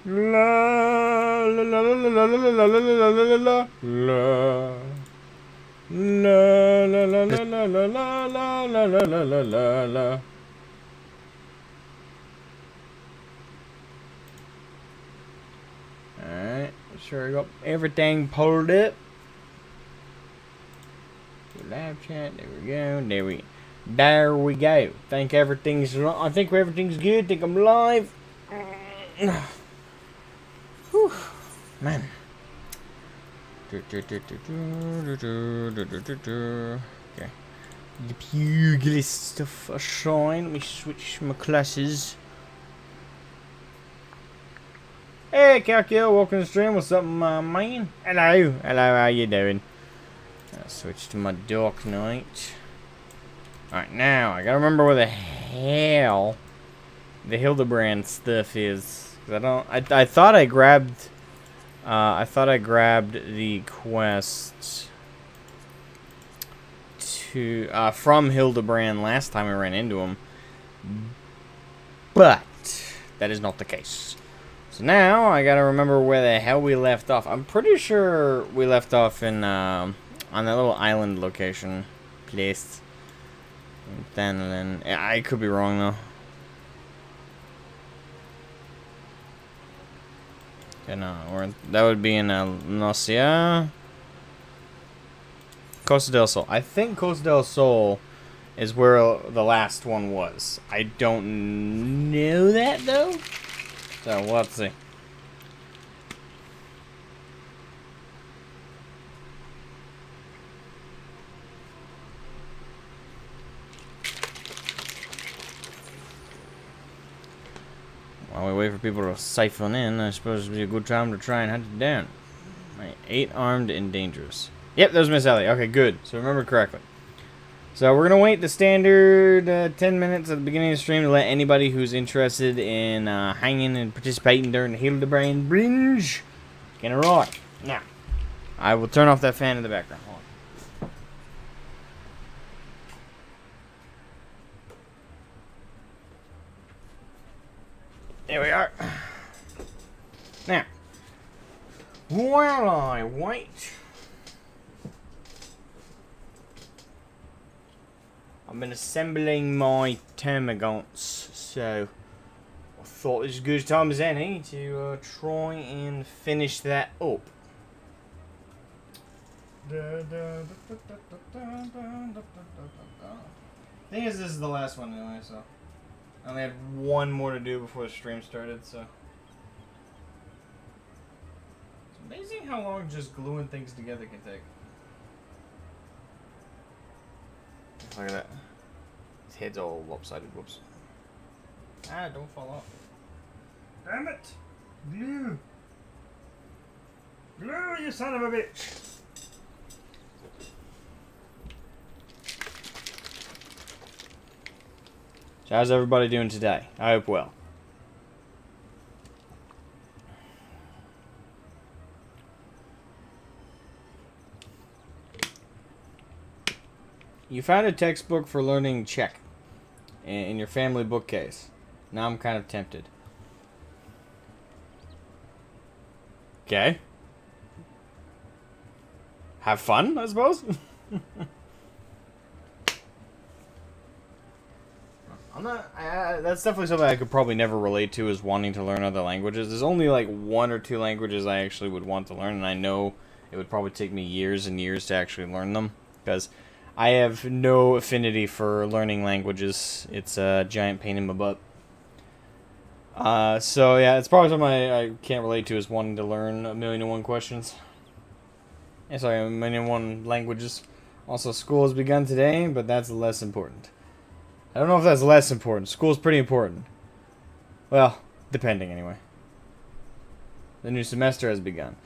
La la la la la la la la la la la la. La la la la la la la la la la la la la la. Alright, sure we got everything pulled up. Live chat, there we go, there we go. Think everything's I think everything's good, think I'm live. Whew, man. Okay. The pugilist stuff aside. Let me switch my classes. Hey, Calcio, welcome to the stream. What's up, my man? Hello, how you doing? I'll switch to my Dark Knight. Alright, now, I gotta remember where the hell the Hildebrand stuff is. Cause I thought I grabbed the quest from Hildebrand last time I ran into him, but that is not the case. So now I gotta remember where the hell we left off. I'm pretty sure we left off in on that little island location place. And then I could be wrong though. Okay, no, that would be in Nocia. Costa del Sol. I think Costa del Sol is where the last one was. I don't know that though. So we'll have to see. While we wait for people to siphon in, I suppose it would be a good time to try and hunt it down. Right, 8 armed and dangerous. Yep, there's Miss Ellie. Okay, good. So remember correctly. So we're going to wait the standard 10 minutes at the beginning of the stream to let anybody who's interested in hanging and participating during the Hildebrand Binge get arrive. Now, I will turn off that fan in the background. Hold on. There we are. Now, while I wait, I've been assembling my termagants, so I thought this was as good a time as any to try and finish that up. Thing is, this is the last one anyway, so I only had one more to do before the stream started, so. It's amazing how long just gluing things together can take. Look at that. His head's all lopsided. Whoops. Ah, don't fall off. Damn it! Glue! Glue, you son of a bitch! So how's everybody doing today? I hope well. You found a textbook for learning Czech in your family bookcase. Now I'm kind of tempted. Okay. Have fun, I suppose? That's definitely something I could probably never relate to, is wanting to learn other languages. There's only like 1 or 2 languages I actually would want to learn, and I know it would probably take me years and years to actually learn them, because I have no affinity for learning languages. It's a giant pain in my butt. So yeah, it's probably something I can't relate to, is wanting to learn 1,000,001 questions. Yeah, sorry, 1,000,001 languages. Also, school has begun today, but that's less important. I don't know if that's less important. School's pretty important. Well, depending anyway. The new semester has begun.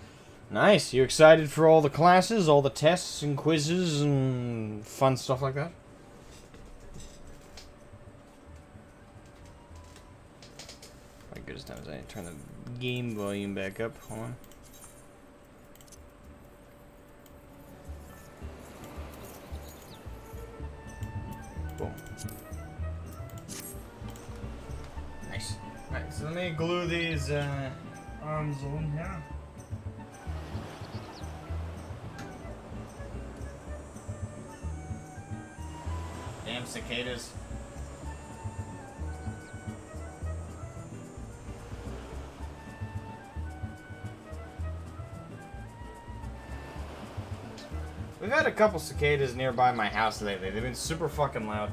Nice. You excited for all the classes, all the tests and quizzes and fun stuff like that? My goodness, times I turn the game volume back up. Hold on. Boom. Nice. Alright, so let me glue these zone, yeah. Damn cicadas. We've had a couple cicadas nearby my house lately. They've been super fucking loud.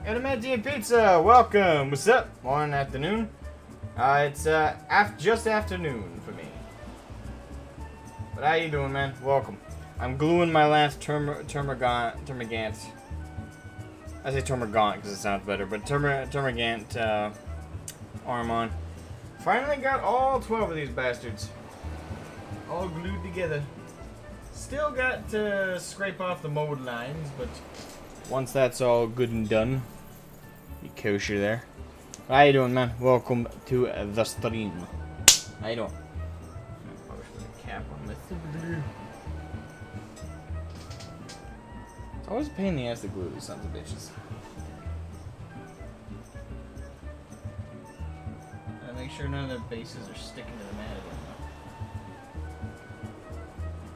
Adamantium Pizza, welcome. What's up? Morning, afternoon. It's just afternoon for me. But how you doing, man? Welcome. I'm gluing my last Termagant. I say Termagant because it sounds better, but Termagant arm on. Finally got all 12 of these bastards. All glued together. Still got to scrape off the mold lines, but once that's all good and done, be kosher there. How you doing, man? Welcome to the stream. How you doing? Probably should put a cap on this. It's always a pain in the ass to glue these sons of bitches. Gotta make sure none of their bases are sticking to the mat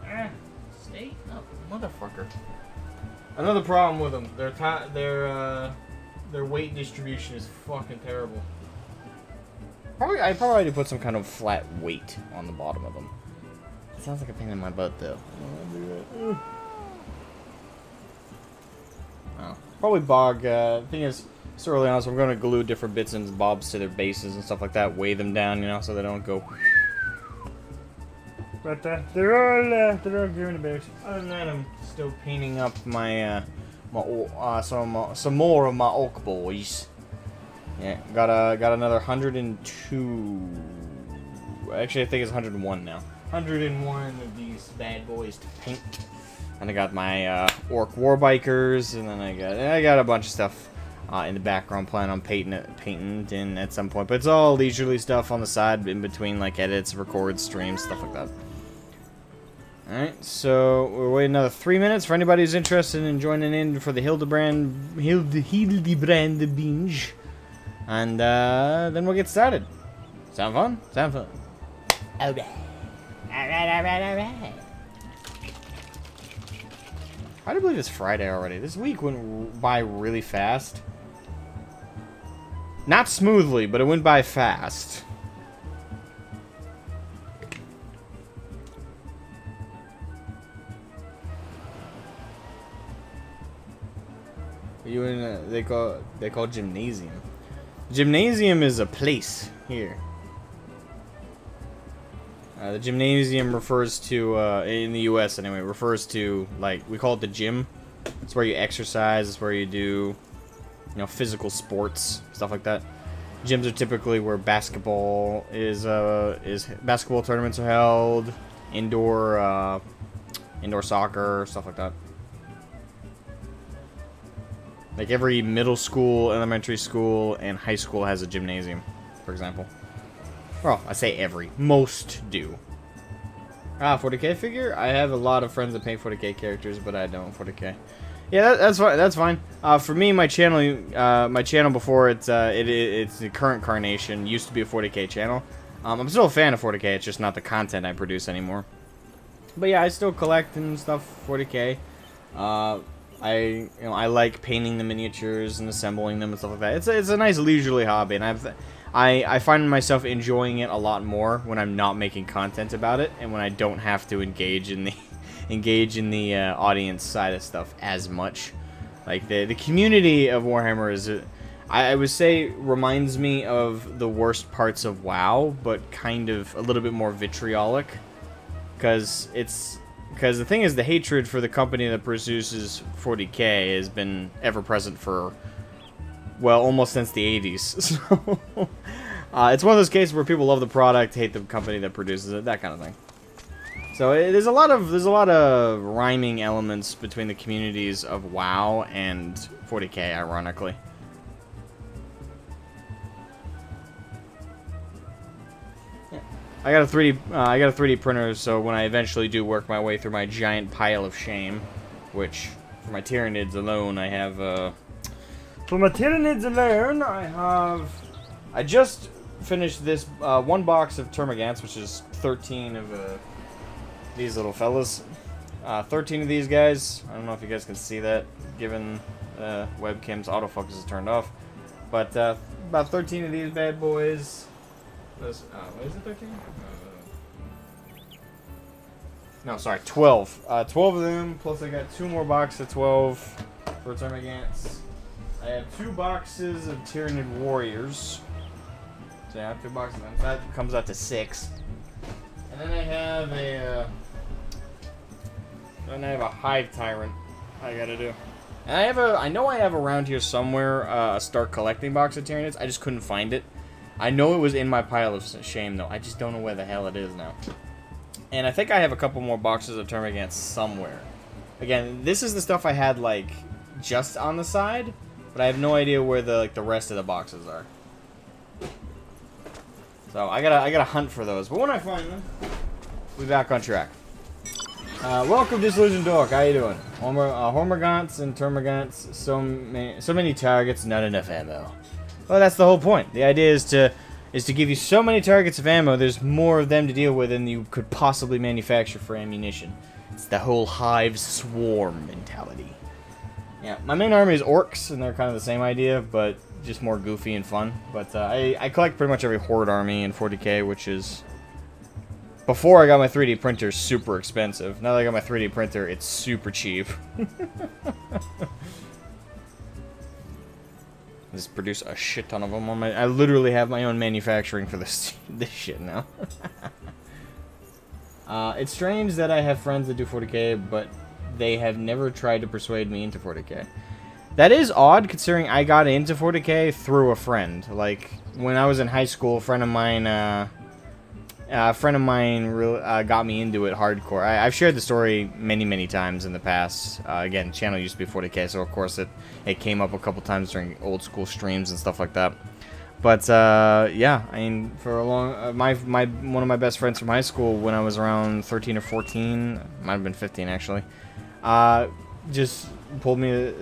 again. Stay up, motherfucker. Another problem with them. Their weight distribution is fucking terrible. I probably need to put some kind of flat weight on the bottom of them. It sounds like a pain in my butt, though. Oh. Probably bog. Thing is, so early on, so I'm going to glue different bits and bobs to their bases and stuff like that. Weigh them down, you know, so they don't go. But they're all giving a bit. Other than that, I'm still painting up my some more of my oak boys. Yeah, got another 102. Actually, I think it's 101 now. 101 of these bad boys to paint. And I got my orc warbikers, and then I got a bunch of stuff in the background. Plan on painting in at some point, but it's all leisurely stuff on the side in between, like edits, records, streams, stuff like that. Alright, so we're waiting another 3 minutes for anybody who's interested in joining in for the Hildebrand Binge. And then we'll get started. Sound fun? Sound fun. Alright. Alright. I do believe it's Friday already. This week went by really fast. Not smoothly, but it went by fast. You in a, they call gymnasium. Gymnasium is a place here. The gymnasium refers to in the U.S. anyway, refers to, like, we call it the gym. It's where you exercise. It's where you do, you know, physical sports, stuff like that. Gyms are typically where basketball is basketball tournaments are held, indoor soccer, stuff like that. Like every middle school, elementary school, and high school has a gymnasium, for example. Well, I say every. Most do. 40k figure? I have a lot of friends that paint 40k characters, but I don't 40k. Yeah, that's fine. That's fine. For me, my channel before it's the current carnation used to be a 40k channel. I'm still a fan of 40k. It's just not the content I produce anymore. But yeah, I still collect and stuff 40k. I like painting the miniatures and assembling them and stuff like that. It's a nice leisurely hobby, and I find myself enjoying it a lot more when I'm not making content about it, and when I don't have to engage in the audience side of stuff as much. Like the community of Warhammer is, I would say, reminds me of the worst parts of WoW, but kind of a little bit more vitriolic, because the thing is, the hatred for the company that produces 40k has been ever present for, well, almost since the 80s. So it's one of those cases where people love the product, hate the company that produces it, that kind of thing. So there's a lot of rhyming elements between the communities of WoW and 40k, ironically. Yeah. I got a 3D printer, so when I eventually do work my way through my giant pile of shame, which for my Tyranids alone I have I just finished this one box of Termagants, which is 13 of these little fellas. 13 of these guys. I don't know if you guys can see that, given webcam's autofocus is turned off. But about 13 of these bad boys. What is it, 13? No, sorry, 12. 12 of them, plus I got 2 more boxes of 12 for Termagants. I have 2 boxes of Tyranid Warriors. So I have 2 boxes of them. That comes out to 6. And then I have a Hive Tyrant I gotta do. And I know I have around here somewhere a Start Collecting box of Tyranids. I just couldn't find it. I know it was in my pile of shame though. I just don't know where the hell it is now. And I think I have a couple more boxes of Termagants somewhere. Again, this is the stuff I had like just on the side, but I have no idea where the rest of the boxes are. So I gotta hunt for those. But when I find them, we'll be back on track. Welcome, Disillusioned Dork. How you doing? Hormagaunts and Termagants. So many targets, not enough ammo. Well, that's the whole point. The idea is to give you so many targets of ammo. There's more of them to deal with than you could possibly manufacture for ammunition. It's the whole hive swarm mentality. Yeah, my main army is orcs, and they're kind of the same idea, but just more goofy and fun. But I collect pretty much every horde army in 40k, which is, before I got my 3D printer, super expensive. Now that I got my 3D printer, it's super cheap. Just produce a shit ton of them on my. I literally have my own manufacturing for this shit now. It's strange that I have friends that do 40k, but they have never tried to persuade me into 40k. That is odd, considering I got into 40k through a friend. Like, when I was in high school, a friend of mine got me into it hardcore. I've shared the story many times in the past. Again, channel used to be 40k, so of course it came up a couple times during old school streams and stuff like that. But yeah, I mean, for a long, one of my best friends from high school, when I was around 13 or 14, might have been 15 actually, just pulled me.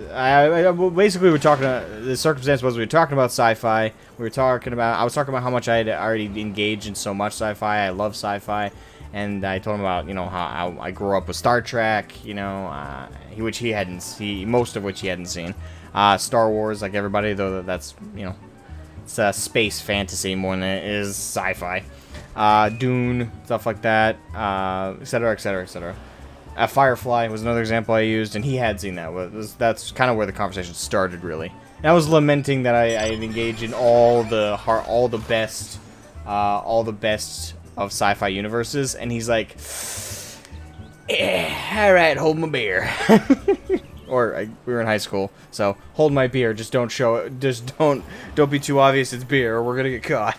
Basically, we're talking. The circumstance was we were talking about sci-fi. I was talking about how much I had already engaged in so much sci-fi. I love sci-fi, and I told him about how I grew up with Star Trek. Which he hadn't seen, most of which he hadn't seen. Star Wars, like everybody, though that's it's space fantasy more than it is sci-fi. Dune, stuff like that, etc., etc., etc. Firefly was another example I used, and he had seen that. That's kind of where the conversation started, really. And I was lamenting that I had engaged in all the best of sci-fi universes, and he's like, "All right, hold my beer." We were in high school, so hold my beer. Just don't show it. Just don't be too obvious it's beer, or we're gonna get caught.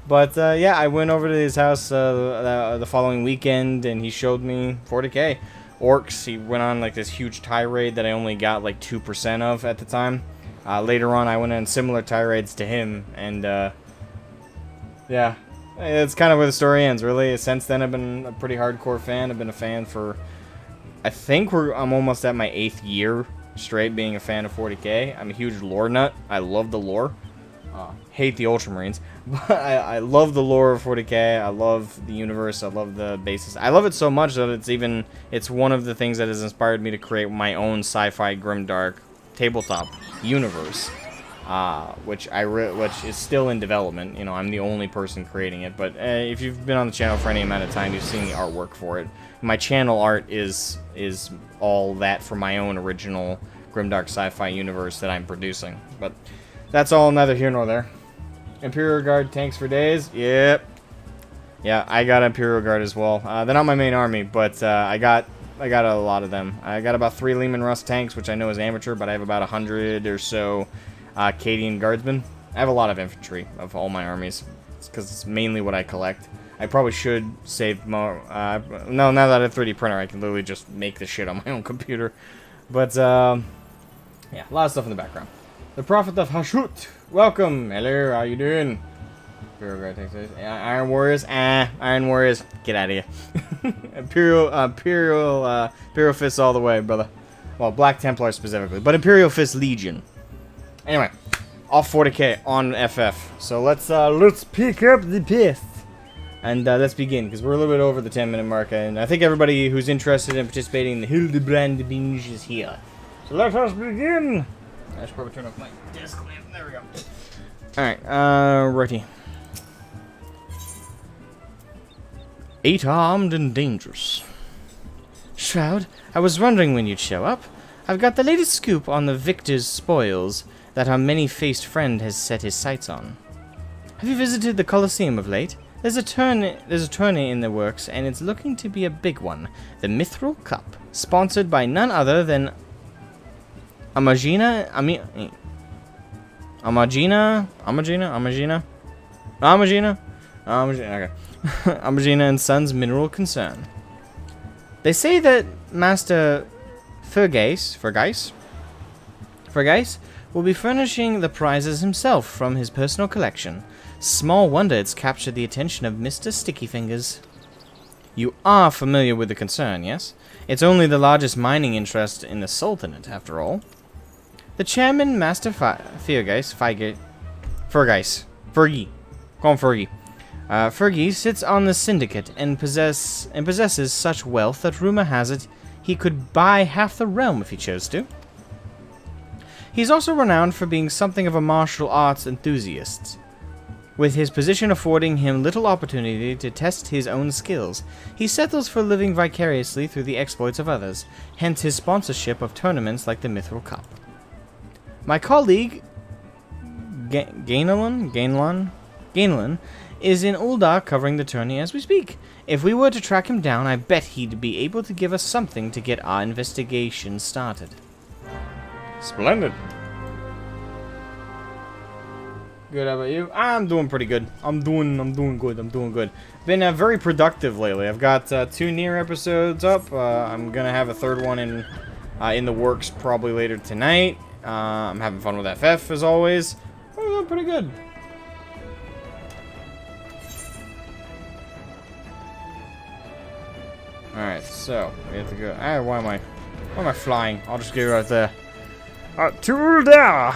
But yeah, I went over to his house the following weekend, and he showed me 40k orcs. He went on like this huge tirade that I only got like 2% of at the time. Later on, I went on similar tirades to him, and yeah, it's kind of where the story ends, really. Since then, I've been a pretty hardcore fan. I've been a fan for, I think I'm almost at my 8th year straight being a fan of 40k. I'm a huge lore nut. I love the lore. Hate the Ultramarines, but I love the lore of 40k. I love the universe. I love the basis. I love it so much that it's one of the things that has inspired me to create my own sci-fi grimdark tabletop universe, which is still in development. I'm the only person creating it, but if you've been on the channel for any amount of time, you've seen the artwork for it. My channel art is all that for my own original grimdark sci-fi universe that I'm producing, but that's all neither here nor there. Imperial Guard tanks for days. Yep. Yeah, I got Imperial Guard as well. They're not my main army, but I got a lot of them. I got about 3 Lehman Russ tanks, which I know is amateur, but I have about 100 or so Cadian Guardsmen. I have a lot of infantry of all my armies, because it's mainly what I collect. I probably should save more. No, now that I have a 3D printer, I can literally just make this shit on my own computer. But, yeah, a lot of stuff in the background. The Prophet of Hashut. Welcome. Hello, how you doing? Iron Warriors. Iron Warriors. Get out of here. Imperial Fist all the way, brother. Well, Black Templar specifically, but Imperial Fist Legion. Anyway, off 40k on FF. So let's pick up the pace. And let's begin, because we're a little bit over the 10-minute mark, and I think everybody who's interested in participating in the Hildebrand Binge is here. So let us begin! I should probably turn off my desk lamp. There we go. Alright, righty. 8-armed and dangerous. Shroud, I was wondering when you'd show up. I've got the latest scoop on the victor's spoils that our many-faced friend has set his sights on. Have you visited the Coliseum of late? There's a tourney in the works, and it's looking to be a big one. The Mithril Cup, sponsored by none other than Amagina and Sons Mineral Concern. They say that Master Fergeis will be furnishing the prizes himself from his personal collection. Small wonder it's captured the attention of Mr. Sticky Fingers. You are familiar with the concern, yes? It's only the largest mining interest in the Sultanate, after all. The chairman, Master Fergie, sits on the syndicate and possesses such wealth that rumor has it he could buy half the realm if he chose to. He's also renowned for being something of a martial arts enthusiast, with his position affording him little opportunity to test his own skills. He settles for living vicariously through the exploits of others, hence his sponsorship of tournaments like the Mithril Cup. My colleague, Gainlan, is in Uldar covering the tourney as we speak. If we were to track him down, I bet he'd be able to give us something to get our investigation started. Splendid. Good, how about you? I'm doing pretty good. I'm doing good. Been very productive lately. I've got 2 Nier episodes up. I'm gonna have a 3rd one in the works probably later tonight. I'm having fun with FF as always. I'm doing pretty good. Alright, so we have to go. Why am I flying? I'll just go right there. To Uldar!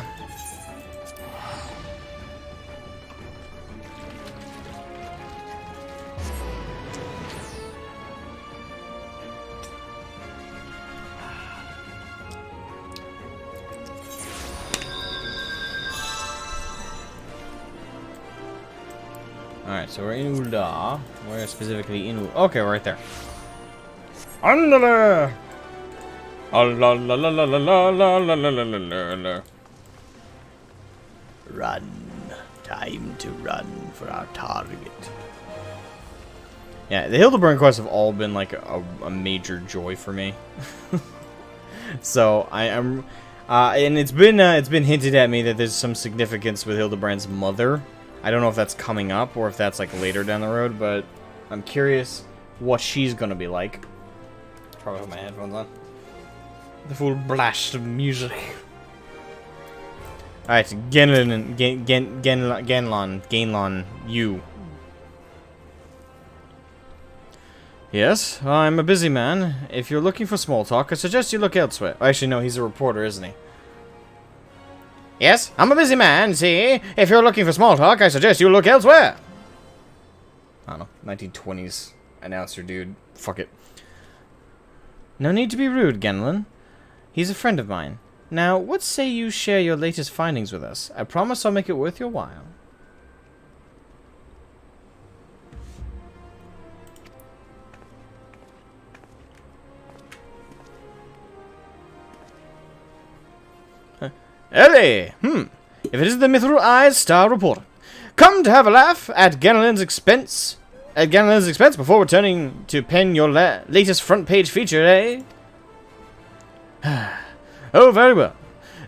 Alright, so we're in Uldar. Where specifically in Uldar? Okay, we're right there. Andale! Run. Time to run for our target. Yeah, the Hildebrand quests have all been like a major joy for me. So I am, and it's been hinted at me that there's some significance with Hildebrand's mother. I don't know if that's coming up or if that's like later down the road, but I'm curious what she's gonna be like. Probably have my headphones on. The full blast of music. Alright, Gainlan, you. Yes, I'm a busy man. If you're looking for small talk, I suggest you look elsewhere. Actually, no, he's a reporter, isn't he? Yes, I'm a busy man, see? If you're looking for small talk, I suggest you look elsewhere. I don't know, 1920s announcer dude. Fuck it. No need to be rude, Gainlan. He's a friend of mine. Now, what say you share your latest findings with us? I promise I'll make it worth your while. Ellie! If it is the Mithril Eyes Star Reporter. Come to have a laugh at Gainlan's expense. Before returning to pen your latest front page feature, eh? Oh, very well.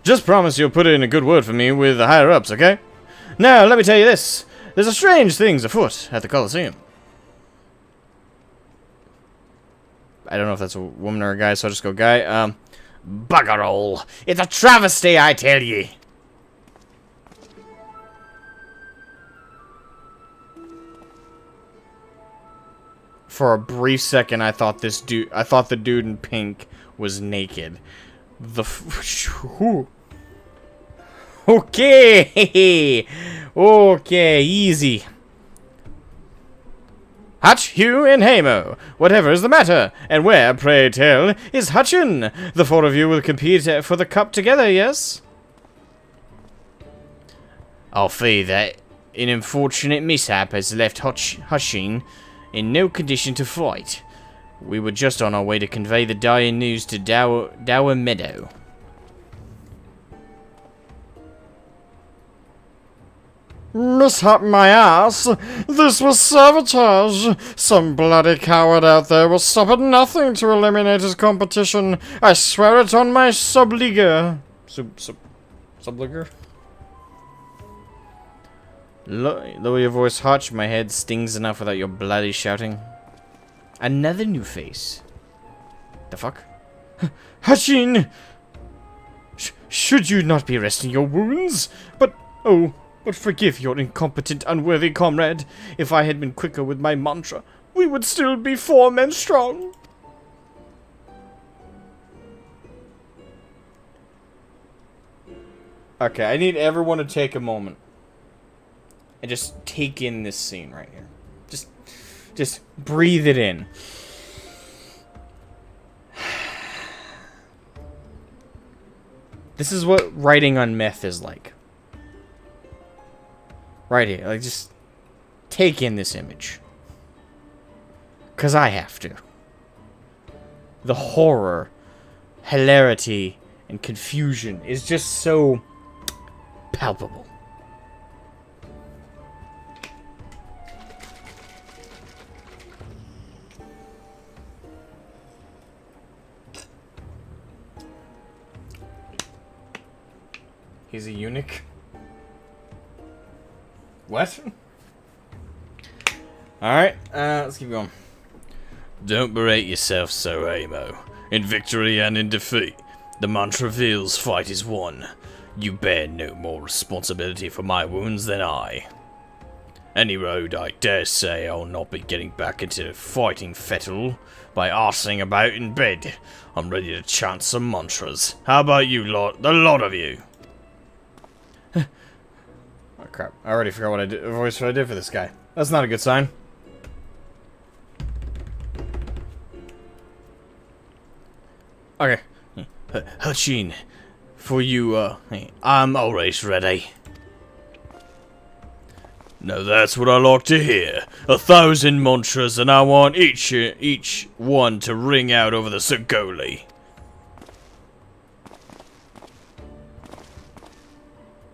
Just promise you'll put in a good word for me with the higher-ups, okay? Now, let me tell you this. There's a strange things afoot at the Coliseum. I don't know if that's a woman or a guy, so I'll just go guy. Bugger all. It's a travesty, I tell ye. For a brief second, I thought the dude in pink was naked. Okay. Okay, easy. Hutch, Hugh, and Hamo, whatever is the matter? And where, pray tell, is Hutchin? The four of you will compete for the cup together, yes? I'll fear that an unfortunate mishap has left Hutchin in no condition to fight. We were just on our way to convey the dire news to Dower Meadow. Mishap my ass! This was sabotage! Some bloody coward out there will stop at nothing to eliminate his competition. I swear it on my subliger. Subliger? Lower your voice, Hutch. My head stings enough without your bloody shouting. Another new face. The fuck? Hutchin! Should you not be resting your wounds? But forgive your incompetent, unworthy comrade. If I had been quicker with my mantra, we would still be 4 men strong. Okay, I need everyone to take a moment and just take in this scene right here. Just breathe it in. This is what writing on meth is like. Right here, like, just take in this image. 'Cause I have to. The horror, hilarity, and confusion is just so palpable. He's a eunuch? What? Alright, let's keep going. Don't berate yourself so, Amo. In victory and in defeat, the Montrevilles' fight is won. You bear no more responsibility for my wounds than I. Any road, I dare say I'll not be getting back into fighting fettle by arsing about in bed. I'm ready to chant some mantras. How about you lot, the lot of you? Oh crap, I already forgot what I did, what I did for this guy. That's not a good sign. Okay. Hutchin, for you, I'm always ready. Now that's what I like to hear. 1,000 mantras, and I want each one to ring out over the Sagoli.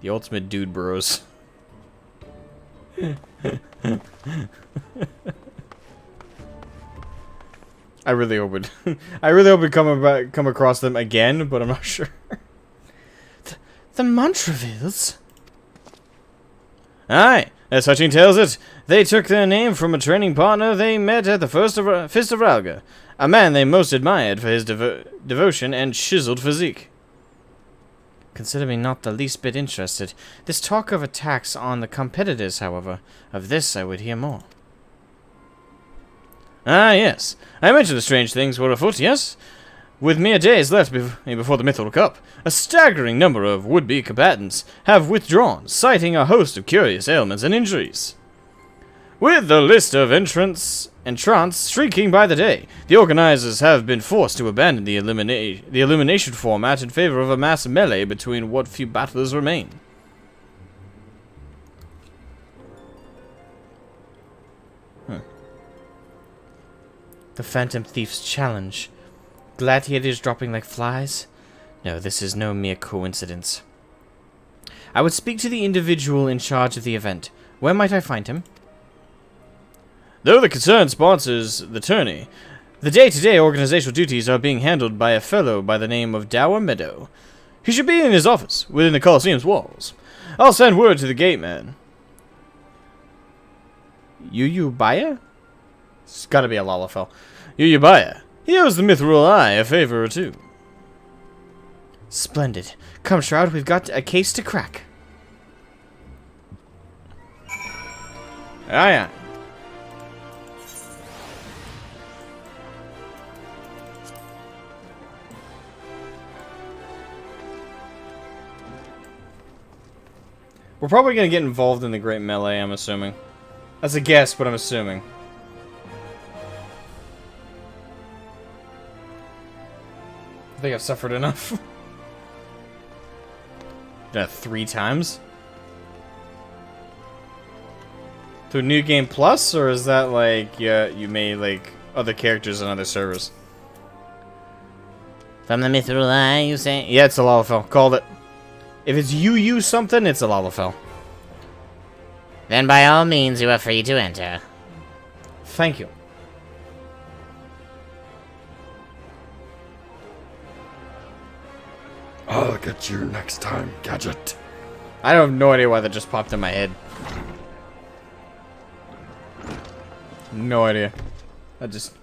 The ultimate dude bros. I really hope it. I really hope we come across them again, but I'm not sure. The Montrevilles? Aye, as Hutching tells it, they took their name from a training partner they met at the Fist of Ralga, a man they most admired for his devotion and chiseled physique. Consider me not the least bit interested. This talk of attacks on the competitors, however, of this I would hear more. Ah, yes. I mentioned the strange things were afoot, yes? With mere days left before the Mythical Cup, a staggering number of would-be combatants have withdrawn, citing a host of curious ailments and injuries. With the list of entrants shrinking by the day, the organizers have been forced to abandon the elimination format in favor of a mass melee between what few battlers remain. The Phantom Thief's challenge. Gladiators dropping like flies? No, this is no mere coincidence. I would speak to the individual in charge of the event. Where might I find him? Though the concern sponsors the tourney, the day-to-day organizational duties are being handled by a fellow by the name of Dower Meadow. He should be in his office, within the Coliseum's walls. I'll send word to the gate man. Yuyubaya? It's gotta be a Lalafell. Yuyubaya. He owes the Mithril Eye a favor or two. Splendid. Come, Shroud, we've got a case to crack. Aye, aye. We're probably gonna get involved in the Great Melee, I'm assuming. That's a guess, but I'm assuming. I think I've suffered enough. 3 times? Through New Game Plus, or is that like, yeah, you made like other characters on other servers? From the Mithril Eye, you say? Yeah, it's a Lalafell. Called it. If it's you something, it's a Lalafell. Then by all means, you are free to enter. Thank you. I'll get you next time, Gadget. I have no idea why that just popped in my head. No idea. I just...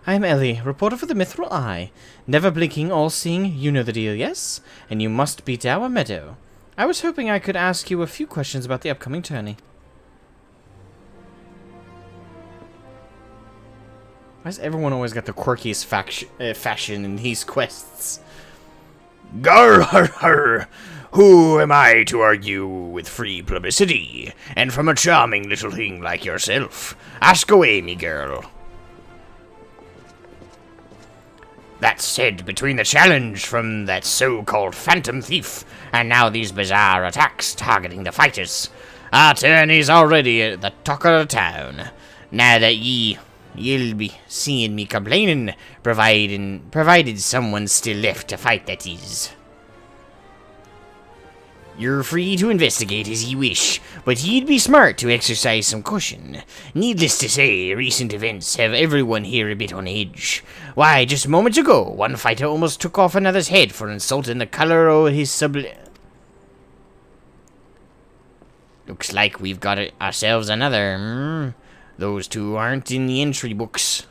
I'm Ellie, reporter for the Mithril Eye. Never blinking, all-seeing, you know the deal, yes? And you must beat our meadow. I was hoping I could ask you a few questions about the upcoming tourney. Why's everyone always got the quirkiest fashion in these quests? Gar har har! Who am I to argue with free publicity? And from a charming little thing like yourself. Ask away, me girl. That said, between the challenge from that so-called Phantom Thief, and now these bizarre attacks targeting the fighters, our tourney's already at the talk of the town. Now that you'll be seeing me complaining, provided someone's still left to fight, that is. You're free to investigate as you wish, but you'd be smart to exercise some caution. Needless to say, recent events have everyone here a bit on edge. Why, just moments ago, one fighter almost took off another's head for insulting the color of his Looks like we've got ourselves another. Those two aren't in the entry books.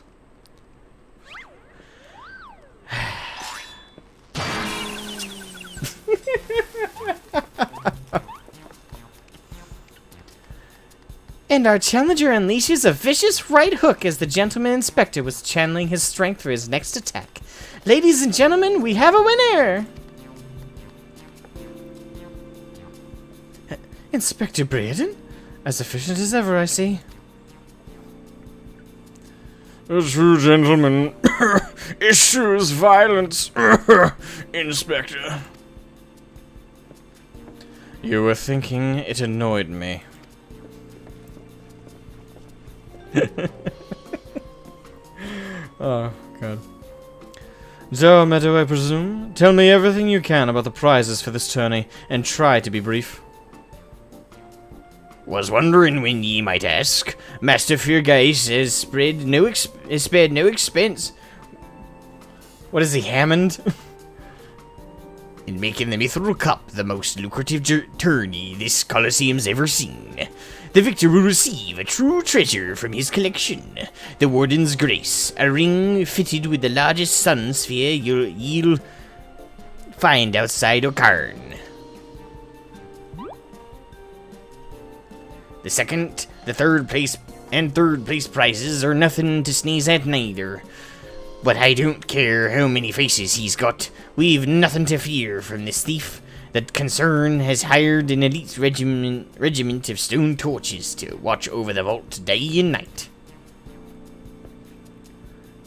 And our challenger unleashes a vicious right hook as the gentleman inspector was channeling his strength for his next attack. Ladies and gentlemen, we have a winner! Inspector Braden? As efficient as ever, I see. A true gentleman eschews violence, Inspector. You were thinking it annoyed me. Oh, God. So, Meadow, I presume? Tell me everything you can about the prizes for this tourney, and try to be brief. Was wondering when ye might ask. Master Feargeist has spared no expense. What is he, Hammond? In making the Mithril Cup the most lucrative tourney this Coliseum's ever seen. The victor will receive a true treasure from his collection. The Warden's Grace, a ring fitted with the largest sun sphere you'll find outside Okarn. The second, third place prizes are nothing to sneeze at neither. But I don't care how many faces he's got. We've nothing to fear from this thief. The concern has hired an elite regiment of stone torches to watch over the vault day and night.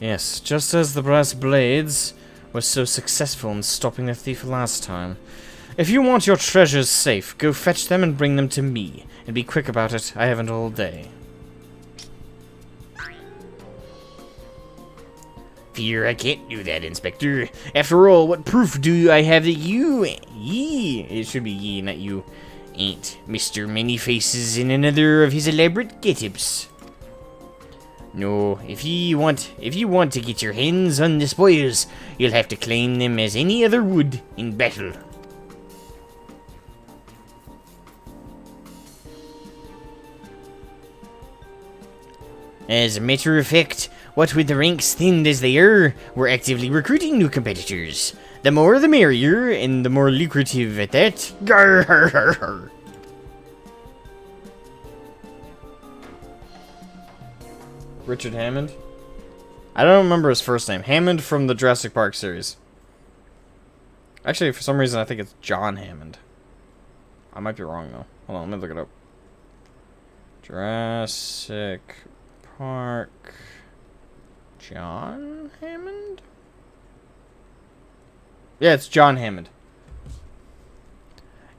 Yes, just as the brass blades were so successful in stopping the thief last time. If you want your treasures safe, go fetch them and bring them to me. And be quick about it, I haven't all day. Fear I can't do that, Inspector. After all, what proof do I have that it should be ye, not you, ain't Mr. Many Faces in another of his elaborate get-ups? No, if you want to get your hands on the spoils, you'll have to claim them as any other would in battle. As a matter of fact, what with the ranks thinned as they are, we're actively recruiting new competitors. The more the merrier, and the more lucrative at that. Garr. Richard Hammond? I don't remember his first name. Hammond from the Jurassic Park series. Actually, for some reason, I think it's John Hammond. I might be wrong, though. Hold on, let me look it up. Jurassic Park... John Hammond? Yeah, it's John Hammond.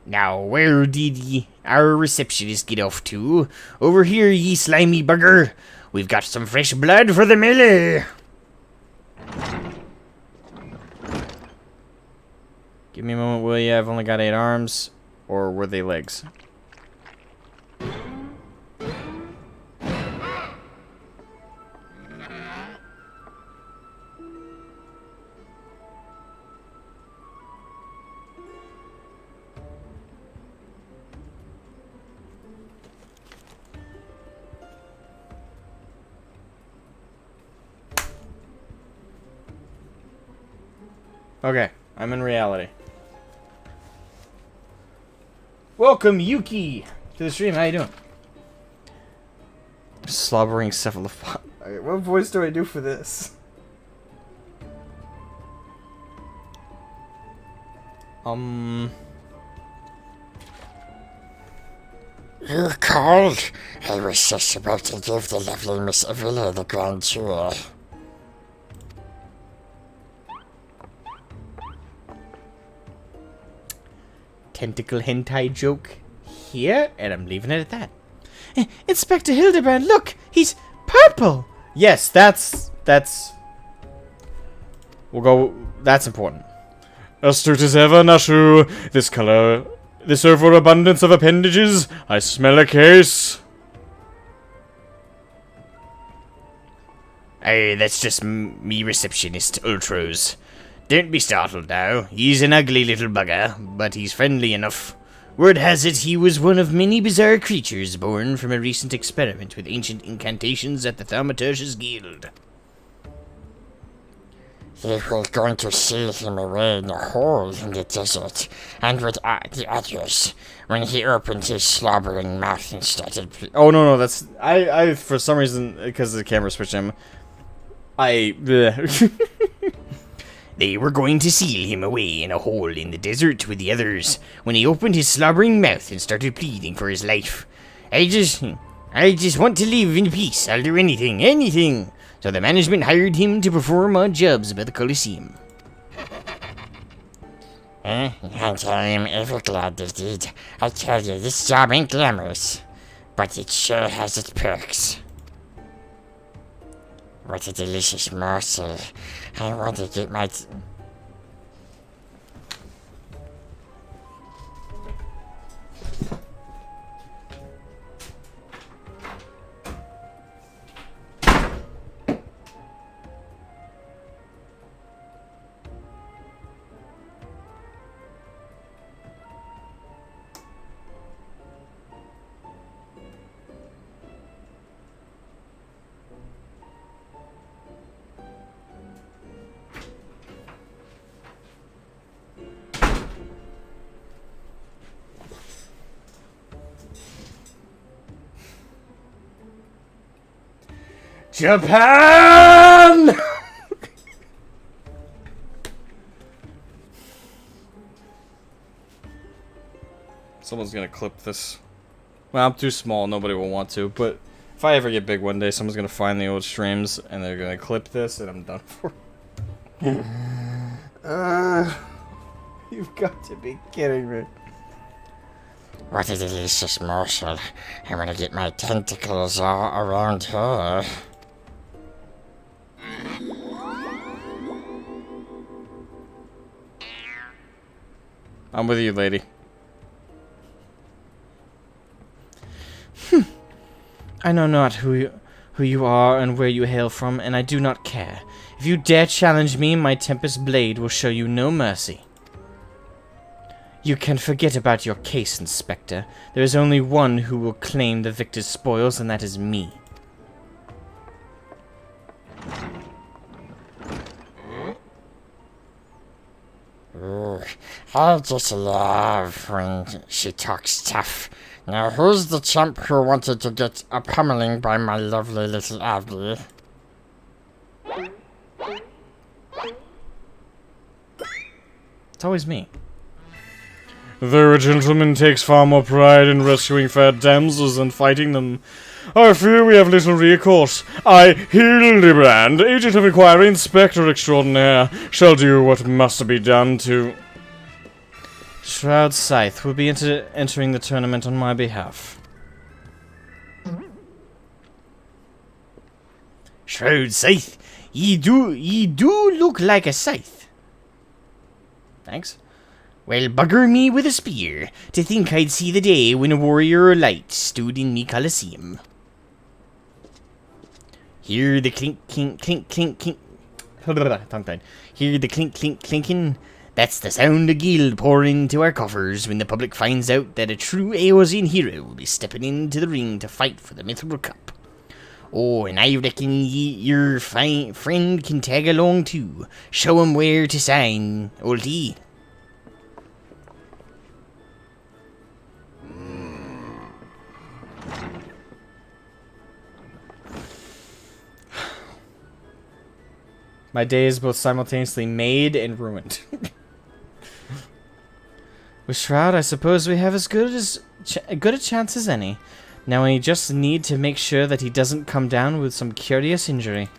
Now, where did our receptionist get off to? Over here, ye slimy bugger. We've got some fresh blood for the melee. Give me a moment, will ya? I've only got 8 arms. Or were they legs? Okay, I'm in reality. Welcome, Yuki, to the stream. How you doing? Slobbering cephalopod. Alright, what voice do I do for this? You called? I was just about to give the lovely Miss Avila the grand tour. Tentacle hentai joke here, and I'm leaving it at that. Inspector Hildebrand, look! He's purple! Yes, that's... We'll go... That's important. Astute as ever, Nashu. This color, this overabundance of appendages. I smell a case. Hey, that's just me receptionist, Ultros. Don't be startled now. He's an ugly little bugger, but he's friendly enough. Word has it he was one of many bizarre creatures born from a recent experiment with ancient incantations at the Thaumaturge's Guild. They were going to seal him away in a hole in the desert, and with the others, when he opened his slobbering mouth and started... Oh, no, that's... I for some reason, because the camera switched him, They were going to seal him away in a hole in the desert with the others when he opened his slobbering mouth and started pleading for his life. I just want to live in peace. I'll do anything. So the management hired him to perform odd jobs by the Coliseum. And I am ever glad they did. I tell you, this job ain't glamorous, but it sure has its perks. What a delicious morsel. I want to get my... Japan! Someone's gonna clip this. Well, I'm too small, nobody will want to, but if I ever get big one day, someone's gonna find the old streams and they're gonna clip this and I'm done for. You've got to be kidding me. What a delicious morsel. I want to get my tentacles all around her. I'm with you, lady. I know not who you are and where you hail from, and I do not care. If you dare challenge me, my Tempest Blade will show you no mercy. You can forget about your case, Inspector. There is only one who will claim the victor's spoils, and that is me. Ooh, I just love when she talks tough. Now who's the chump who wanted to get a pummeling by my lovely little Abby? It's always me. Though a gentleman takes far more pride in rescuing fair damsels than fighting them, I fear we have little recourse. I, Hildibrand, agent of inquiry, inspector extraordinaire, shall do what must be done to... Shroud Scythe will be entering the tournament on my behalf. Shroud Scythe, ye do look like a scythe. Thanks. Well, bugger me with a spear, to think I'd see the day when a warrior of light stood in me Coliseum. Hear the clink, clink, clink, clink, clink. Tongue-tied. Hear the clink, clink, clinking. That's the sound of guild pouring into our coffers when the public finds out that a true Eosian hero will be stepping into the ring to fight for the Mithril Cup. Oh, and I reckon your fine friend can tag along too. Show him where to sign, oldie. My day is both simultaneously made and ruined. With Shroud, I suppose we have as good a chance as any. Now we just need to make sure that he doesn't come down with some curious injury.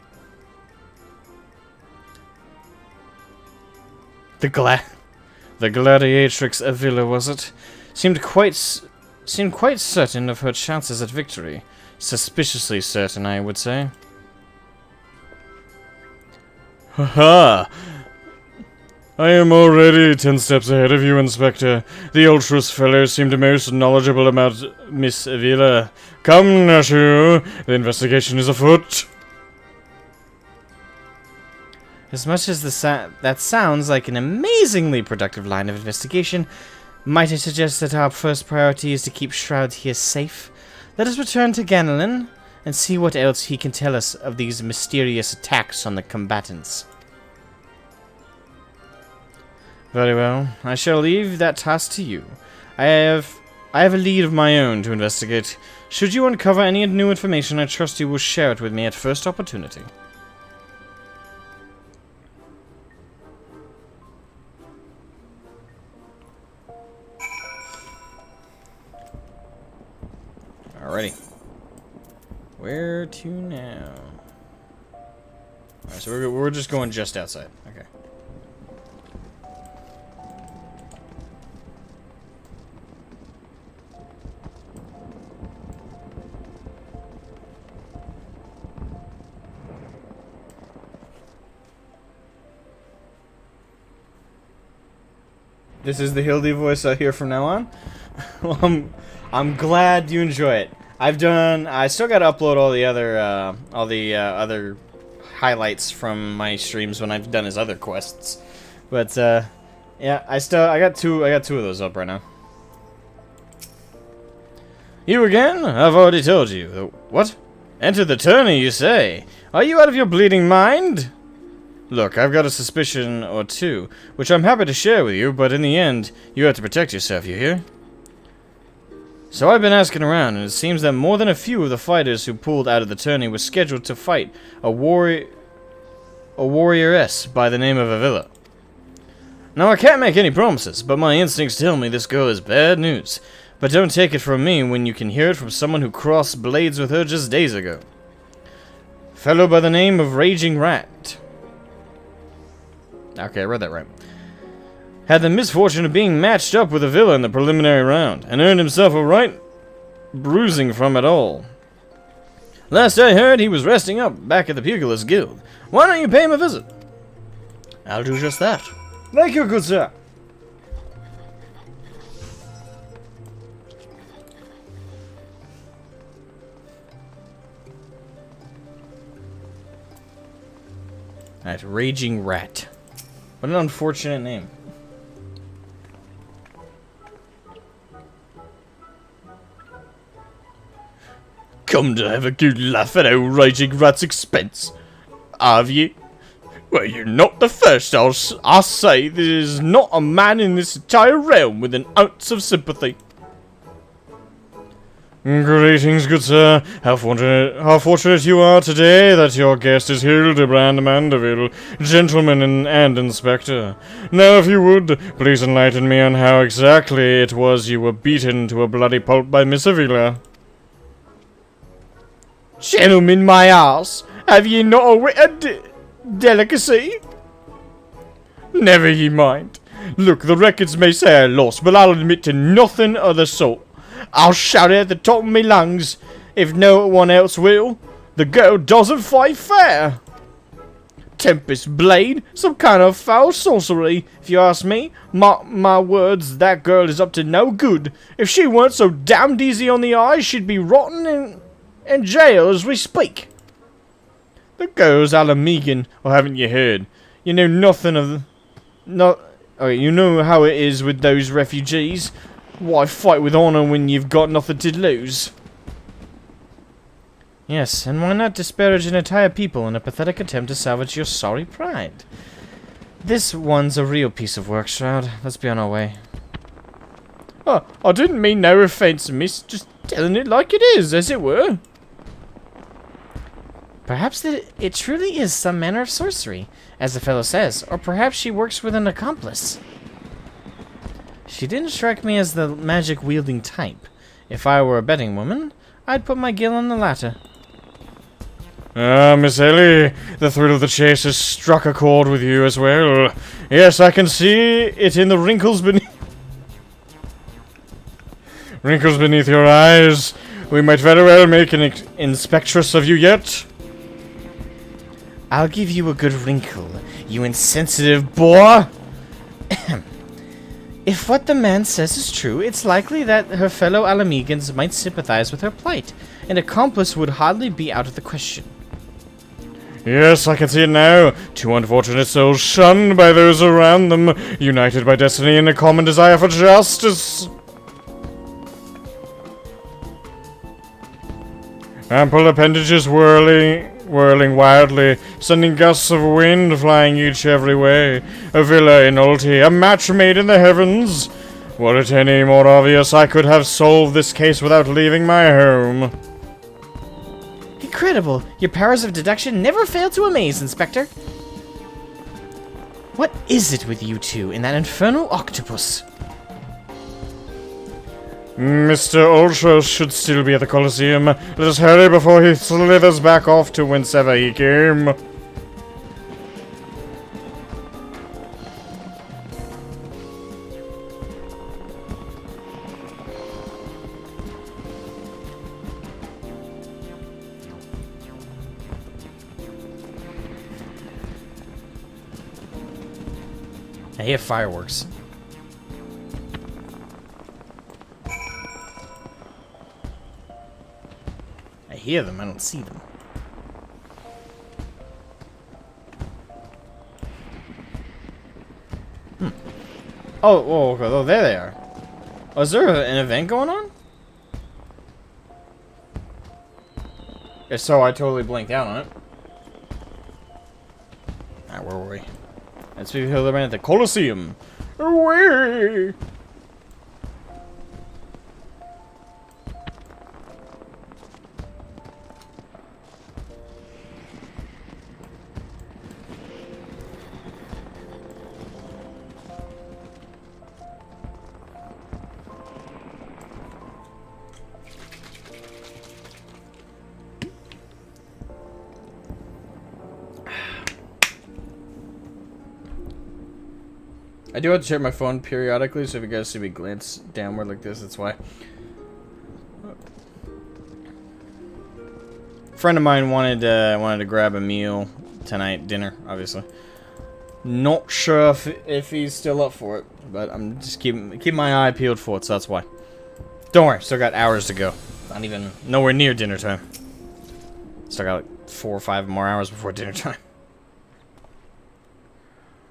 The gladiatrix Avila, was it? Seemed quite certain of her chances at victory. Suspiciously certain, I would say. Haha! I am already 10 steps ahead of you, Inspector. The ultras fellows seemed most knowledgeable about Miss Avila. Come, Nashu, the investigation is afoot. As much as that sounds like an amazingly productive line of investigation, might I suggest that our first priority is to keep Shroud here safe? Let us return to Ganelin and see what else he can tell us of these mysterious attacks on the combatants. Very well. I shall leave that task to you. I have a lead of my own to investigate. Should you uncover any new information, I trust you will share it with me at first opportunity. Alrighty. Where to now? Alright, so we're just going just outside. Okay. This is the Hildy voice I hear from now on. Well, I'm glad you enjoy it. I still got to upload all the other highlights from my streams when I've done his other quests. But yeah, I got two of those up right now. You again? I've already told you. What? Enter the tourney, you say? Are you out of your bleeding mind? Look, I've got a suspicion or two, which I'm happy to share with you, but in the end, you have to protect yourself, you hear? So I've been asking around, and it seems that more than a few of the fighters who pulled out of the tourney were scheduled to fight a warrioress by the name of Avila. Now, I can't make any promises, but my instincts tell me this girl is bad news. But don't take it from me when you can hear it from someone who crossed blades with her just days ago. Fellow by the name of Raging Rat. Okay, I read that right. Had the misfortune of being matched up with Avila in the preliminary round, and earned himself a right bruising from it all. Last I heard, he was resting up back at the Pugilist Guild. Why don't you pay him a visit? I'll do just that. Thank you, good sir. Alright, Raging Rat. What an unfortunate name. Come to have a good laugh at our Raging Rat's expense. Have ye? Well, you're not the first. I'll say there's not a man in this entire realm with an ounce of sympathy. Greetings, good sir. How fortunate you are today that your guest is Hildibrand Mandeville, gentleman and inspector. Now, if you would, please enlighten me on how exactly it was you were beaten to a bloody pulp by Miss Avila. Gentlemen, my ass, have ye not a whit of delicacy? Never ye mind. Look, the records may say I lost, but I'll admit to nothing of the sort. I'll shout it at the top of my lungs, if no one else will. The girl doesn't fight fair. Tempest Blade, some kind of foul sorcery, if you ask me. My words, that girl is up to no good. If she weren't so damned easy on the eyes, she'd be rotting in jail as we speak. The girl's Asmogan, or haven't you heard? You know nothing of you know how it is with those refugees. Why fight with honor when you've got nothing to lose? Yes, and why not disparage an entire people in a pathetic attempt to salvage your sorry pride? This one's a real piece of work, Shroud. Let's be on our way. Oh, I didn't mean no offense, miss. Just telling it like it is, as it were. Perhaps it truly is some manner of sorcery, as the fellow says, or perhaps she works with an accomplice. She didn't strike me as the magic-wielding type. If I were a betting woman, I'd put my gill on the latter. Ah, Miss Ellie, the thrill of the chase has struck a chord with you as well. Yes, I can see it in the wrinkles beneath... wrinkles beneath your eyes. We might very well make an inspectress of you yet. I'll give you a good wrinkle, you insensitive boar. If what the man says is true, it's likely that her fellow Asmogans might sympathize with her plight. An accomplice would hardly be out of the question. Yes, I can see it now. Two unfortunate souls shunned by those around them, united by destiny and a common desire for justice. Ample appendages whirling wildly, sending gusts of wind flying each every way. A villa in Ulti, a match made in the heavens. Were it any more obvious, I could have solved this case without leaving my home. Incredible! Your powers of deduction never fail to amaze, Inspector. What is it with you two and that infernal octopus? Mr. Ultros should still be at the Coliseum. Let us hurry before he slithers back off to whencever he came. I hear fireworks. I hear them, I don't see them. Oh, there they are. Oh, is there an event going on? If so, I totally blinked out on it. Alright, where were we? Let's be Hildebrand at the Coliseum. Away! I do have to check my phone periodically, so if you guys see me glance downward like this, that's why. A friend of mine wanted to grab a meal tonight, dinner, obviously. Not sure if he's still up for it, but I'm just keep my eye peeled for it, so that's why. Don't worry, still got hours to go. Not even nowhere near dinner time. Still got like 4 or 5 more hours before dinner time.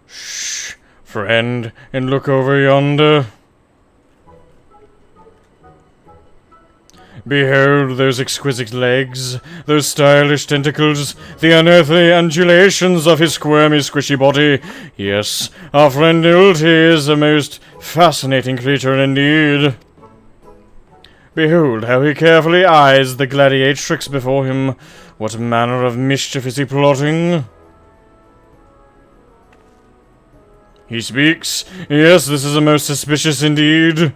Shh, friend, and look over yonder. Behold those exquisite legs, those stylish tentacles, the unearthly undulations of his squirmy, squishy body. Yes, our friend Ulti is a most fascinating creature indeed. Behold how he carefully eyes the gladiatrix before him. What manner of mischief is he plotting? He speaks. Yes, this is a most suspicious indeed.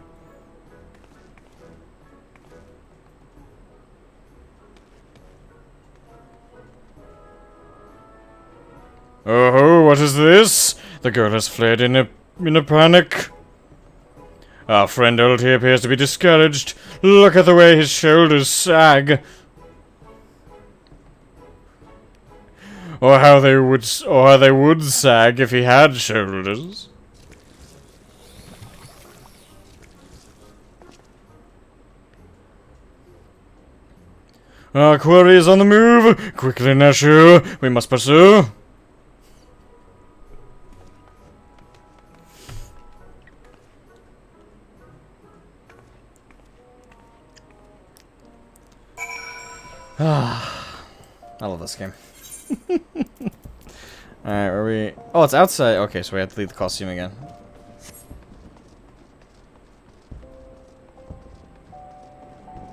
Oh, what is this? The girl has fled in a panic. Our friend Ulti appears to be discouraged. Look at the way his shoulders sag. Or how they would sag if he had shoulders. Our quarry is on the move. Quickly, Nashu. We must pursue. I love this game. Alright, where are we? Oh, it's outside. Okay, so we have to leave the Coliseum again.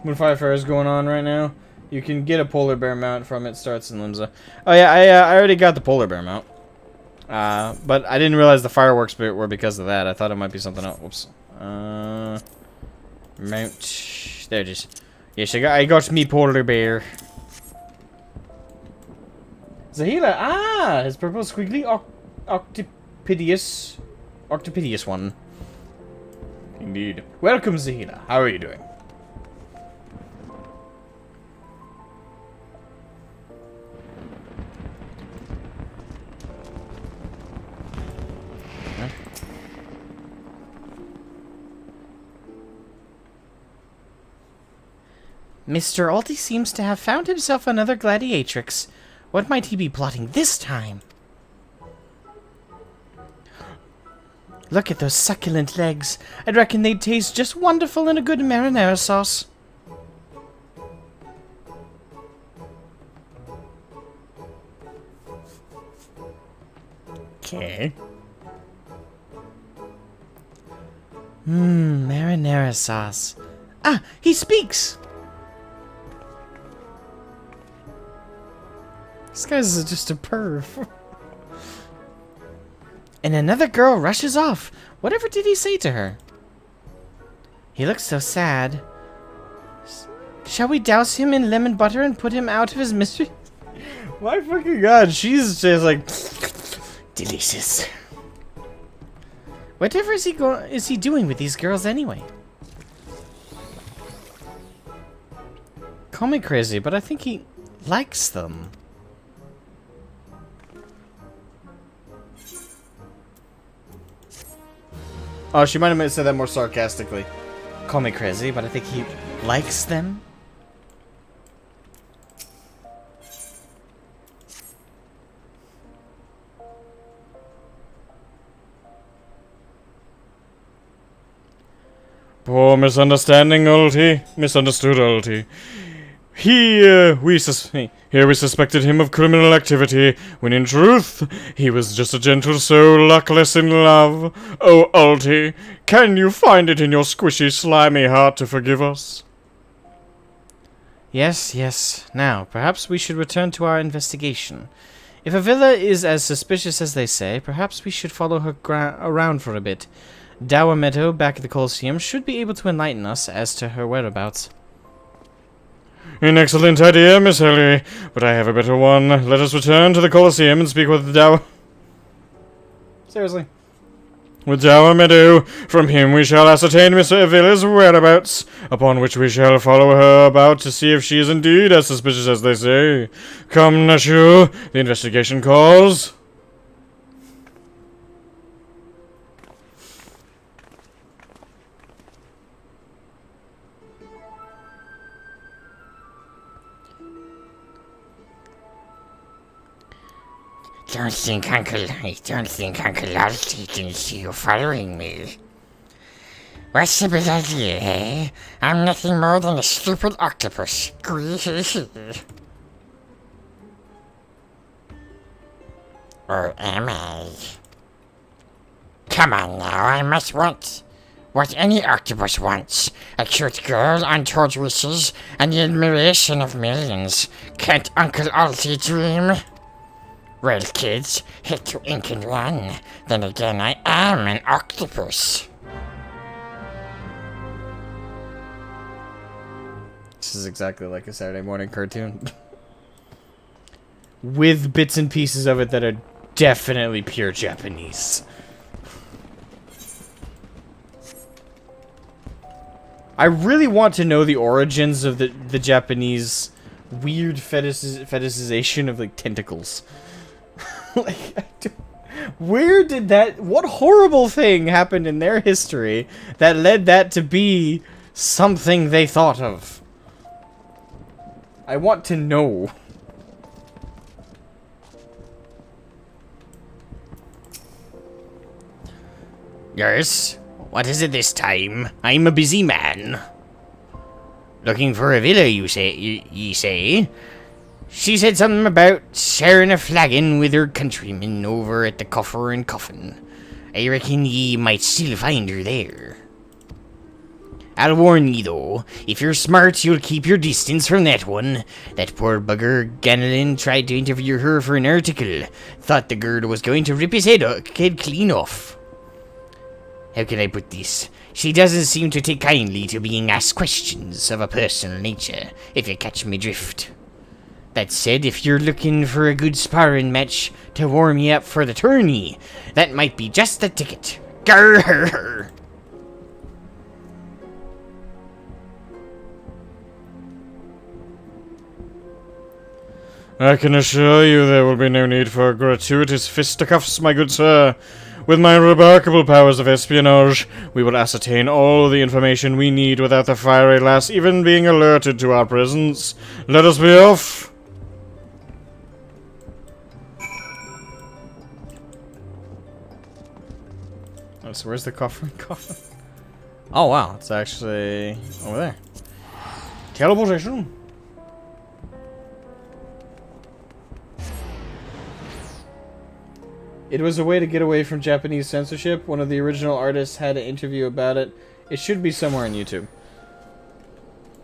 Moonfire Fair is going on right now. You can get a polar bear mount from it. Starts in Limsa. Oh yeah, I already got the polar bear mount. But I didn't realize the fireworks were because of that. I thought it might be something else. Whoops. Mount. There it is. Yes, I got me polar bear. Zahila, his purple squiggly octopedius one. Indeed. Welcome, Zahila. How are you doing? Mr. Ulti seems to have found himself another gladiatrix. What might he be plotting this time? Look at those succulent legs. I'd reckon they'd taste just wonderful in a good marinara sauce. Okay. Marinara sauce. Ah, he speaks! This guy's just a perv. And another girl rushes off. Whatever did he say to her? He looks so sad. Shall we douse him in lemon butter and put him out of his misery? My fucking god, she's just like Delicious. Whatever is he doing with these girls anyway? call me crazy, but I think he likes them. Oh, she might have said that more sarcastically. Call me crazy, but I think he likes them. Poor misunderstanding, Ulti. Misunderstood, Ulti. Here we suspected him of criminal activity, when in truth, he was just a gentle soul luckless in love. Oh, Ulti, can you find it in your squishy, slimy heart to forgive us? Yes, yes. Now, perhaps we should return to our investigation. If Avila is as suspicious as they say, perhaps we should follow her around for a bit. Dower Meadow, back at the Coliseum, should be able to enlighten us as to her whereabouts. An excellent idea, Miss Helly, but I have a better one. Let us return to the Coliseum and speak with Dower... Seriously. With Dower Meadow. From him we shall ascertain Miss Avila's whereabouts, upon which we shall follow her about to see if she is indeed as suspicious as they say. Come, Nashu, the investigation calls. I don't think Uncle Lottie can see you following me. What's the big idea, eh? I'm nothing more than a stupid octopus. Or am I? Come on now, I must want what any octopus wants. A cute girl, untold wishes, and the admiration of millions. Can't Uncle Alty dream? Well, kids, hit to ink and run. Then again, I am an octopus. This is exactly like a Saturday morning cartoon. With bits and pieces of it that are definitely pure Japanese. I really want to know the origins of the Japanese weird fetishization of like tentacles. Where did that... What horrible thing happened in their history that led that to be something they thought of? I want to know. Yes? What is it this time? I'm a busy man. Looking for a villa, you say? Ye say? She said something about sharing a flagon with her countrymen over at the Coffer and Coffin. I reckon ye might still find her there. I'll warn ye though, if you're smart, you'll keep your distance from that one. That poor bugger Ganelin tried to interview her for an article. Thought the girl was going to rip his head clean off. How can I put this? She doesn't seem to take kindly to being asked questions of a personal nature, if you catch me drift. That said, if you're looking for a good sparring match to warm you up for the tourney, that might be just the ticket. Grrr! I can assure you there will be no need for gratuitous fisticuffs, my good sir. With my remarkable powers of espionage, we will ascertain all the information we need without the fiery lass even being alerted to our presence. Let us be off! Oh, so where's the coffin? Oh wow, it's actually over there. Teleportation. It was a way to get away from Japanese censorship. One of the original artists had an interview about it. It should be somewhere on YouTube.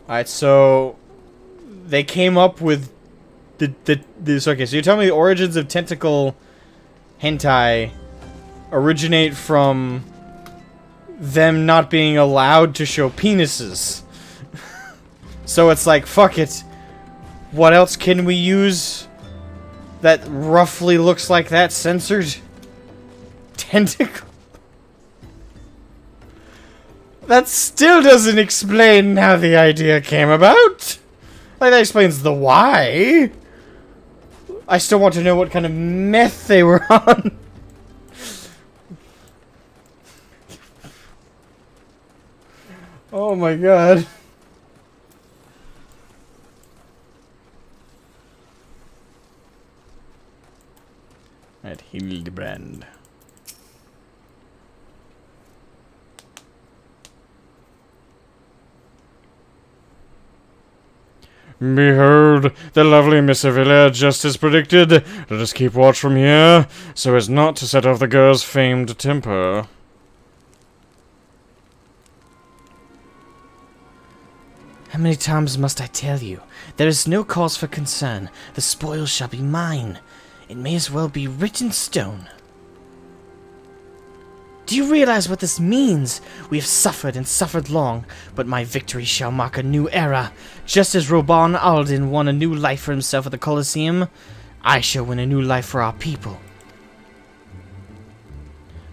Alright, so they came up with this. Okay, so you're telling me the origins of tentacle hentai originate from them not being allowed to show penises. So it's like, fuck it. What else can we use that roughly looks like that censored? Tentacle? That still doesn't explain how the idea came about. Like, that explains the why. I still want to know what kind of meth they were on. Oh my god. At Hildebrand. Behold, the lovely Miss Avila, just as predicted. Let us keep watch from here, so as not to set off the girl's famed temper. How many times must I tell you? There is no cause for concern. The spoils shall be mine. It may as well be written in stone. Do you realize what this means? We have suffered and suffered long, but my victory shall mark a new era. Just as Roban Alden won a new life for himself at the Coliseum, I shall win a new life for our people.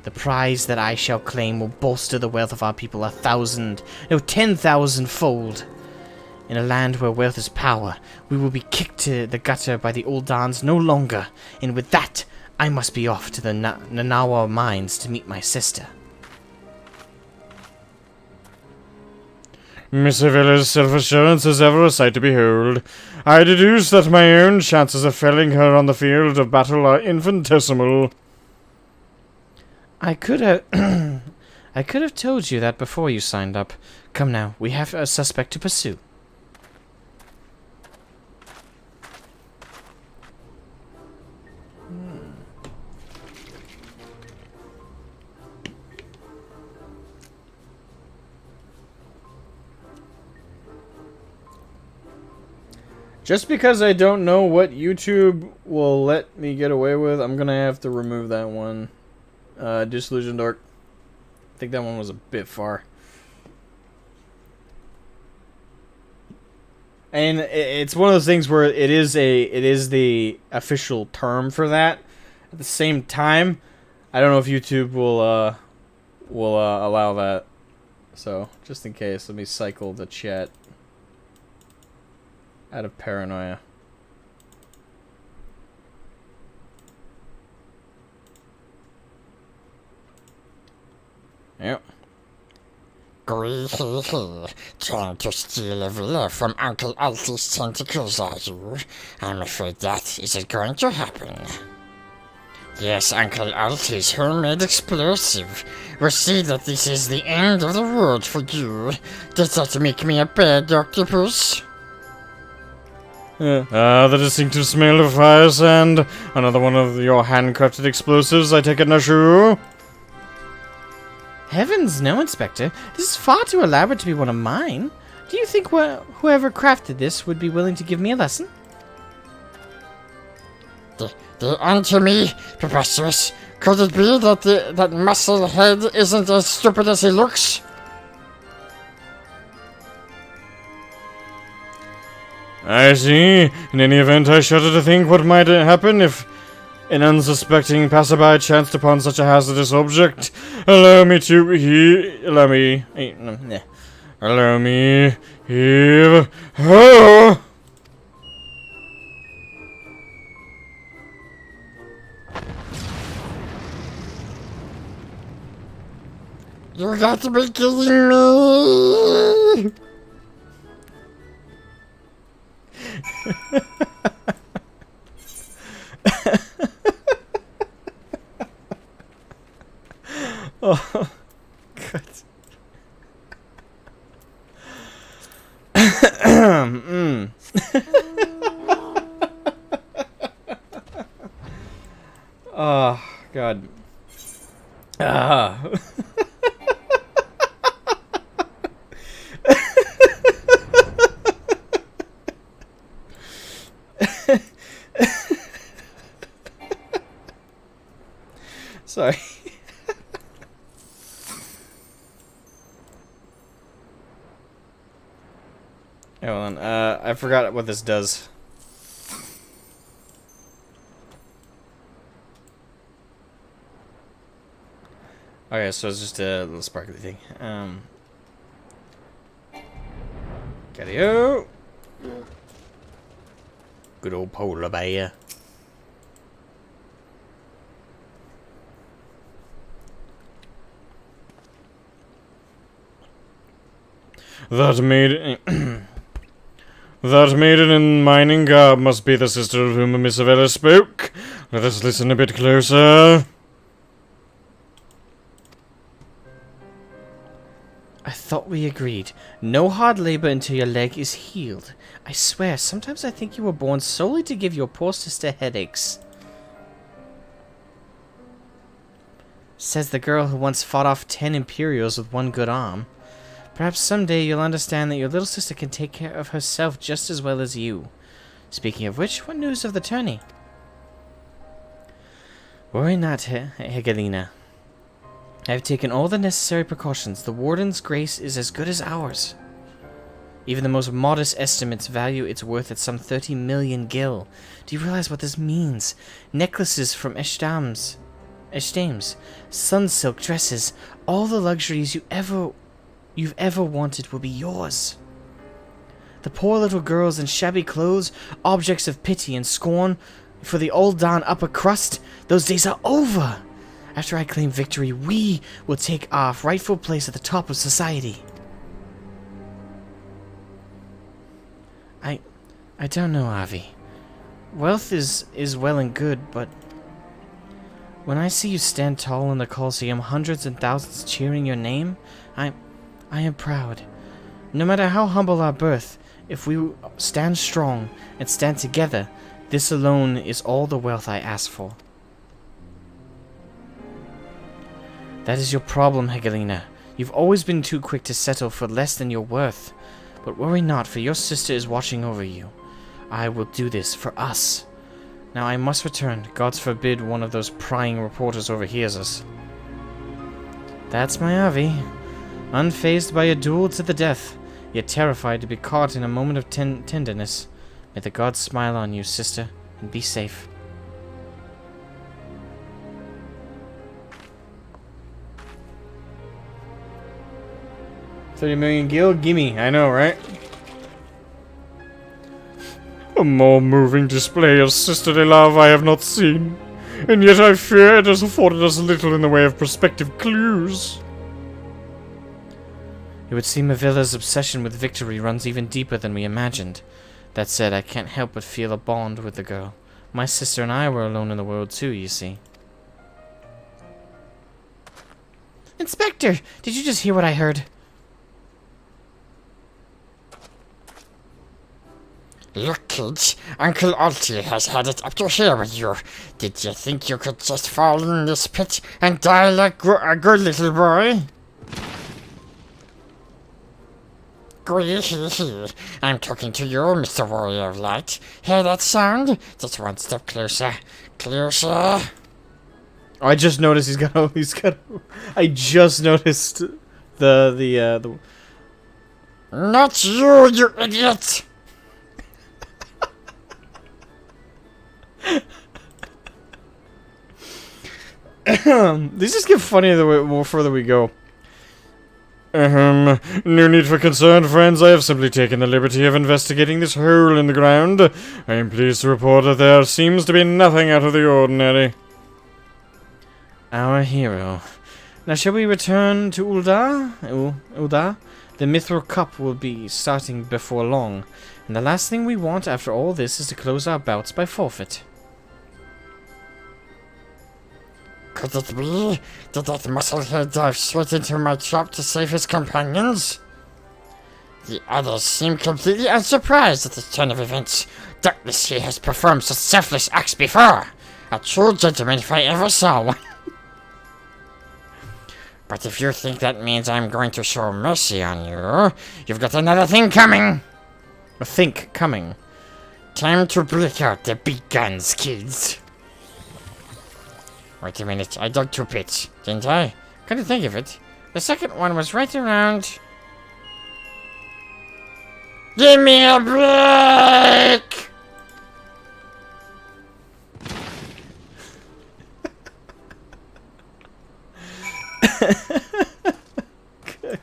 The prize that I shall claim will bolster the wealth of our people 1,000, no 10,000-fold. In a land where wealth is power, we will be kicked to the gutter by the old Dons no longer, and with that, I must be off to the Nanawa mines to meet my sister. Miss Avila's self-assurance is ever a sight to behold. I deduce that my own chances of felling her on the field of battle are infinitesimal. I could have... I could have told you that before you signed up. Come now, we have a suspect to pursue. Just because I don't know what YouTube will let me get away with, I'm gonna have to remove that one. Disillusioned Orc. I think that one was a bit far. And it's one of those things where it is the official term for that. At the same time, I don't know if YouTube will allow that. So just in case, let me cycle the chat out of paranoia. Yep. Gree hee hee. Trying to steal a villa from Uncle Alfie's tentacles, are you? I'm afraid that isn't going to happen. Yes, Uncle Alfie's homemade explosive. We'll see that this is the end of the world for you. Does that make me a bad octopus? The distinctive smell of fire sand. Another one of your handcrafted explosives, I take it, Nashu? Heavens, no, Inspector. This is far too elaborate to be one of mine. Do you think whoever crafted this would be willing to give me a lesson? The answer me, preposterous. Could it be that that muscle head isn't as stupid as he looks? I see. In any event, I shudder to think what might happen if an unsuspecting passerby chanced upon such a hazardous object. Allow me heave ho! You got to be kidding me! Oh, God. Oh, God. Ah. Sorry. Hold on. I forgot what this does. Okay, so it's just a little sparkly thing. Catio. Good old polar bear. That maiden in mining garb must be the sister of whom Miss Avella spoke. Let us listen a bit closer. I thought we agreed. No hard labor until your leg is healed. I swear, sometimes I think you were born solely to give your poor sister headaches. Says the girl who once fought off 10 Imperials with one good arm. Perhaps someday you'll understand that your little sister can take care of herself just as well as you. Speaking of which, what news of the tourney? Worry not, Hegelina. I have taken all the necessary precautions. The Warden's grace is as good as ours. Even the most modest estimates value its worth at some 30 million gil. Do you realize what this means? Necklaces from Eshtames, sun silk dresses, all the luxuries you've ever wanted will be yours. The poor little girls in shabby clothes, objects of pity and scorn for the old Don upper crust, those days are over. After I claim victory, we will take our rightful place at the top of society. I don't know, Avi. Wealth is well and good, but When I see you stand tall in the Coliseum, hundreds and thousands cheering your name, I am proud. No matter how humble our birth, if we stand strong and stand together, this alone is all the wealth I ask for. That is your problem, Hegelina. You've always been too quick to settle for less than your worth. But worry not, for your sister is watching over you. I will do this for us. Now I must return. Gods forbid one of those prying reporters overhears us. That's my Avi. Unfazed by a duel to the death, yet terrified to be caught in a moment of tenderness. May the gods smile on you, sister, and be safe. $30 million gil? Gimme. I know, right? A more moving display of sisterly love I have not seen, and yet I fear it has afforded us little in the way of prospective clues. It would seem Avila's obsession with victory runs even deeper than we imagined. That said, I can't help but feel a bond with the girl. My sister and I were alone in the world too, you see. Inspector, did you just hear what I heard? Look, kids, Uncle Alti has had it up to here with you. Did you think you could just fall in this pit and die like a good little boy? I'm talking to you, Mr. Warrior of Light. Hear that sound? Just one step closer. Closer. I just noticed he's got I just noticed the Not you, you idiot! these just get funnier the more further we go. No need for concern, friends. I have simply taken the liberty of investigating this hole in the ground. I am pleased to report that there seems to be nothing out of the ordinary. Our hero. Now shall we return to Ulda? Ulda? The Mithril Cup will be starting before long, and the last thing we want after all this is to close our bouts by forfeit. Could it be? Did that musclehead dive straight into my trap to save his companions? The others seem completely unsurprised at this turn of events. Doubtless he has performed such selfless acts before. A true gentleman if I ever saw one. But if you think that means I'm going to show mercy on you, you've got another thing coming. A think coming. Time to break out the big guns, kids. Wait a minute, I dug 2 pits, didn't I? Couldn't think of it. The second one was right around... Give me a break!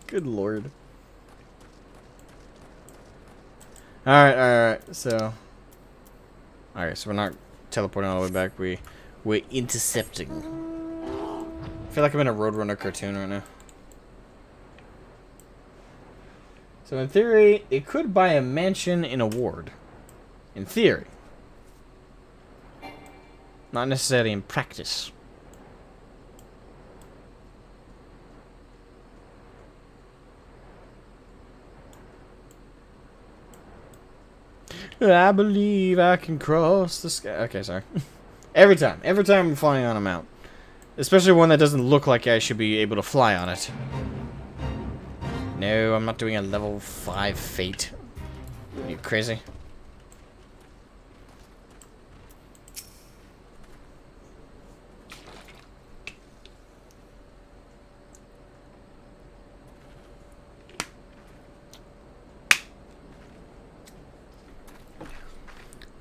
Good lord. Alright, so we're not teleporting all the way back, we're intercepting. I feel like I'm in a Roadrunner cartoon right now. So in theory, it could buy a mansion in a ward. In theory. Not necessarily in practice. I believe I can cross the sky. Okay, sorry. Every time I'm flying on a mount. Especially one that doesn't look like I should be able to fly on it. No, I'm not doing a level 5 fate. Are you crazy?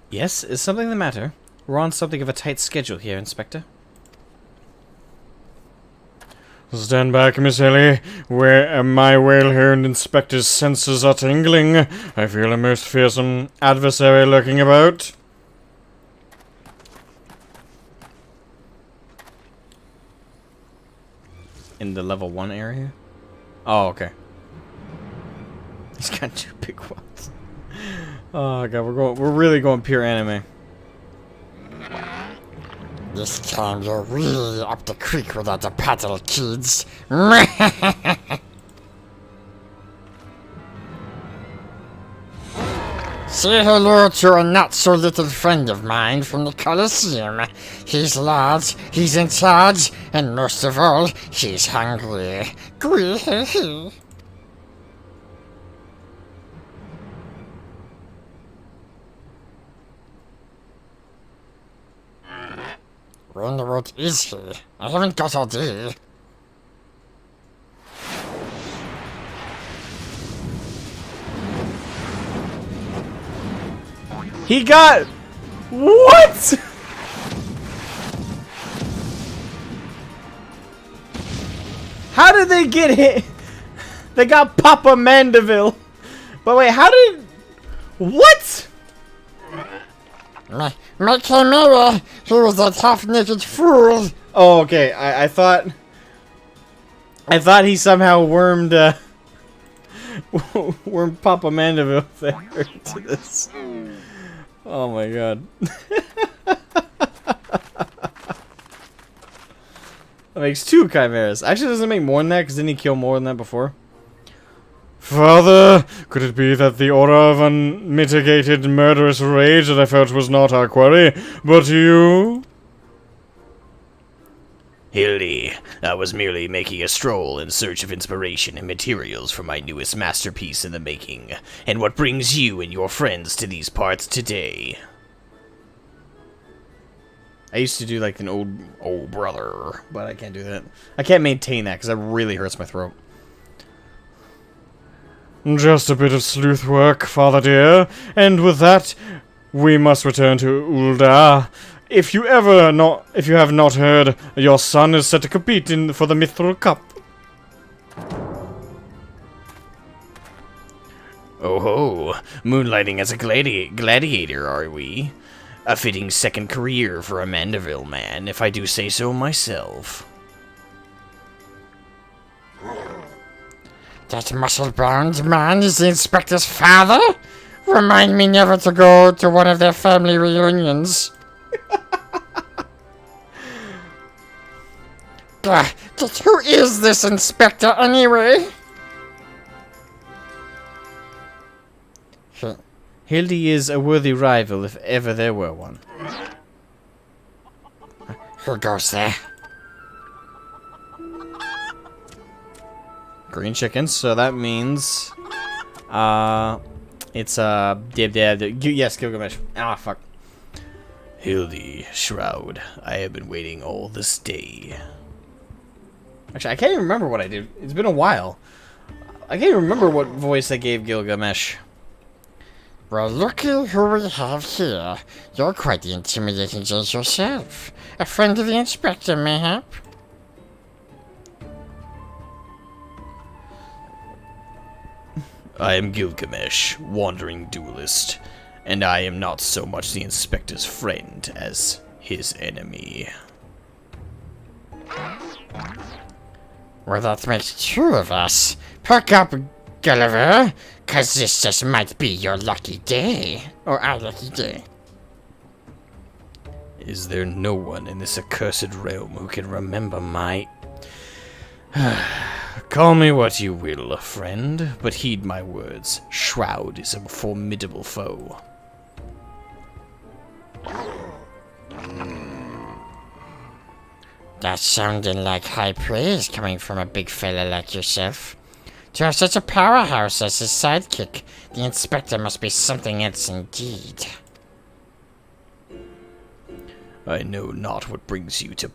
Yes, is something the matter? We're on something of a tight schedule here, Inspector. Stand back, Miss Ellie. Where my whale-horned inspector's senses are tingling. I feel a most fearsome adversary lurking about. In the level 1 area? Oh, okay. He's got 2 big ones. Oh god, we're really going pure anime. This time you're really up the creek without the paddle, kids. Say hello to a not-so-little friend of mine from the Coliseum. He's large, he's in charge, and most of all, he's hungry. Gwee-hee-hee. Where in the world is he? I haven't got all day. He got... What? How did they get hit? They got Papa Mandeville. But wait, how did... What? My chimera! He was a half-naked fool! Oh, okay. I thought he somehow wormed wormed Papa Mandeville there into this. Oh my god. That makes 2 chimeras. Actually, doesn't it make more than that? Because didn't he kill more than that before? Father, could it be that the aura of unmitigated murderous rage that I felt was not our quarry, but you? Hildy, I was merely making a stroll in search of inspiration and materials for my newest masterpiece in the making. And what brings you and your friends to these parts today? I used to do like an old brother, but I can't do that. I can't maintain that because that really hurts my throat. Just a bit of sleuth work, father dear, and with that, we must return to Ulda. If you have not heard, your son is set to compete for the Mithril Cup. Oh ho, moonlighting as a gladiator, are we? A fitting second career for a Mandeville man, if I do say so myself. That muscle-bound man is the inspector's father? Remind me never to go to one of their family reunions. Just who is this inspector anyway? Hildy is a worthy rival if ever there were one. Who goes there? Green chickens, so that means it's yes, Gilgamesh. Ah, fuck. Hildy, Shroud, I have been waiting all this day. Actually, I can't even remember what I did. It's been a while. I can't even remember what voice I gave Gilgamesh. Well, looky who we have here. You're quite the intimidating judge yourself. A friend of the inspector, mayhap? I am Gilgamesh, wandering duelist, and I am not so much the inspector's friend as his enemy. Well, that makes 2 of us. Perk up, Gulliver, 'cause this just might be your lucky day. Or our lucky day. Is there no one in this accursed realm who can remember my... Call me what you will, friend, but heed my words. Shroud is a formidable foe. That sounded like high praise coming from a big fella like yourself. To have such a powerhouse as his sidekick, the inspector must be something else indeed. I know not what brings you to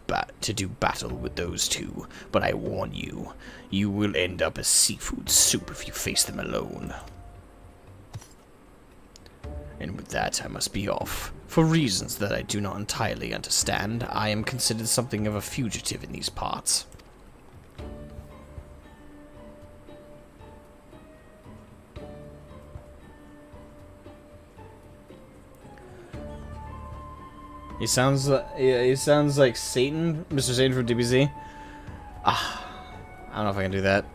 do battle with those two, but I warn you, you will end up as seafood soup if you face them alone. And with that, I must be off. For reasons that I do not entirely understand, I am considered something of a fugitive in these parts. He sounds like Satan, Mr. Satan from DBZ. I don't know if I can do that.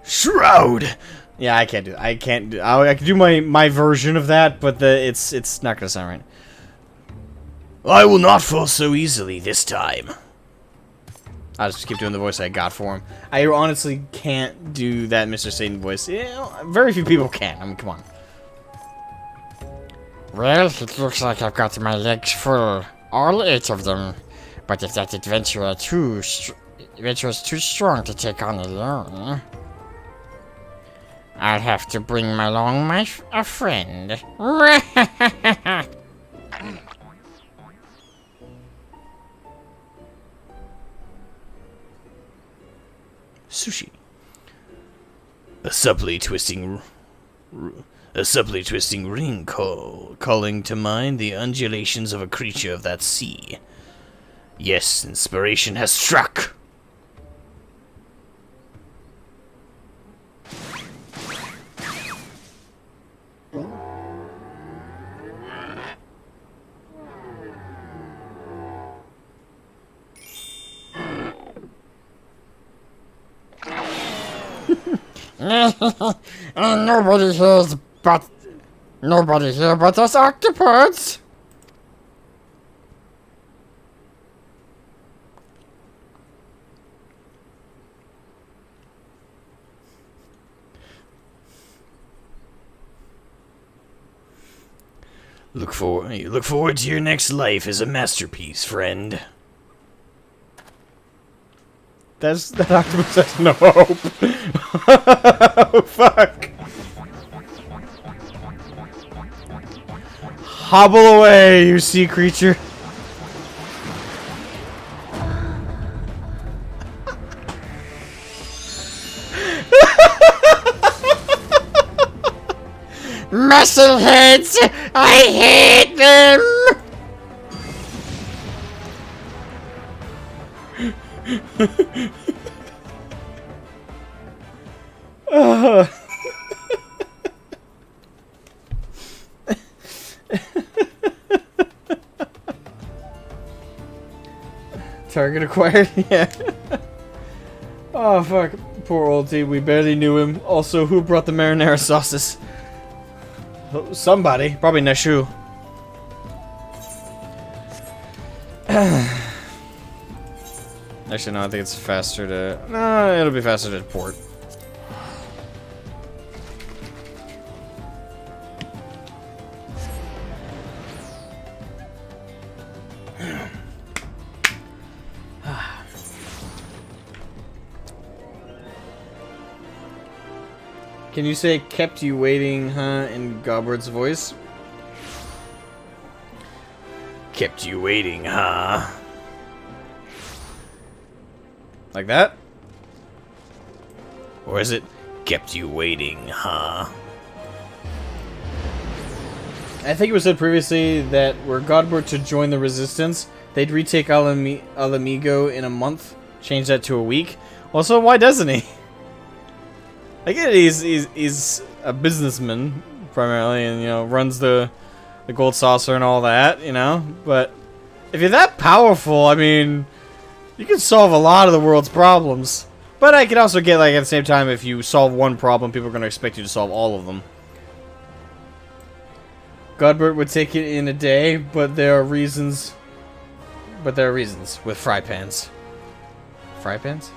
Shroud! Yeah, I can't do. I can't do. I can do my version of that, but it's not gonna sound right. I will not fall so easily this time. I'll just keep doing the voice I got for him. I honestly can't do that Mr. Satan voice. Very few people can. I mean, come on. Well, it looks like I've got my legs full. All 8 of them. But if that adventurer is too strong to take on alone, I'll have to bring along a friend. Sushi. A subtly twisting ring calling to mind the undulations of a creature of that sea. Yes, inspiration has struck. Nobody here but us octopods. Look forward to your next life as a masterpiece, friend. That octopus has no hope. Oh, fuck. Hobble away, you sea creature. Muscleheads! I hate them! Target acquired? Yeah. Oh, fuck. Poor old T. We barely knew him. Also, who brought the marinara sauces? Oh, somebody. Probably Nashu. Actually, no, I think it's faster to... No, it'll be faster to port. Can you say kept you waiting, huh, in Gobbert's voice? Kept you waiting, huh? Like that? Or is it kept you waiting, huh? I think it was said previously that were Godbert to join the Resistance, they'd retake Alamigo in a month, change that to a week. Also, why doesn't he? I get it, he's a businessman, primarily, and, you know, runs the gold saucer and all that, you know? But if you're that powerful, I mean, you can solve a lot of the world's problems. But I can also get, like, at the same time, if you solve one problem, people are going to expect you to solve all of them. Godbert would take it in a day, but there are reasons. But there are reasons with fry pans. Fry pans?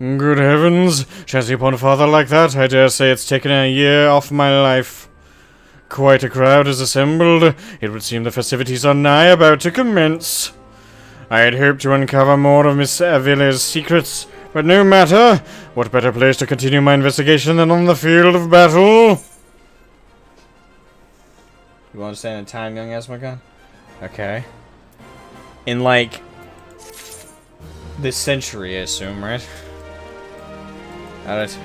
Good heavens, chancy upon a father like that, I dare say it's taken a year off my life. Quite a crowd is assembled. It would seem the festivities are nigh about to commence. I had hoped to uncover more of Miss Avila's secrets, but no matter. What better place to continue my investigation than on the field of battle? You want to stand in time, young Asmogan? Okay. In, like, this century, I assume, right? Alright.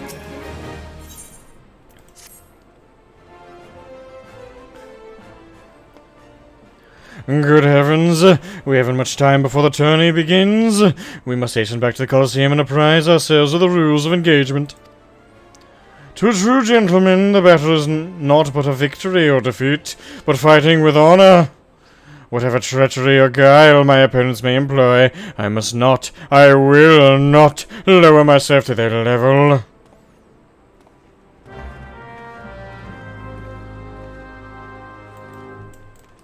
Good heavens, we haven't much time before the tourney begins. We must hasten back to the Coliseum and apprise ourselves of the rules of engagement. To a true gentleman, the battle is not but a victory or defeat, but fighting with honor. Whatever treachery or guile my opponents may employ, I must not, I will not lower myself to their level.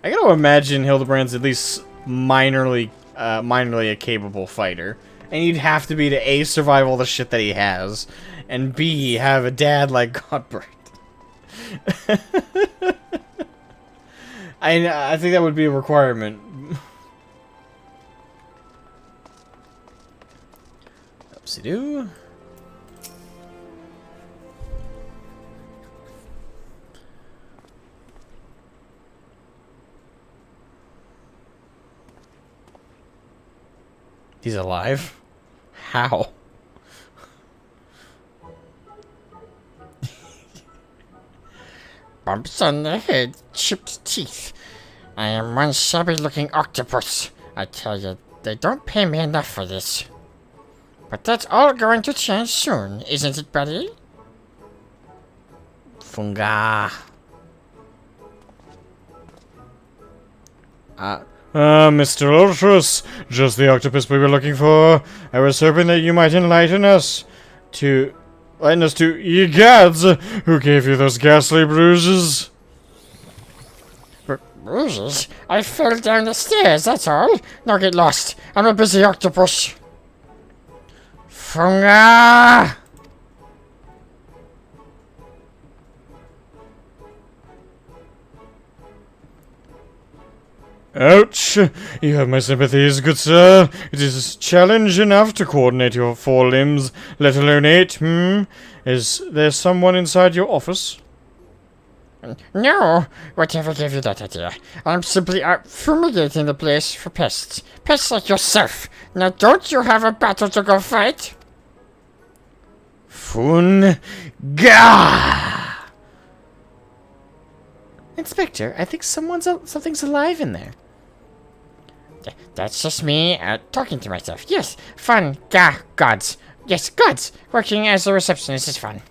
I gotta imagine Hildebrand's at least minorly a capable fighter. And you'd have to be to A, survive all the shit that he has, and B, have a dad like Godbert. I think that would be a requirement. Oopsie-doo. He's alive? How? Bumps on the head, chipped teeth. I am one shabby-looking octopus. I tell you, they don't pay me enough for this. But that's all going to change soon, isn't it, buddy? Funga. Mr. Ultros, just the octopus we were looking for. I was hoping that you might enlighten us to, ye gods, who gave you those ghastly bruises. Bruises? I fell down the stairs, that's all. Now get lost. I'm a busy octopus. Funga! Ouch! You have my sympathies, good sir. It is challenge enough to coordinate your 4 limbs, let alone 8, Is there someone inside your office? No, whatever gave you that idea? I'm simply out fumigating the place for pests. Pests like yourself. Now don't you have a battle to go fight? Funga! Inspector, I think something's alive in there. That's just me talking to myself. Yes, fun. Gods. Yes, gods. Working as a receptionist is fun.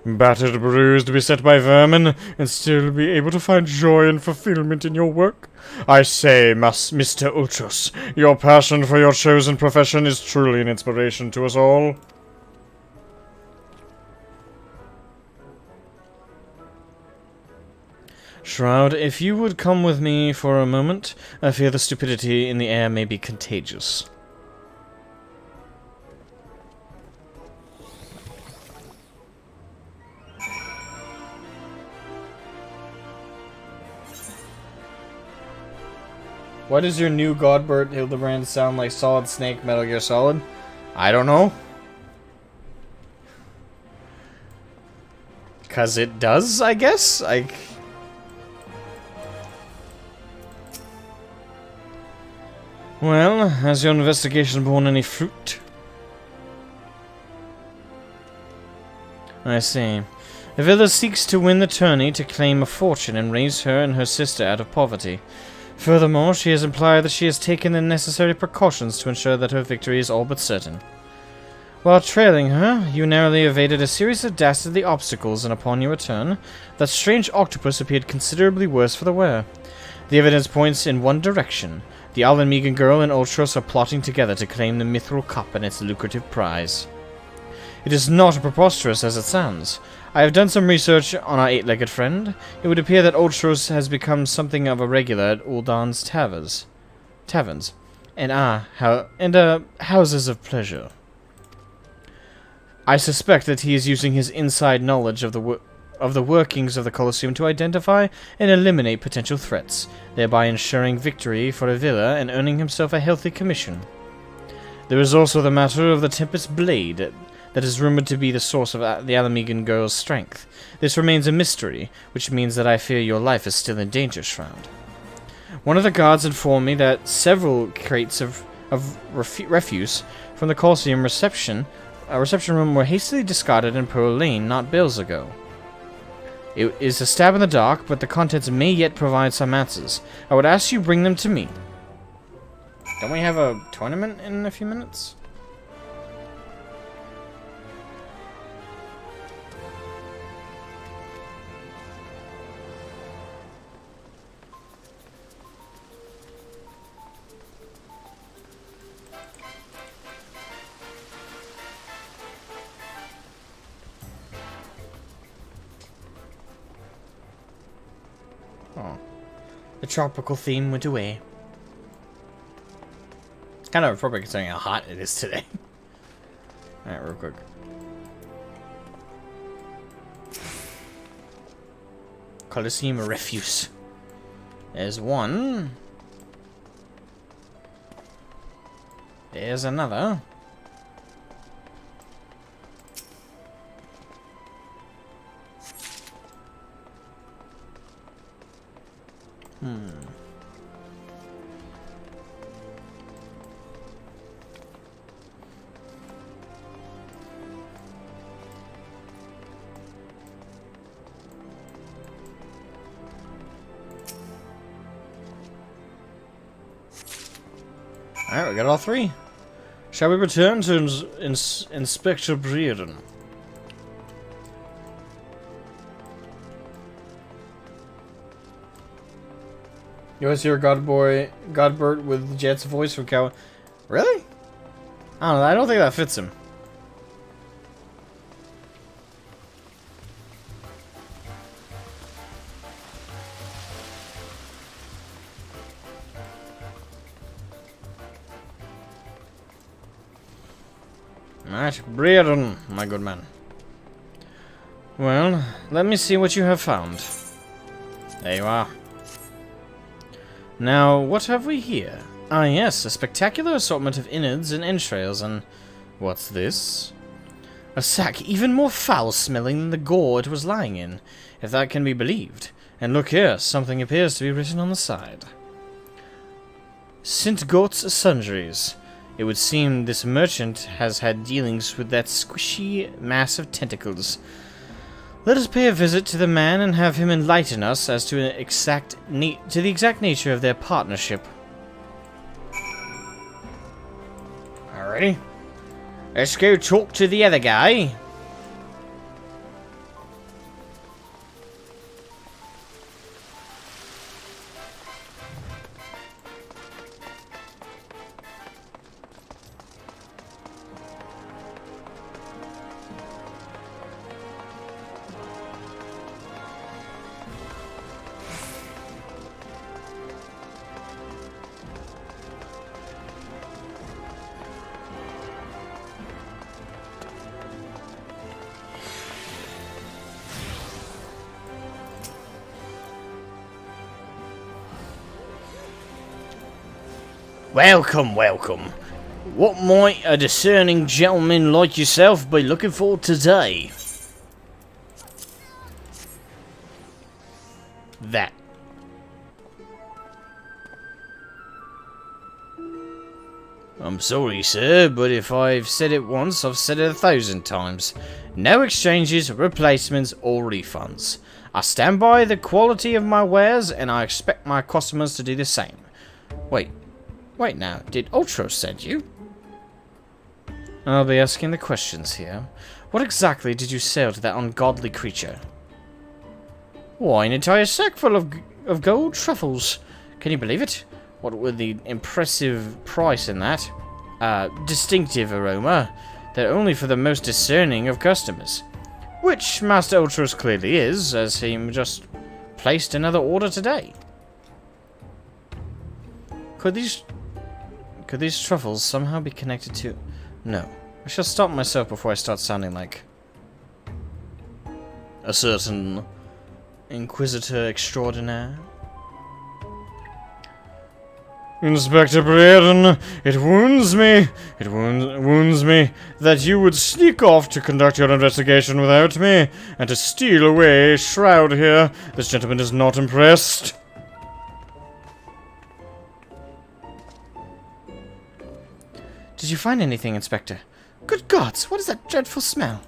Battered, bruised, beset by vermin, and still be able to find joy and fulfillment in your work? I say, Mr. Ultros, your passion for your chosen profession is truly an inspiration to us all. Shroud, if you would come with me for a moment, I fear the stupidity in the air may be contagious. Why does your new Godbert Hildebrand sound like Solid Snake Metal Gear Solid? I don't know. 'Cause it does, I guess? Well, has your investigation borne any fruit? I see. Avila seeks to win the tourney to claim a fortune and raise her and her sister out of poverty. Furthermore, she has implied that she has taken the necessary precautions to ensure that her victory is all but certain. While trailing her, you narrowly evaded a series of dastardly obstacles, and upon your return, that strange octopus appeared considerably worse for the wear. The evidence points in one direction. The Allenmegan girl and Ultros are plotting together to claim the Mithril Cup and its lucrative prize. It is not as preposterous as it sounds. I have done some research on our 8-legged friend. It would appear that Ultros has become something of a regular at Uldan's taverns, and houses of pleasure. I suspect that he is using his inside knowledge of the workings of the Coliseum to identify and eliminate potential threats, thereby ensuring victory for Avila and earning himself a healthy commission. There is also the matter of the Tempest Blade that is rumored to be the source of the Allenmegan girl's strength. This remains a mystery, which means that I fear your life is still in danger, Shroud. One of the guards informed me that several crates of refuse from the Coliseum reception room were hastily discarded in Pearl Lane not bills ago. It is a stab in the dark, but the contents may yet provide some answers. I would ask you bring them to me. Don't we have a tournament in a few minutes? Oh. The tropical theme went away. It's kind of appropriate considering how hot it is today. Alright, real quick. Coliseum refuse. There's one. There's another. Alright, we got all three. Shall we return to Inspector Breeden? You always hear Godbert with Jet's voice from Cow. Really? I don't know. I don't think that fits him. Alright, Breeden, my good man. Well, let me see what you have found. There you are. Now, what have we here? Ah yes, a spectacular assortment of innards and entrails, and... what's this? A sack even more foul-smelling than the gore it was lying in, if that can be believed. And look here, something appears to be written on the side. St. Goat's Sundries. It would seem this merchant has had dealings with that squishy mass of tentacles. Let us pay a visit to the man and have him enlighten us as to the exact nature of their partnership. Alrighty. Let's go talk to the other guy. Welcome, welcome. What might a discerning gentleman like yourself be looking for today? That. I'm sorry, sir, but if I've said it once, I've said it 1,000 times. No exchanges, replacements, or refunds. I stand by the quality of my wares, and I expect my customers to do the same. Wait now, did Ultro send you? I'll be asking the questions here. What exactly did you sell to that ungodly creature? Why, an entire sack full of gold truffles. Can you believe it? What with the impressive price in that? Distinctive aroma. They're only for the most discerning of customers. Which Master Ultros clearly is, as he just placed another order today. Could these truffles somehow be connected to... No. I shall stop myself before I start sounding like... a certain... Inquisitor extraordinaire. Inspector Breeden, it wounds me that you would sneak off to conduct your investigation without me, and to steal away a shroud here. This gentleman is not impressed. Did you find anything, Inspector? Good gods, what is that dreadful smell?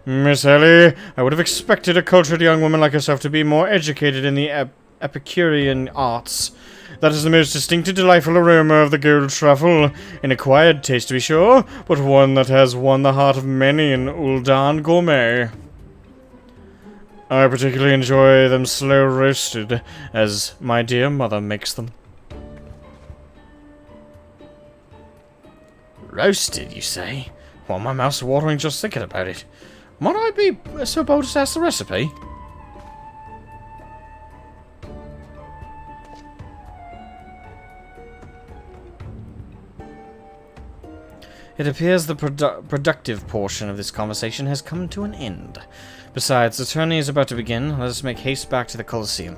Miss Ellie, I would have expected a cultured young woman like yourself to be more educated in the Epicurean arts. That is the most distinctive, delightful aroma of the gold truffle. An acquired taste, to be sure, but one that has won the heart of many an Uldan gourmet. I particularly enjoy them slow roasted, as my dear mother makes them. Roasted, you say? Well, my mouth's watering just thinking about it. Might I be so bold as to ask the recipe? It appears the productive portion of this conversation has come to an end. Besides, the tourney is about to begin. Let us make haste back to the Coliseum.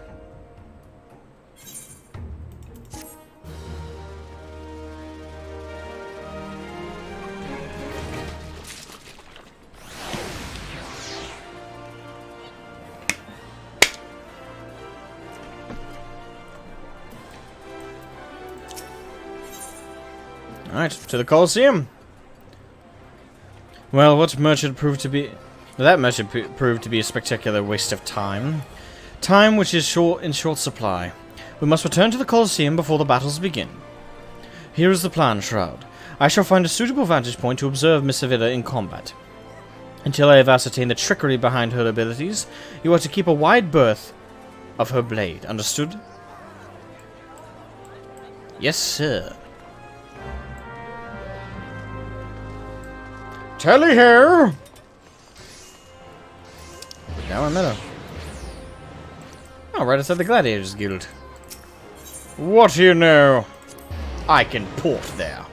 Alright, to the Coliseum. Well, what merchant proved to be... That merchant proved to be a spectacular waste of time. Time which is in short supply. We must return to the Coliseum before the battles begin. Here is the plan, Shroud. I shall find a suitable vantage point to observe Miss Avila in combat. Until I have ascertained the trickery behind her abilities, you are to keep a wide berth of her blade. Understood? Yes, sir. Telly here! Now I met him. Oh, right outside the Gladiators Guild. What do you know? I can port there.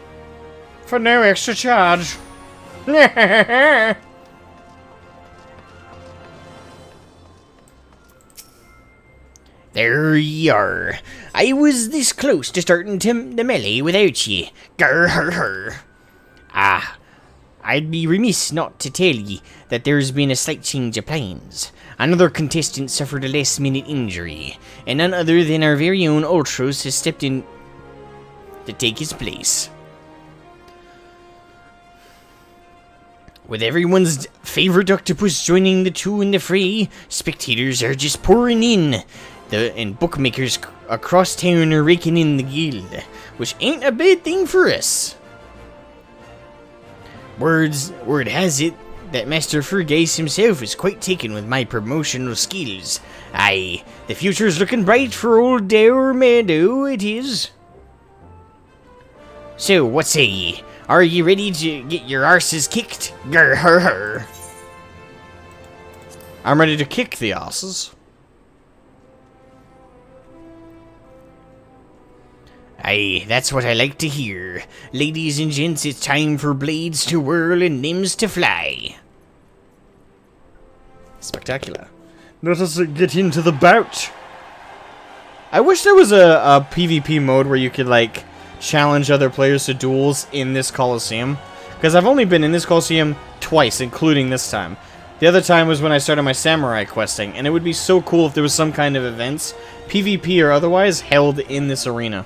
For no extra charge. There ye are. I was this close to starting the melee without ye. Grr, her, her. Ah, I'd be remiss not to tell ye that there's been a slight change of plans. Another contestant suffered a last-minute injury, and none other than our very own Ultros has stepped in to take his place. With everyone's favorite octopus joining the two in the fray, spectators are just pouring in. And bookmakers across town are raking in the guild, which ain't a bad thing for us. Word has it that Master Fergus himself is quite taken with my promotional skills. Aye, the future's looking bright for old Dower Meadow, it is. So, what say ye? Are ye ready to get your arses kicked? Grr, her, her. I'm ready to kick the asses. Aye, that's what I like to hear. Ladies and gents, it's time for blades to whirl and limbs to fly. Spectacular. Let us get into the bout. I wish there was a PvP mode where you could, like, challenge other players to duels in this Coliseum. Because I've only been in this Coliseum twice, including this time. The other time was when I started my samurai questing, and it would be so cool if there was some kind of events, PvP or otherwise, held in this arena.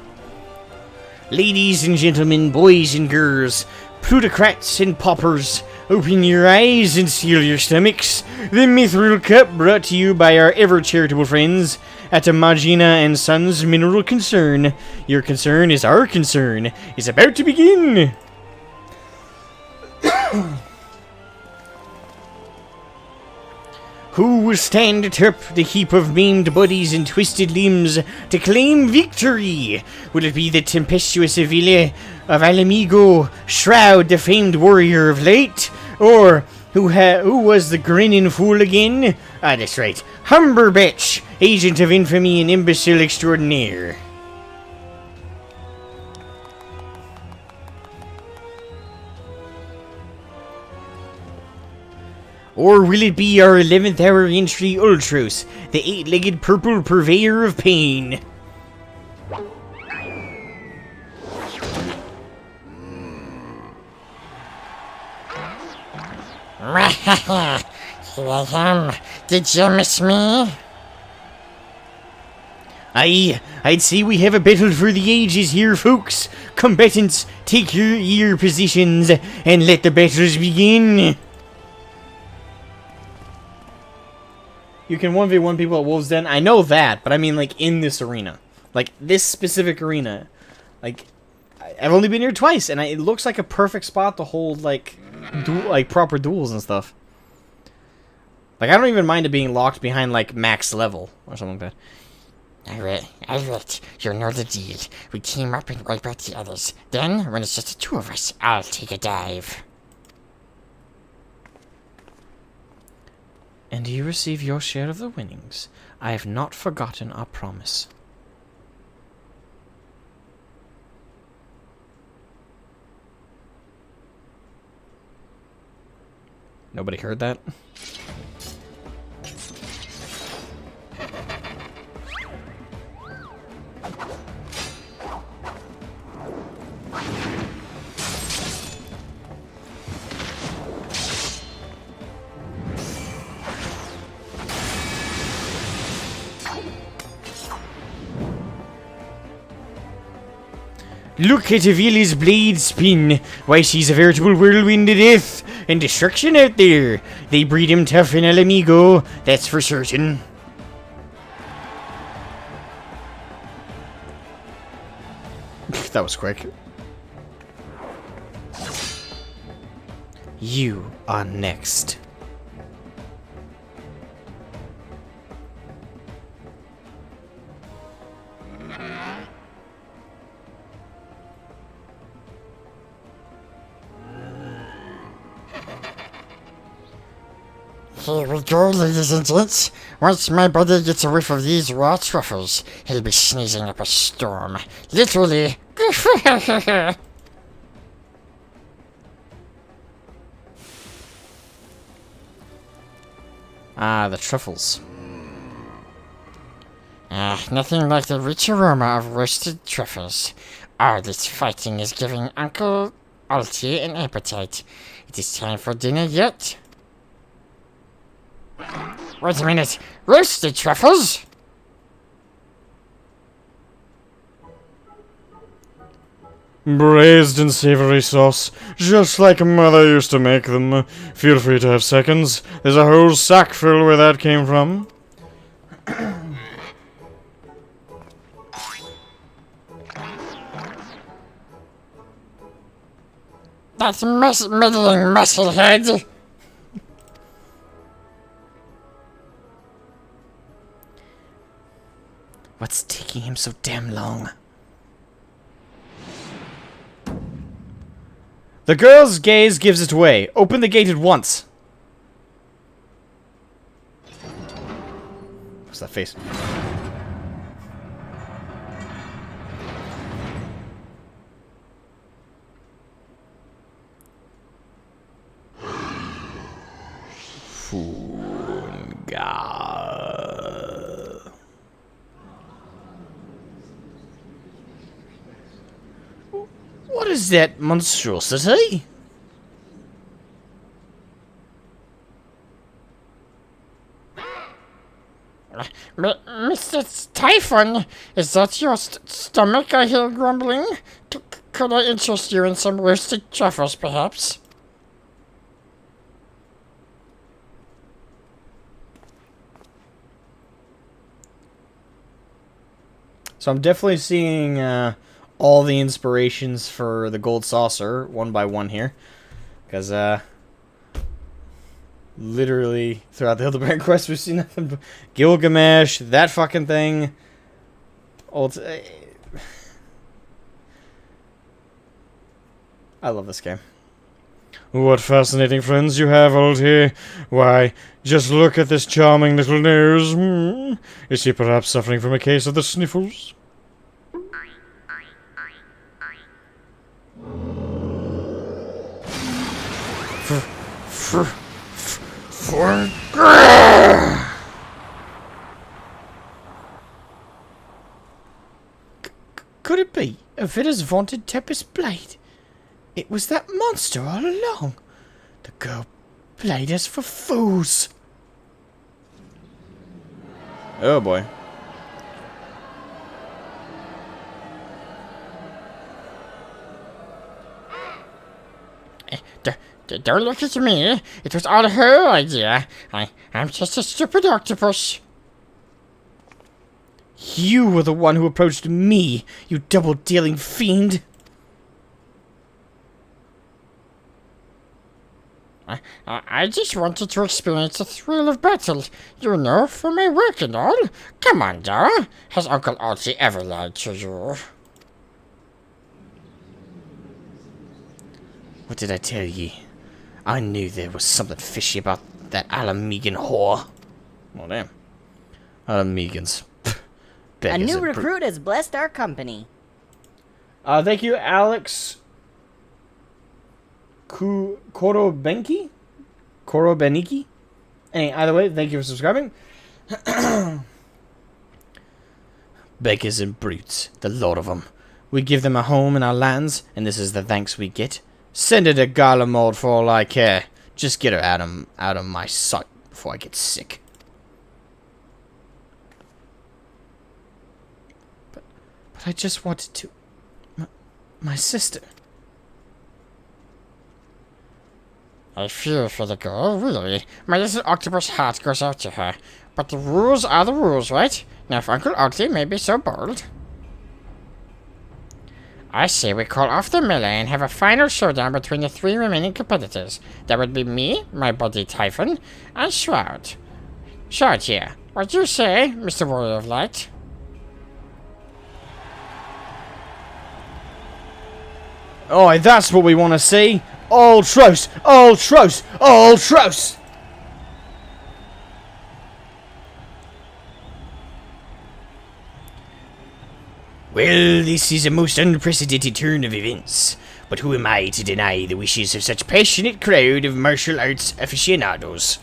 Ladies and gentlemen, boys and girls, plutocrats and paupers, open your eyes and seal your stomachs. The Mithril Cup brought to you by our ever-charitable friends at Amagina and Sons Mineral Concern. Your concern is our concern. Is about to begin. Who will stand atop the heap of maimed bodies and twisted limbs to claim victory? Will it be the tempestuous Avila of Alamigo, Shroud, the famed warrior of light? Or who was the grinning fool again? Ah, that's right, Humberbetch, agent of infamy and imbecile extraordinaire. Or will it be our 11th hour entry Ultros, the 8-legged purple purveyor of pain? Here I am. Did you miss me? Aye, I'd say we have a battle for the ages here, folks. Combatants, take your positions and let the battles begin. You can 1v1 people at Wolves Den. I know that, but I mean, like, in this arena. Like, this specific arena. Like, I've only been here twice, and it looks like a perfect spot to hold, like, proper duels and stuff. Like, I don't even mind it being locked behind, like, max level or something like that. Alright, you know the deal. We team up and wipe out the others. Then, when it's just the two of us, I'll take a dive. And you receive your share of the winnings. I have not forgotten our promise. Nobody heard that? Look at Avili's blade spin. Why, she's a veritable whirlwind of death and destruction out there. They breed him tough in El Amigo, that's for certain. That was quick. You are next. Here we go, ladies and gents. Once my brother gets a whiff of these raw truffles, he'll be sneezing up a storm. Literally. Ah, the truffles. Nothing like the rich aroma of roasted truffles. All this fighting is giving Uncle Alti an appetite. It is time for dinner yet. Wait a minute. Roasted truffles? Braised in savory sauce, just like Mother used to make them. Feel free to have seconds. There's a whole sack full where that came from. That middling musclehead. What's taking him so damn long? The girl's gaze gives it away. Open the gate at once. What's that face? What is that monstrosity? Mr. Typhon, is that your stomach I hear grumbling? Could I interest you in some roasted truffles, perhaps? So I'm definitely seeing all the inspirations for the gold saucer one by one here, because literally throughout the Hildebrand quest we've seen nothing but Gilgamesh, that fucking thing. I love this game. What fascinating friends you have, old here. Why, just look at this charming little nose. Is he perhaps suffering from a case of the sniffles? Could it be Avida's vaunted Tempest blade? It was that monster all along. The girl played us for fools. Oh boy. Don't look at me. It was all her idea. I'm just a stupid octopus. You were the one who approached me, you double-dealing fiend. I just wanted to experience the thrill of battle, you know, for my work and all. Come on, Dara. Has Uncle Archie ever lied to you? What did I tell ye? I knew there was something fishy about that Alamegan whore. Well, damn. Alamegans. A new recruit has blessed our company. Thank you, Alex Korobenki? Korobeniki. Either way, thank you for subscribing. Beggars and brutes, the lot of them. We give them a home in our lands, and this is the thanks we get. Send her to Garlemald for all I care. Just get her out of my sight before I get sick. But I just wanted to... My sister. I fear for the girl, really. My little octopus heart goes out to her. But the rules are the rules, right? Now if Uncle Ugly may be so bold, I say we call off the melee and have a final showdown between the 3 remaining competitors. That would be me, my buddy Typhon, and Shroud. Shroud here. What do you say, Mr. Warrior of Light? Oh, that's what we want to see. All truce! All truce! All truce! Well, this is a most unprecedented turn of events, but who am I to deny the wishes of such a passionate crowd of martial arts aficionados?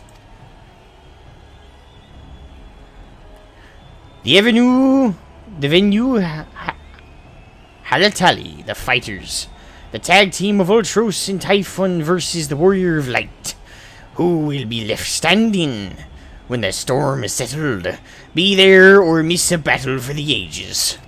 The venue, Halatali, the fighters. The tag team of Ultros and Typhon versus the Warrior of Light. Who will be left standing when the storm is settled? Be there or miss a battle for the ages.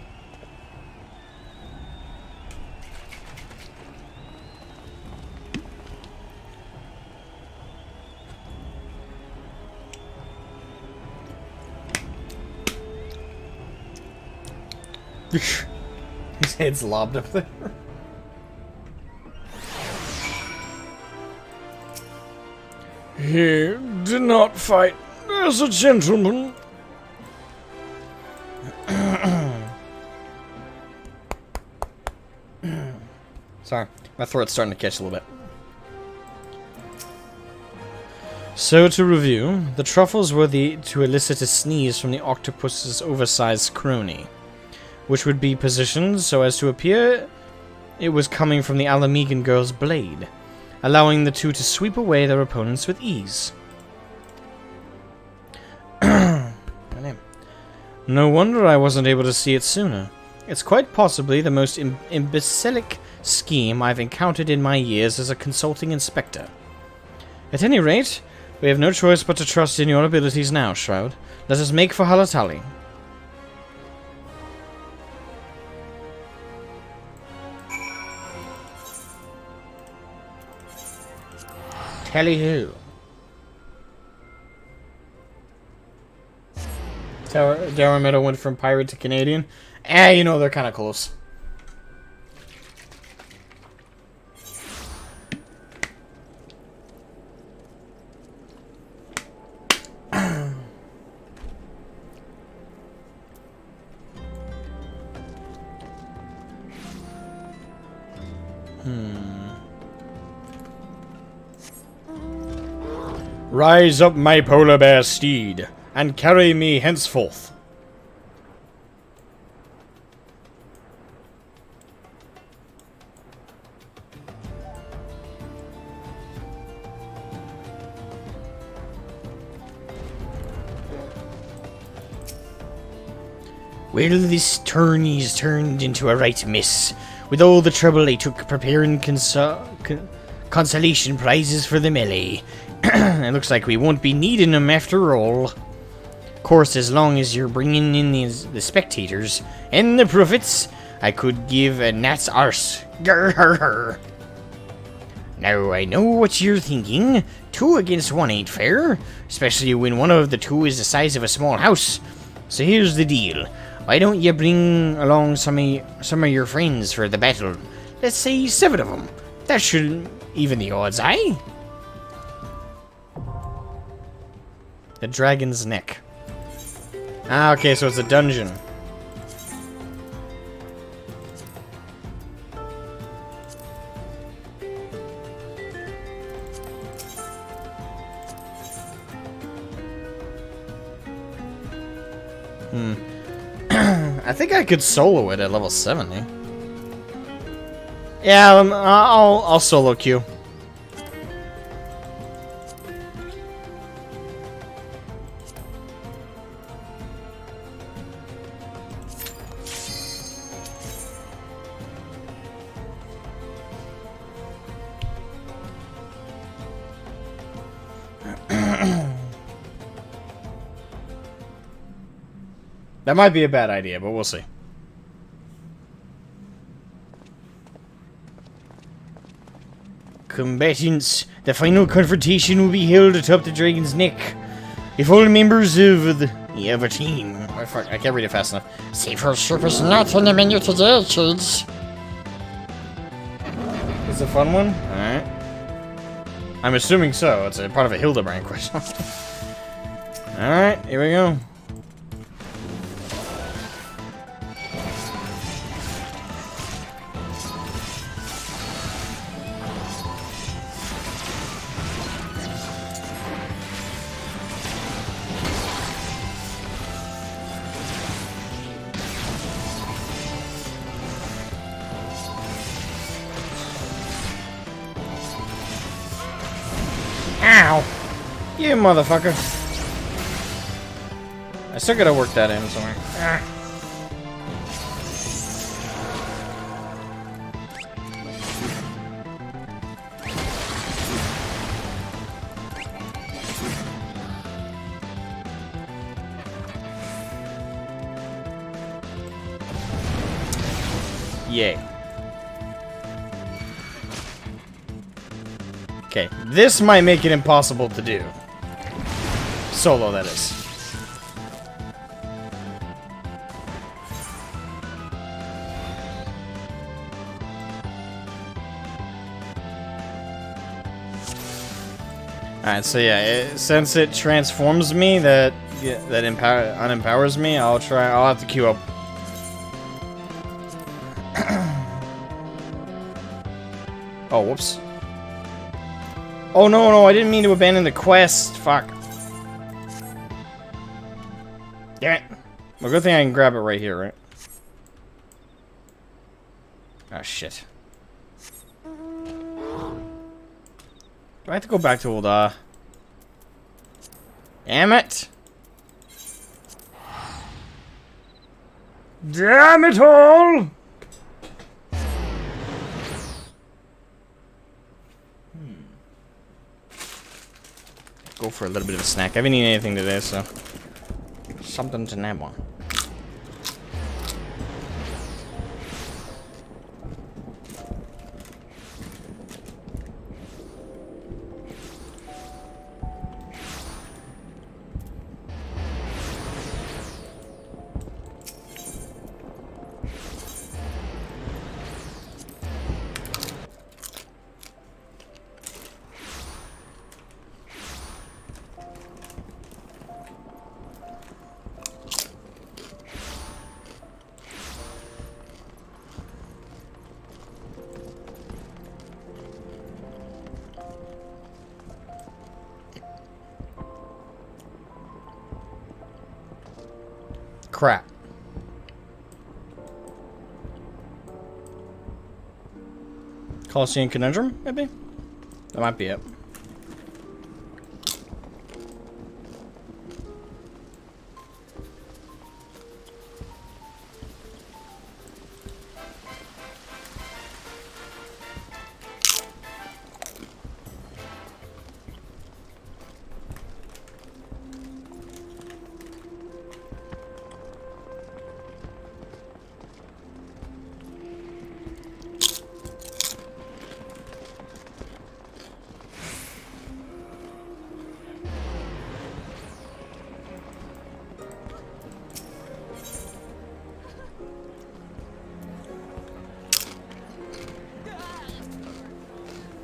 His head's lobbed up there. He did not fight as a gentleman. Sorry, my throat's starting to catch a little bit. So to review, the truffles were to elicit a sneeze from the octopus's oversized crony, which would be positioned so as to appear it was coming from the Asmogan girl's blade, allowing the two to sweep away their opponents with ease. No wonder I wasn't able to see it sooner. It's quite possibly the most imbecilic scheme I've encountered in my years as a consulting inspector. At any rate, we have no choice but to trust in your abilities now, Shroud. Let us make for Halatali. Tally-ho. Tower Meadow went from pirate to Canadian. You know, they're kind of close. Rise up, my polar bear steed, and carry me henceforth. Well, this tourney's turned into a right mess, with all the trouble I took preparing consolation prizes for the melee. It looks like we won't be needing them after all. Of course, as long as you're bringing in the spectators and the profits, I could give a gnat's arse. Grrr. Now, I know what you're thinking. 2 against 1 ain't fair, especially when one of the 2 is the size of a small house. So here's the deal. Why don't you bring along some of your friends for the battle? Let's say 7 of them. That should even the odds, aye? The Dragon's Neck. Ah, okay, so it's a dungeon. I think I could solo it at level 70. Yeah, I'll solo queue. That might be a bad idea, but we'll see. Combatants, the final confrontation will be held atop the dragon's neck. If all members of a team... Oh, fuck, I can't read it fast enough. Seafood soup is not on the menu today, kids. It's a fun one? Alright. I'm assuming so. It's a part of a Hildebrand question. Alright, here we go. Ow. You motherfucker. I still gotta work that in somewhere. Yay. Okay, this might make it impossible to do. Solo, that is. Alright, so yeah, since it transforms me, that unempowers me, I'll have to queue up. Oh, whoops. Oh, no, I didn't mean to abandon the quest. Fuck. Damn it. Well, good thing I can grab it right here, right? Oh, shit. Do I have to go back to old, Damn it! Damn it all! Go for a little bit of a snack. I haven't eaten anything today, so something to nab on. Crap. Coliseum Conundrum, maybe? That might be it.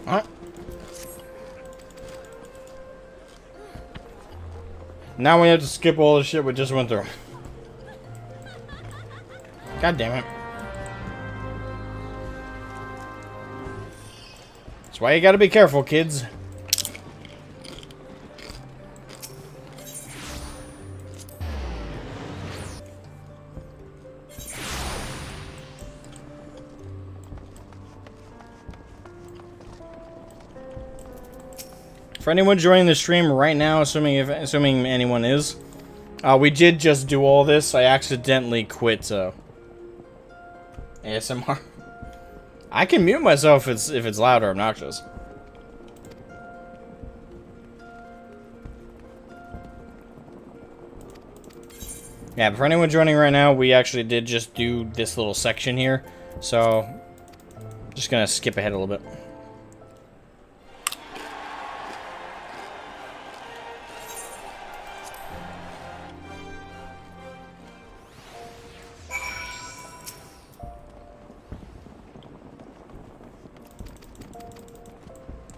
Alright. Now we have to skip all the shit we just went through. God damn it. That's why you gotta be careful, kids. For anyone joining the stream right now, assuming anyone is, we did just do all this. I accidentally quit ASMR. I can mute myself if it's loud or obnoxious. Yeah, but for anyone joining right now, we actually did just do this little section here. So, just gonna skip ahead a little bit.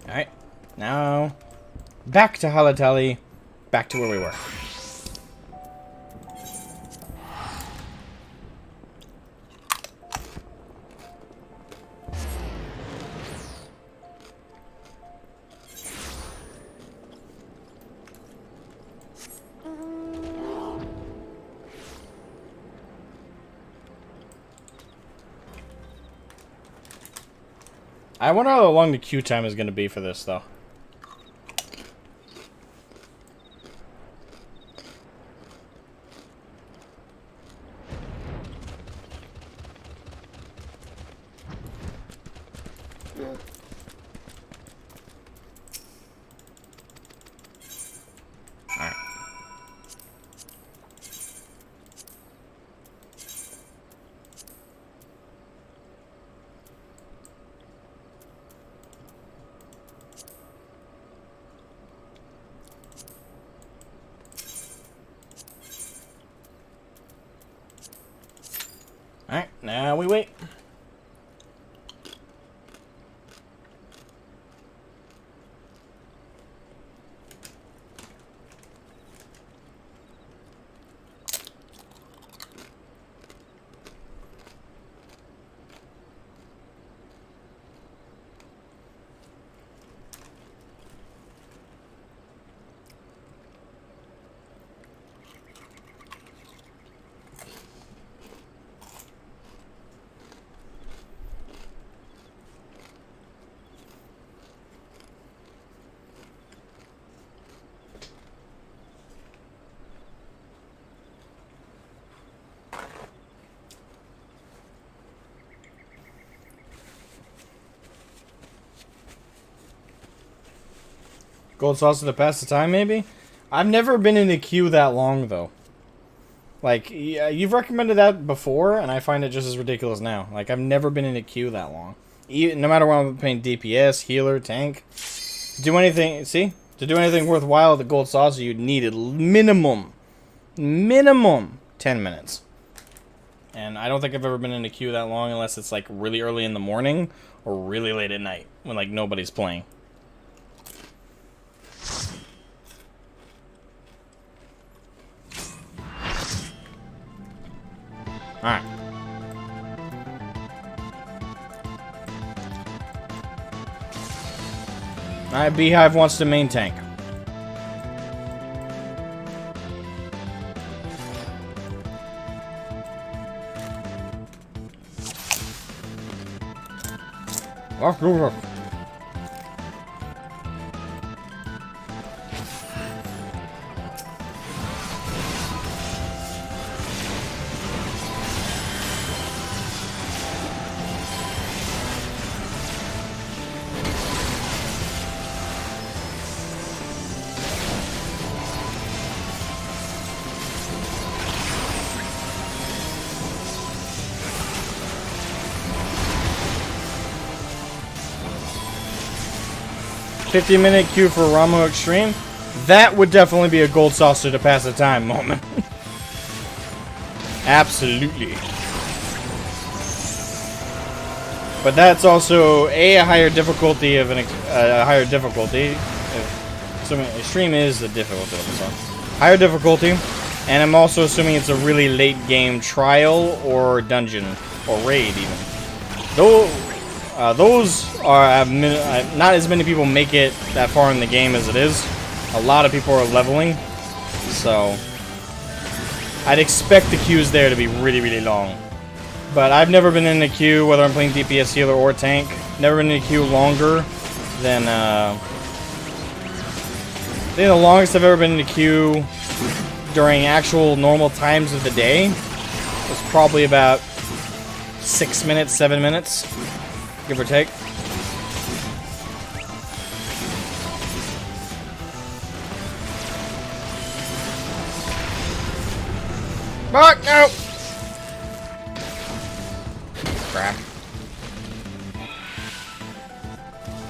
Alright, now back to Halatali, back to where we were. I wonder how long the queue time is going to be for this, though. Alright, now we wait. Gold saucer to pass the time, maybe? I've never been in a queue that long, though. Like, you've recommended that before, and I find it just as ridiculous now. Like, I've never been in a queue that long. No matter what I'm playing DPS, healer, tank. Do anything, see? To do anything worthwhile, the gold saucer, you'd need at minimum 10 minutes. And I don't think I've ever been in a queue that long unless it's, like, really early in the morning or really late at night when, like, nobody's playing. Alright. Alright, Beehive wants the main tank. Let's do this. $50-minute queue for Ramo Extreme. That would definitely be a gold saucer to pass the time moment. Absolutely. But that's also a higher difficulty of a higher difficulty. Assuming extreme is the difficulty of the song. Higher difficulty, and I'm also assuming it's a really late game trial or dungeon or raid even. Though. Those are not as many people make it that far in the game as it is. A lot of people are leveling, so I'd expect the queues there to be really, really long. But I've never been in a queue, whether I'm playing DPS, healer, or tank. Never been in a queue longer than I think the longest I've ever been in a queue during actual normal times of the day was probably about 6 minutes, 7 minutes. Give or take. Fuck, no! Crap.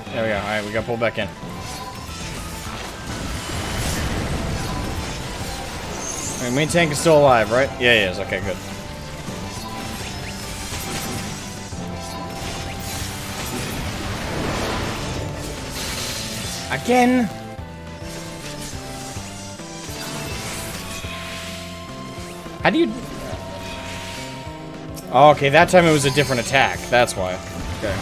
There we go. Alright, we got pulled back in. Alright, main tank is still alive, right? Yeah, he is. Okay, good. Again! How do you... Oh, okay, that time it was a different attack. That's why. Okay.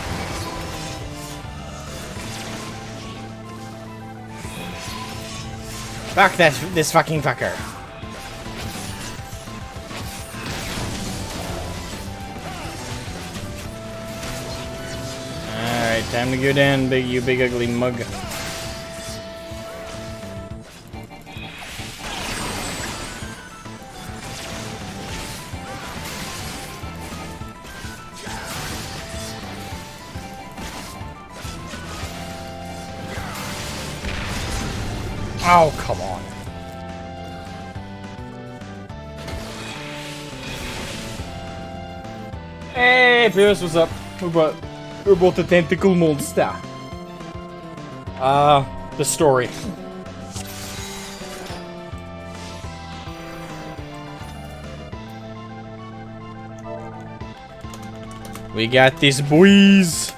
Fuck this fucking fucker. Alright, time to go down, you big ugly mug. Oh, come on. Hey, Pierce, what's up? We're both the tentacle monster. The story. We got these boys.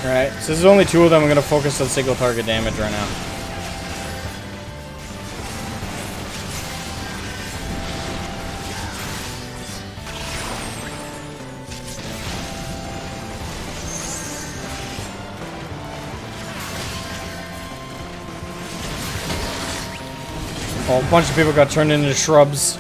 Alright, so there's only two of them. I'm gonna focus on single target damage right now. Oh, a bunch of people got turned into shrubs.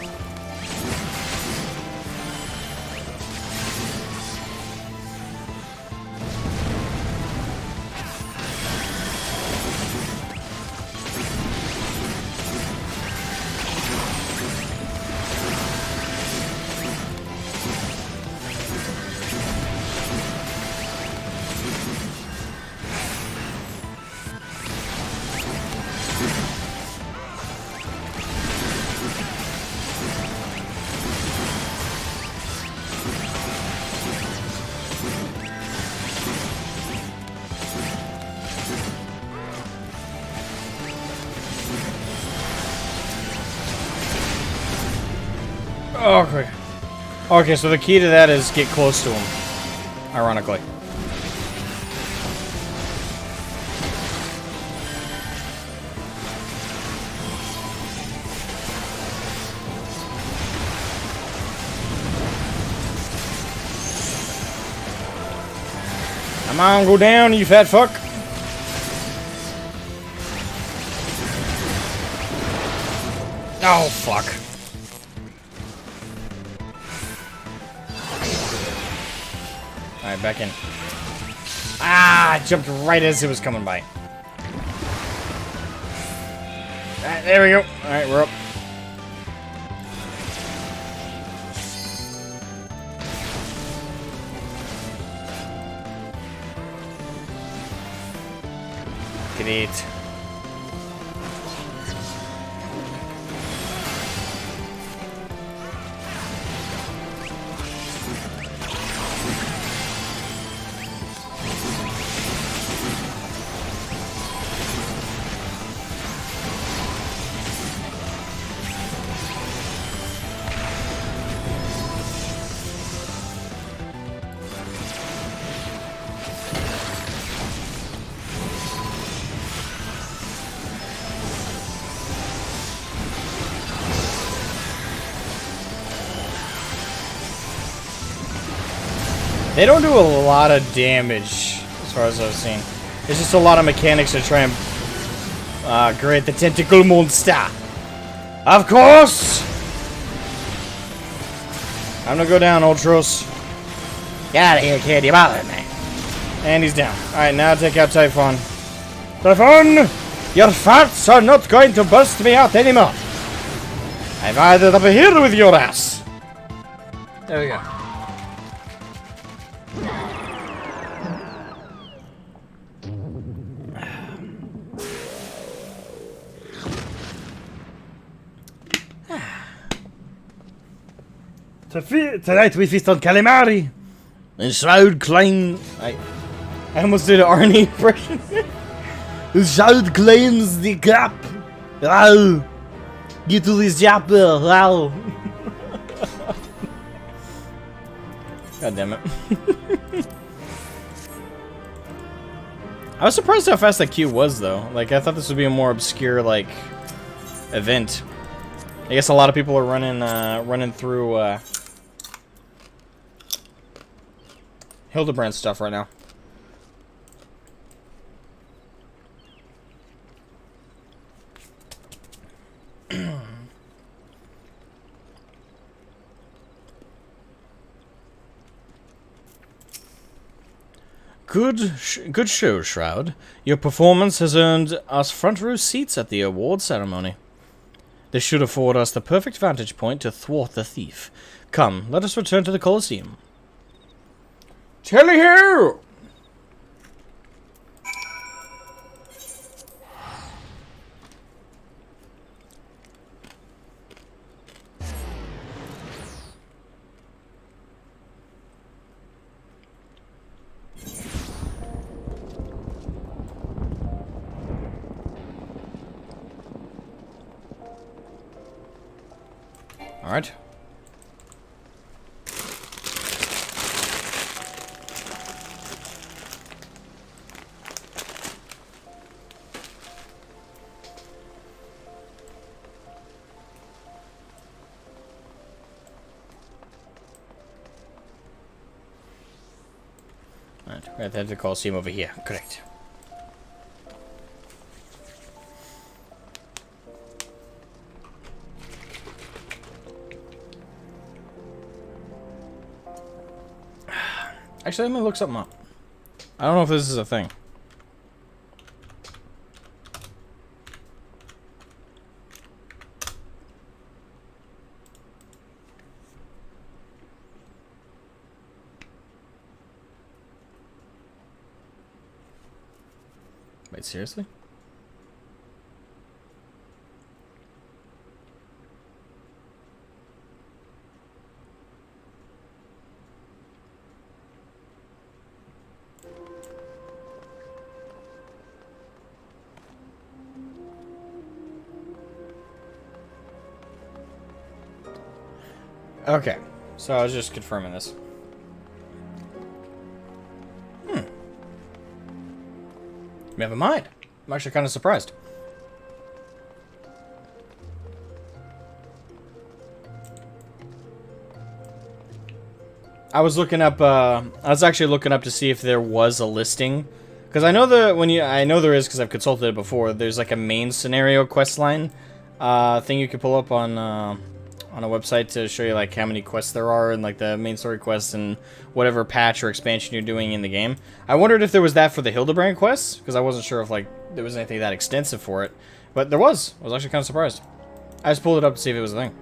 Okay. Okay, so the key to that is get close to him. Ironically. Come on, go down, you fat fuck. Oh, fuck. Alright, back in. Ah, I jumped right as it was coming by. Alright, there we go. Alright, we're up. Great. They don't do a lot of damage, as far as I've seen. It's just a lot of mechanics to try and create the tentacle monster. Of course! I'm gonna go down, Ultros. Get out of here, kid. You're bothering me. And he's down. Alright, now take out Typhon. Typhon! Your farts are not going to burst me out anymore. I've added up here with your ass. There we go. Tonight we feast on calamari. And Shroud claims... I almost did an Arnie impression. Shroud claims the cap. Wow. Get to this chapel. Wow. God damn it. I was surprised how fast that queue was, though. Like, I thought this would be a more obscure, like, event. I guess a lot of people are running through, Hildebrand stuff right now. Good show, Shroud. Your performance has earned us front row seats at the award ceremony. This should afford us the perfect vantage point to thwart the thief. Come, let us return to the Coliseum. Tally-ho! All right. Alright, we're at the head of the Coliseum over here. Correct. Actually, let me look something up. I don't know if this is a thing. Wait, seriously? Okay, so I was just confirming this. Never mind. I'm actually kind of surprised. I was looking up. I was actually looking up to see if there was a listing, because I know I know there is because I've consulted it before. There's like a main scenario quest line thing you can pull up on a website to show you like how many quests there are and like the main story quests and whatever patch or expansion you're doing in the game. I wondered if there was that for the Hildebrand quests, because I wasn't sure if like there was anything that extensive for it, but there was. I was actually kind of surprised. I just pulled it up to see if it was a thing.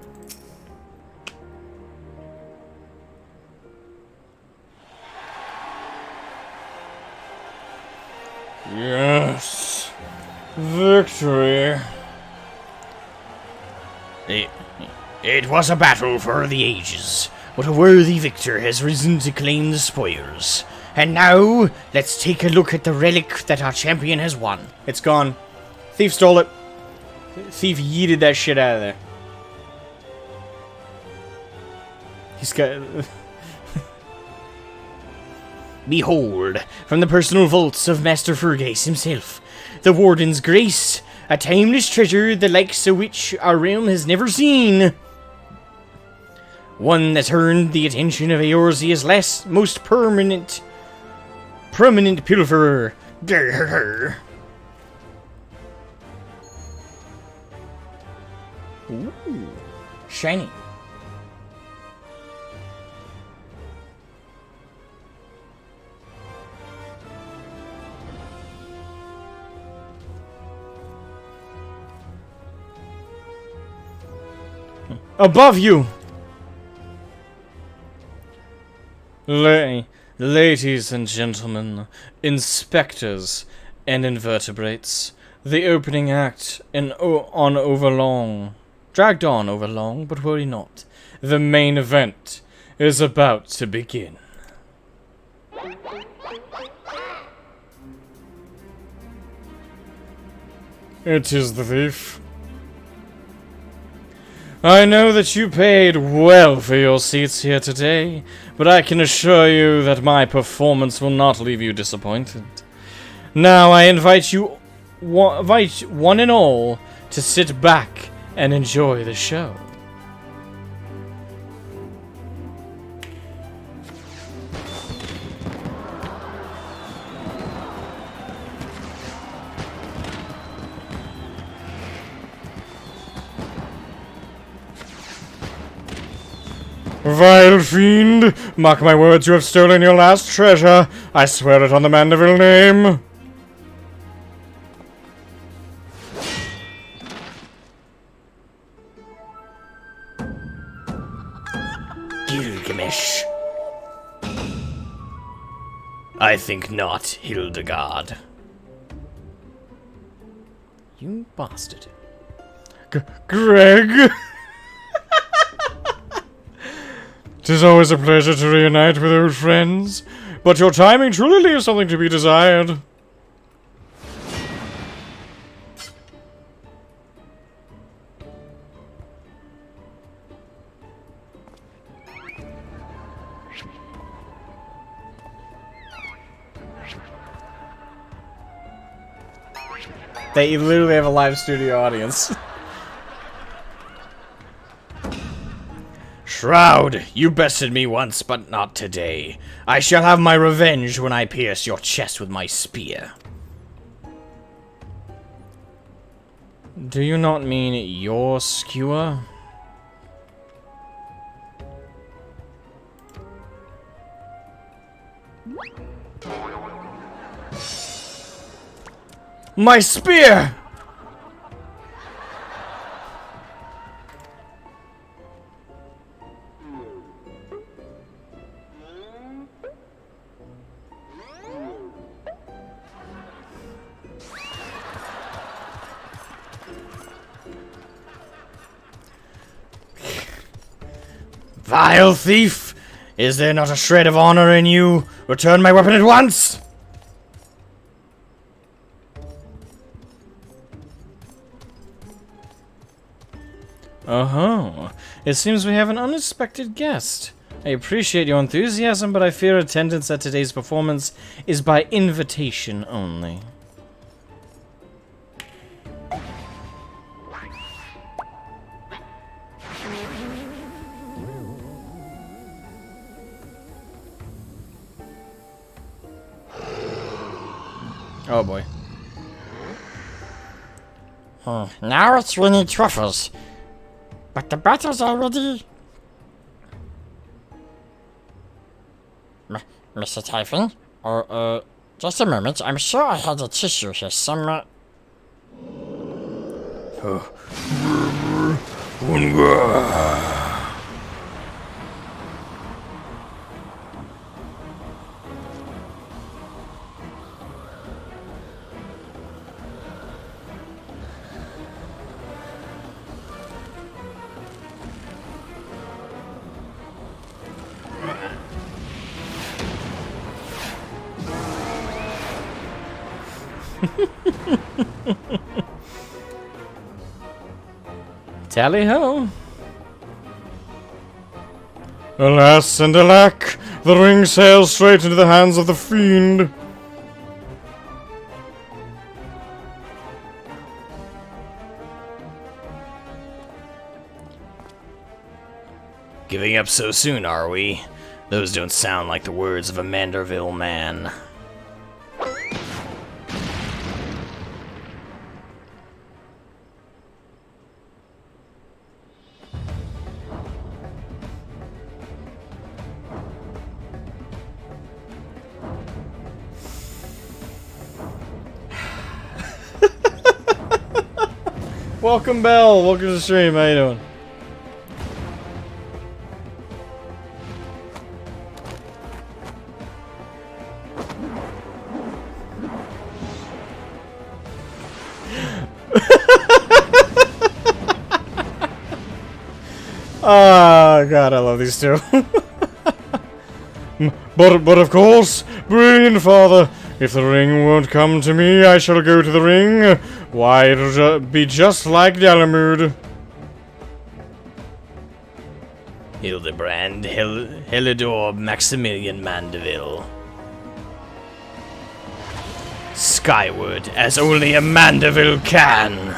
Yes. Victory. It was a battle for the ages, but a worthy victor has risen to claim the spoils. And now, let's take a look at the relic that our champion has won. It's gone. Thief stole it. Thief yeeted that shit out of there. He's got... Behold, from the personal vaults of Master Fergus himself, the Warden's Grace, a timeless treasure the likes of which our realm has never seen. One that's earned the attention of Eorzea's last most prominent pilferer. Grr. Ooh, shiny. Above you! Ladies and gentlemen, inspectors and invertebrates, the opening act dragged on over long, but worry not. The main event is about to begin. It is the thief. I know that you paid well for your seats here today, but I can assure you that my performance will not leave you disappointed. Now I invite one and all to sit back and enjoy the show. Vile fiend! Mark my words, you have stolen your last treasure. I swear it on the Mandeville name. Gilgamesh. I think not, Hildegard. You bastard. Greg! 'Tis always a pleasure to reunite with old friends, but your timing truly leaves something to be desired. They literally have a live studio audience. Shroud, you bested me once, but not today. I shall have my revenge when I pierce your chest with my spear. Do you not mean your skewer? My spear! Vile thief! Is there not a shred of honor in you? Return my weapon at once! Oh, it seems we have an unexpected guest. I appreciate your enthusiasm, but I fear attendance at today's performance is by invitation only. Oh boy. Now it's winning truffles. But the battle's already... Mr. Typhon? Just a moment. I'm sure I had a tissue here somewhere. Tally ho! Alas and alack! The ring sails straight into the hands of the fiend! Giving up so soon, are we? Those don't sound like the words of a Manderville man. Welcome, Belle. Welcome to the stream. How you doing? Oh god, I love these two. But of course, brilliant father. If the ring won't come to me, I shall go to the ring. Why, it'll be just like Dalamud. Hildebrand, Helidor, Maximilian Mandeville. Skyward, as only a Mandeville can.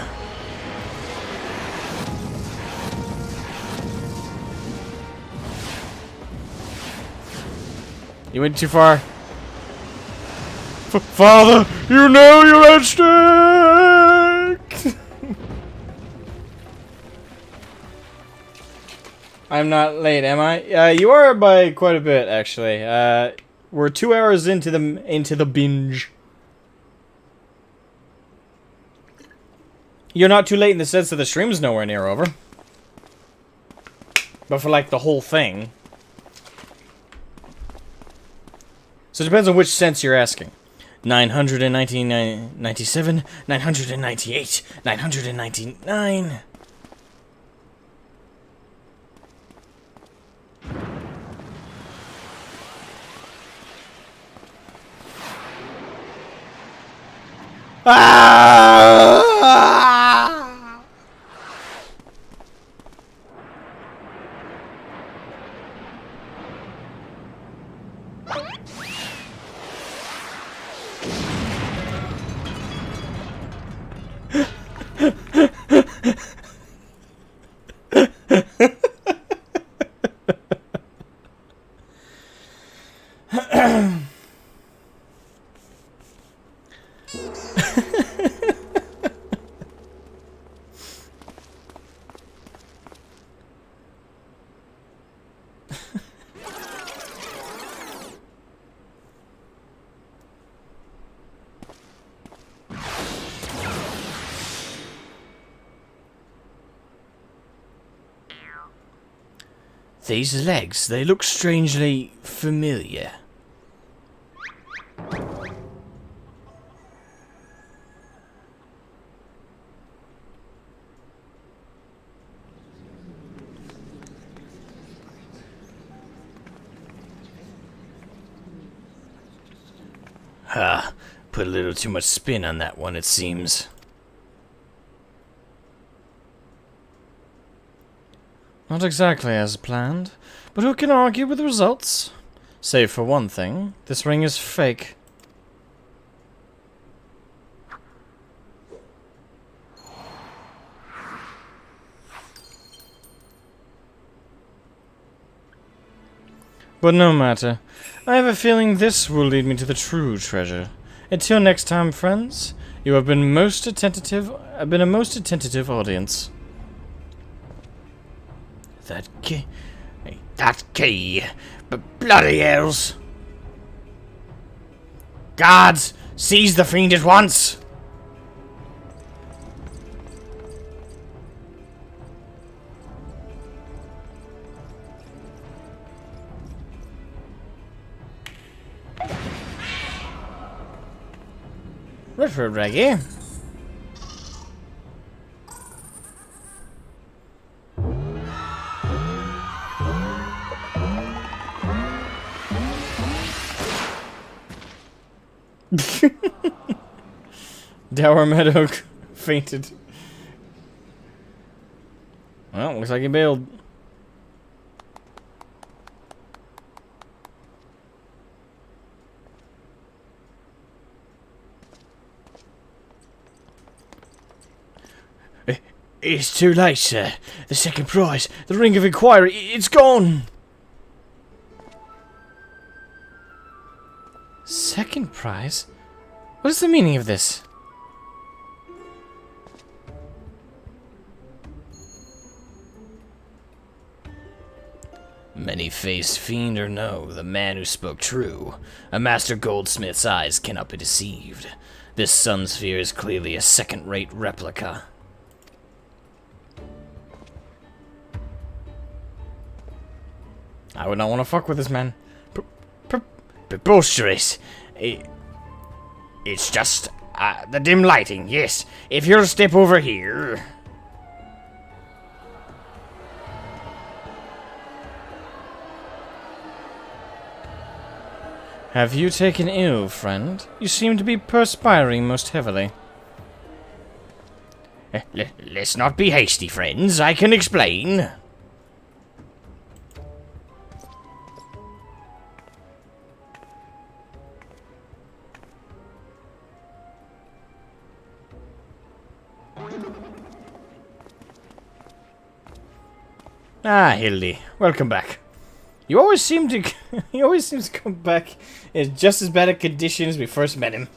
You went too far. Father, you know you're at stake! I'm not late, am I? You are by quite a bit, actually. We're 2 hours into the binge. You're not too late in the sense that the stream's nowhere near over. But for, like, the whole thing. So it depends on which sense you're asking. 997, 998, 999. These legs, they look strangely familiar. Ha, put a little too much spin on that one, it seems. Not exactly as planned, but who can argue with the results? Save for one thing, this ring is fake. But no matter. I have a feeling this will lead me to the true treasure. Until next time, friends, you have been a most attentive audience. That key, but bloody hells. Guards, seize the fiend at once. Retro Reggae. Dower Meadow fainted. Well, looks like he bailed. It's too late, sir. The second prize, the Ring of Inquiry, it's gone! Second prize? What is the meaning of this? Many-faced fiend or no, the man who spoke true. A master goldsmith's eyes cannot be deceived. This sun sphere is clearly a second-rate replica. I would not want to fuck with this man. Preposterous. It's just the dim lighting, yes. If you'll step over here... Have you taken ill, friend? You seem to be perspiring most heavily. Let's not be hasty, friends. I can explain. Ah, Hildy, welcome back. You always seem to he always seems to come back in just as bad a condition as we first met him.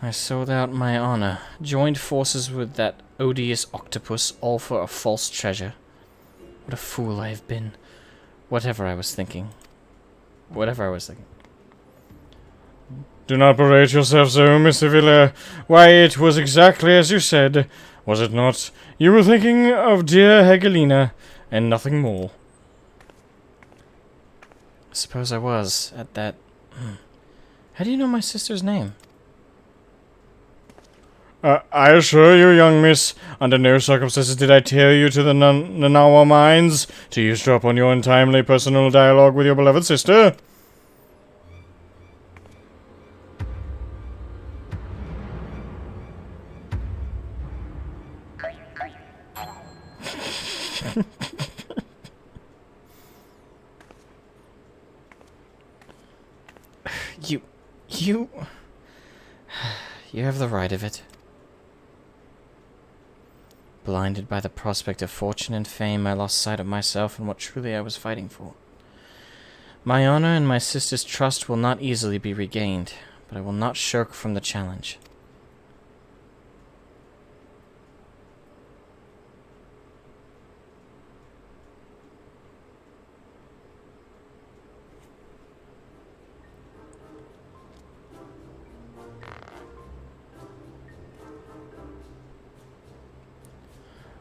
I sold out my honor, joined forces with that odious octopus, all for a false treasure. What a fool I have been. Whatever I was thinking. Do not berate yourself so, Mr. Villa. Why, it was exactly as you said, was it not? You were thinking of dear Hegelina, and nothing more. I suppose I was, at that... How do you know my sister's name? I assure you, young miss, under no circumstances did I tear you to the Nanawa mines to eavesdrop on your untimely personal dialogue with your beloved sister. You have the right of it. Blinded by the prospect of fortune and fame, I lost sight of myself and what truly I was fighting for. My honor and my sister's trust will not easily be regained, but I will not shirk from the challenge.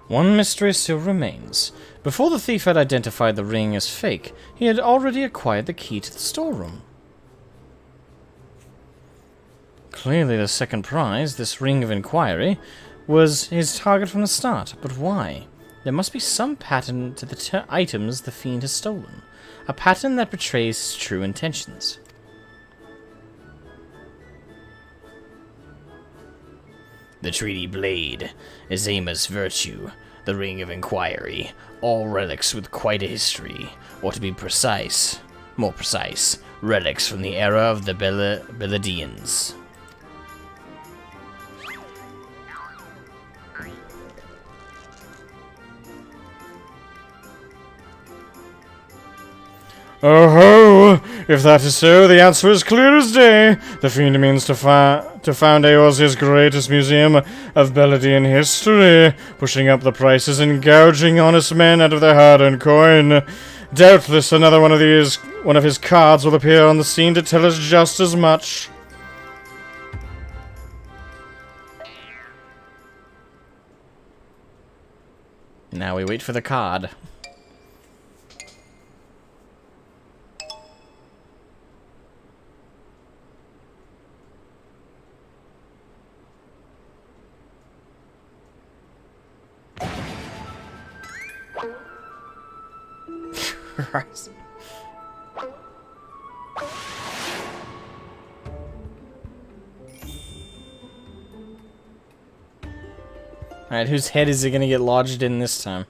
One mystery still remains. Before the thief had identified the ring as fake, he had already acquired the key to the storeroom. Clearly the second prize, this ring of inquiry, was his target from the start. But why? There must be some pattern to the items the fiend has stolen. A pattern that betrays his true intentions. The treaty blade, Azema's virtue, the ring of inquiry, all relics with quite a history, or to be precise, more precise, relics from the era of the Belladians. Oh ho! If that is so, the answer is clear as day. The fiend means to found Eorzea's greatest museum of Belladian history, pushing up the prices and gouging honest men out of their hard-earned coin. Doubtless another one of his cards will appear on the scene to tell us just as much. Now we wait for the card. Christ. Alright, whose head is it gonna get lodged in this time?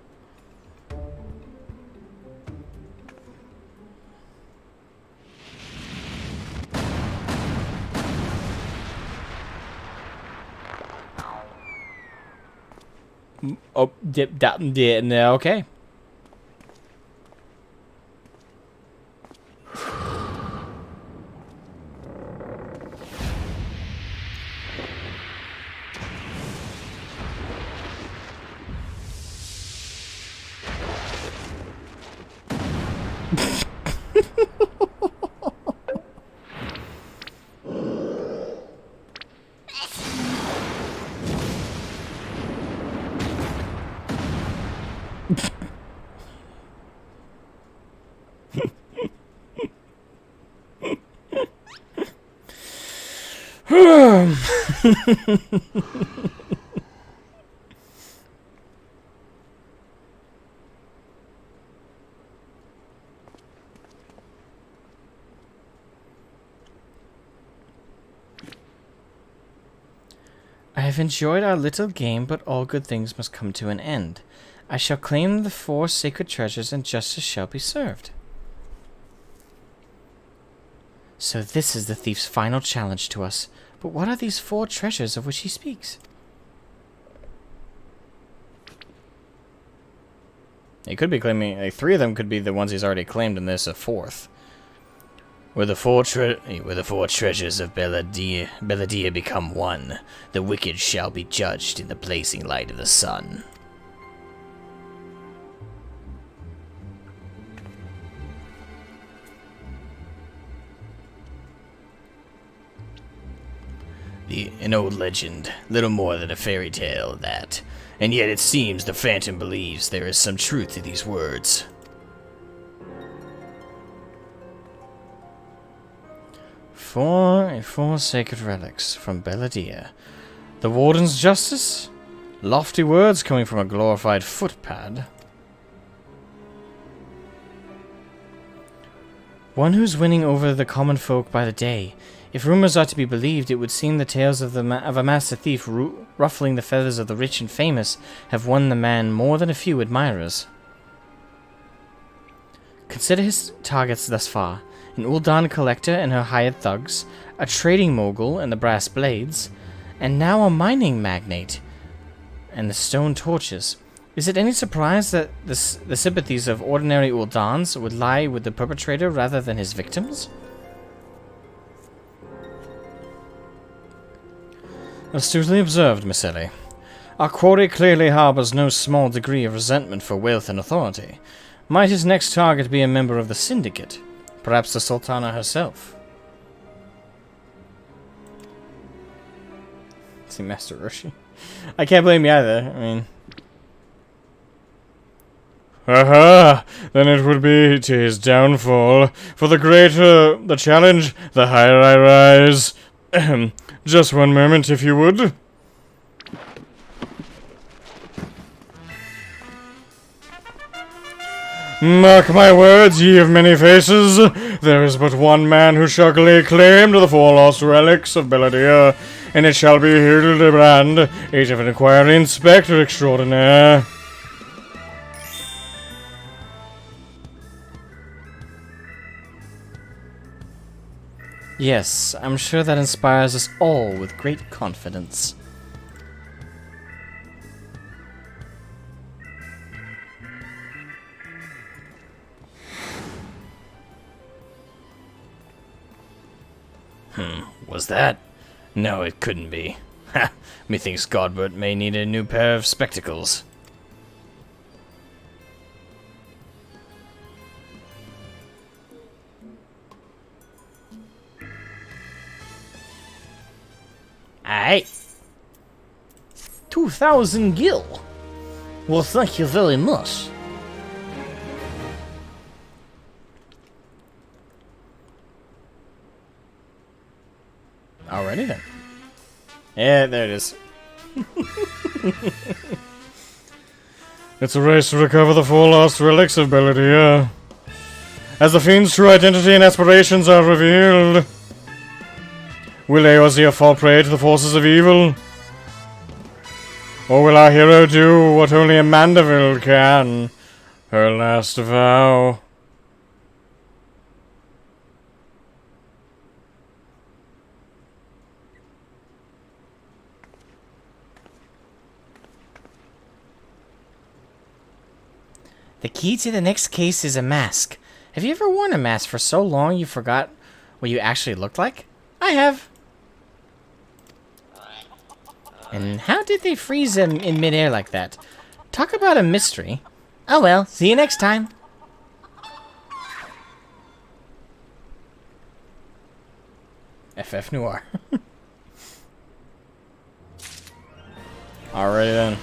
Oh, no, okay. have enjoyed our little game, but all good things must come to an end. I shall claim the 4 sacred treasures, and justice shall be served. So this is the thief's final challenge to us. But what are these 4 treasures of which he speaks? He could be claiming, like, 3 of them could be the ones he's already claimed, and there's a 4th. Where the four treasures of Belladia become one, the wicked shall be judged in the blazing light of the sun. An old legend, little more than a fairy tale, that, and yet it seems the Phantom believes there is some truth to these words. Four sacred relics from Belladia. The Warden's justice? Lofty words coming from a glorified footpad. One who's winning over the common folk by the day. If rumors are to be believed, it would seem the tales of a master thief ruffling the feathers of the rich and famous have won the man more than a few admirers. Consider his targets thus far. An Uldan collector and her hired thugs, a trading mogul and the brass blades, and now a mining magnate and the stone torches. Is it any surprise that the sympathies of ordinary Uldans would lie with the perpetrator rather than his victims? Astutely observed, Miss Ellie. Our quarry clearly harbors no small degree of resentment for wealth and authority. Might his next target be a member of the Syndicate? Perhaps the Sultana herself? See, Master Roshi. I can't blame you either, I mean... Aha! Then it would be to his downfall. For the greater the challenge, the higher I rise. Just one moment, if you would. Mark my words, ye of many faces. There is but one man who shall lay claim to the 4 lost relics of Belladia, and it shall be Hildibrand, age of an inquiry inspector extraordinaire. Yes, I'm sure that inspires us all with great confidence. Was that? No, it couldn't be. Ha! Methinks Godbert may need a new pair of spectacles. Aye. 2,000 gil. Well, thank you very much. Alrighty then. Yeah, there it is. It's a race to recover the 4 lost relics of Belladia. As the fiend's true identity and aspirations are revealed, will Eorzea fall prey to the forces of evil? Or will our hero do what only a Mandeville can? Her last vow. The key to the next case is a mask. Have you ever worn a mask for so long you forgot what you actually looked like? I have. And how did they freeze him in midair like that? Talk about a mystery. Oh well, see you next time. FF Noir. Alright then.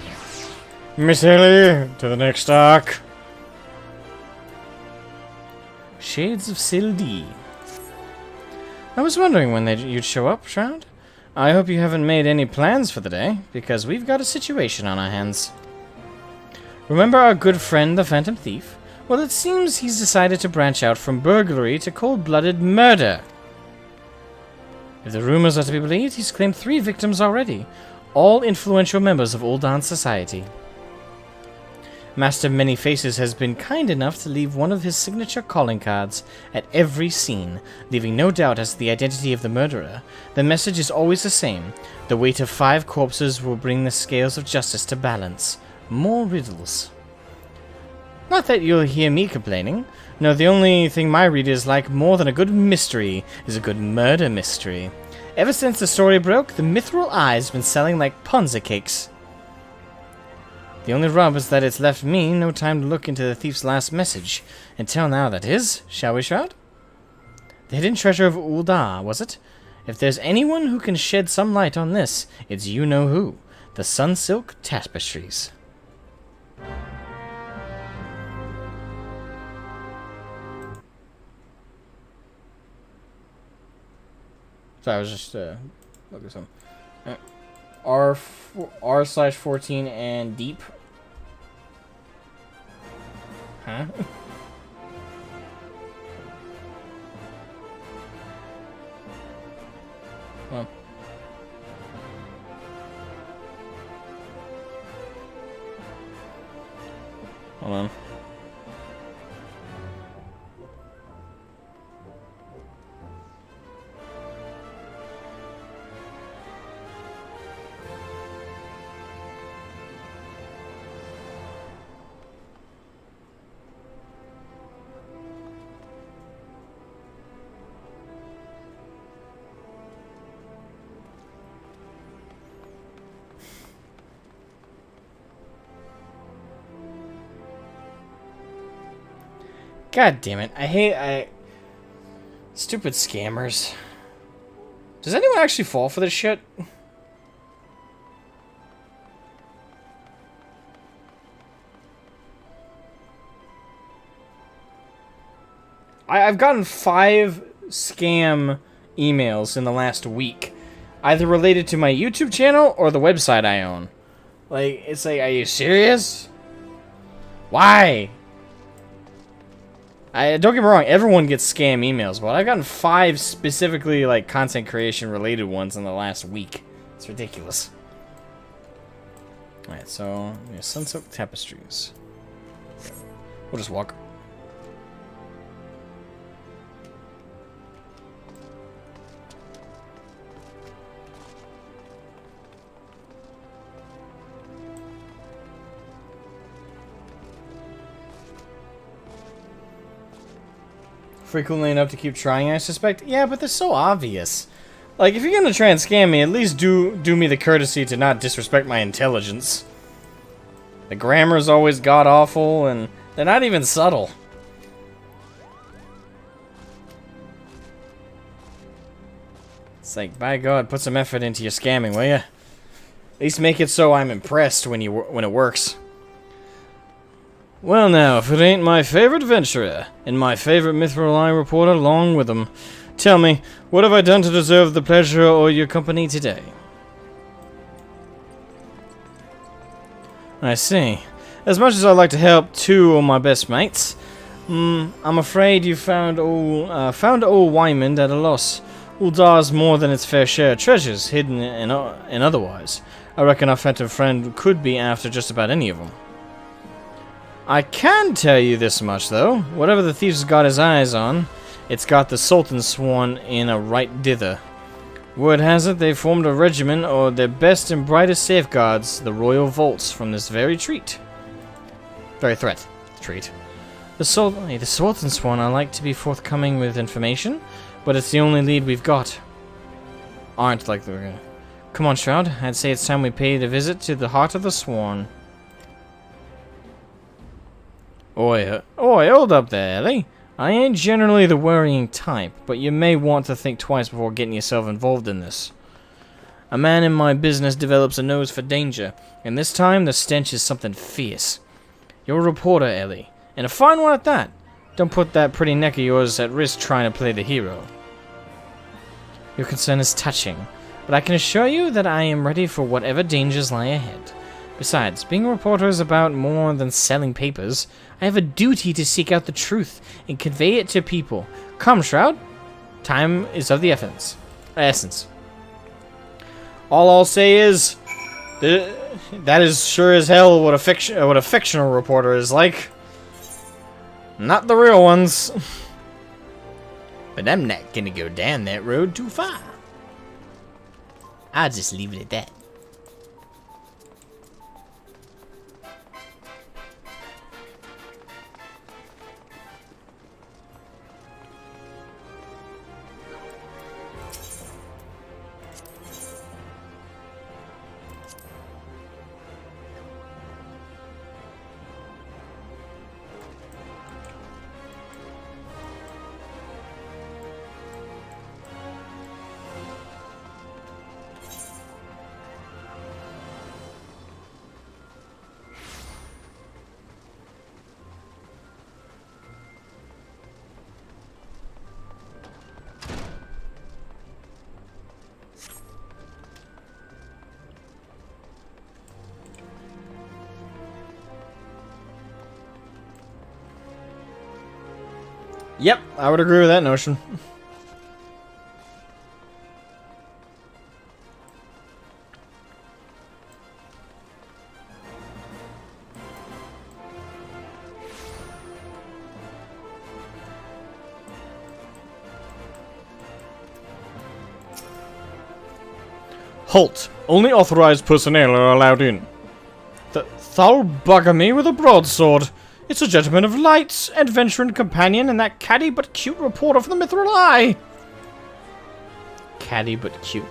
Miss Ellie, to the next arc. Shades of Sildee. I was wondering when you'd show up, Shroud. I hope you haven't made any plans for the day, because we've got a situation on our hands. Remember our good friend, the Phantom Thief? Well, it seems he's decided to branch out from burglary to cold-blooded murder. If the rumors are to be believed, he's claimed 3 victims already, all influential members of Uldan's society. Master Many Faces has been kind enough to leave one of his signature calling cards at every scene, leaving no doubt as to the identity of the murderer. The message is always the same. The weight of 5 corpses will bring the scales of justice to balance. More riddles. Not that you'll hear me complaining. No, the only thing my readers like more than a good mystery is a good murder mystery. Ever since the story broke, the Mithril Eye's been selling like Ponza cakes. The only rub is that it's left me no time to look into the thief's last message. Until now, that is. Shall we, Shroud? The hidden treasure of Ulda, was it? If there's anyone who can shed some light on this, it's you-know-who. The Sunsilk Tapestries. So I was just looking at some R/14 and deep. Huh? Well. Hold on. God damn it. I hate stupid scammers. Does anyone actually fall for this shit? I've gotten 5 scam emails in the last week, either related to my YouTube channel or the website I own. Like, it's like, are you serious? Why? Don't get me wrong, everyone gets scam emails, but I've gotten 5 specifically, like, content creation related ones in the last week. It's ridiculous. Alright, so, yeah, Sunsilk Tapestries. We'll just walk. Frequently enough to keep trying, I suspect. Yeah, but they're so obvious. Like, if you're gonna try and scam me, at least do me the courtesy to not disrespect my intelligence. The grammar's always god-awful, and they're not even subtle. It's like, by God, put some effort into your scamming, will ya? At least make it so I'm impressed when it works. Well now, if it ain't my favorite venturer, and my favorite Mithril Eye reporter along with them, tell me, what have I done to deserve the pleasure or your company today? I see. As much as I'd like to help 2 of my best mates, I'm afraid you found old Wyman at a loss. Uldar's more than its fair share of treasures, hidden and otherwise. I reckon our phantom friend could be after just about any of them. I can tell you this much, though. Whatever the thief's got his eyes on, it's got the Sultan sworn in a right dither. Word has it they formed a regiment, or their best and brightest safeguards, the royal vaults, from this very treat. Treat. The Sultan sworn I like to be forthcoming with information, but it's the only lead we've got. Aren't like the... Come on, Shroud. I'd say it's time we paid a visit to the heart of the sworn. Oi, hold up there, Ellie. I ain't generally the worrying type, but you may want to think twice before getting yourself involved in this. A man in my business develops a nose for danger, and this time the stench is something fierce. You're a reporter, Ellie, and a fine one at that. Don't put that pretty neck of yours at risk trying to play the hero. Your concern is touching, but I can assure you that I am ready for whatever dangers lie ahead. Besides, being a reporter is about more than selling papers. I have a duty to seek out the truth and convey it to people. Come, Shroud. Time is of the essence. All I'll say is, That is sure as hell what a fictional reporter is like. Not the real ones. But I'm not gonna go down that road too far. I'll just leave it at that. Yep, I would agree with that notion. Halt! Only authorized personnel are allowed in. Thou'll bugger me with a broadsword. It's a gentleman of light, adventure and companion, and that catty but cute reporter from the Mithril Eye. Catty but cute.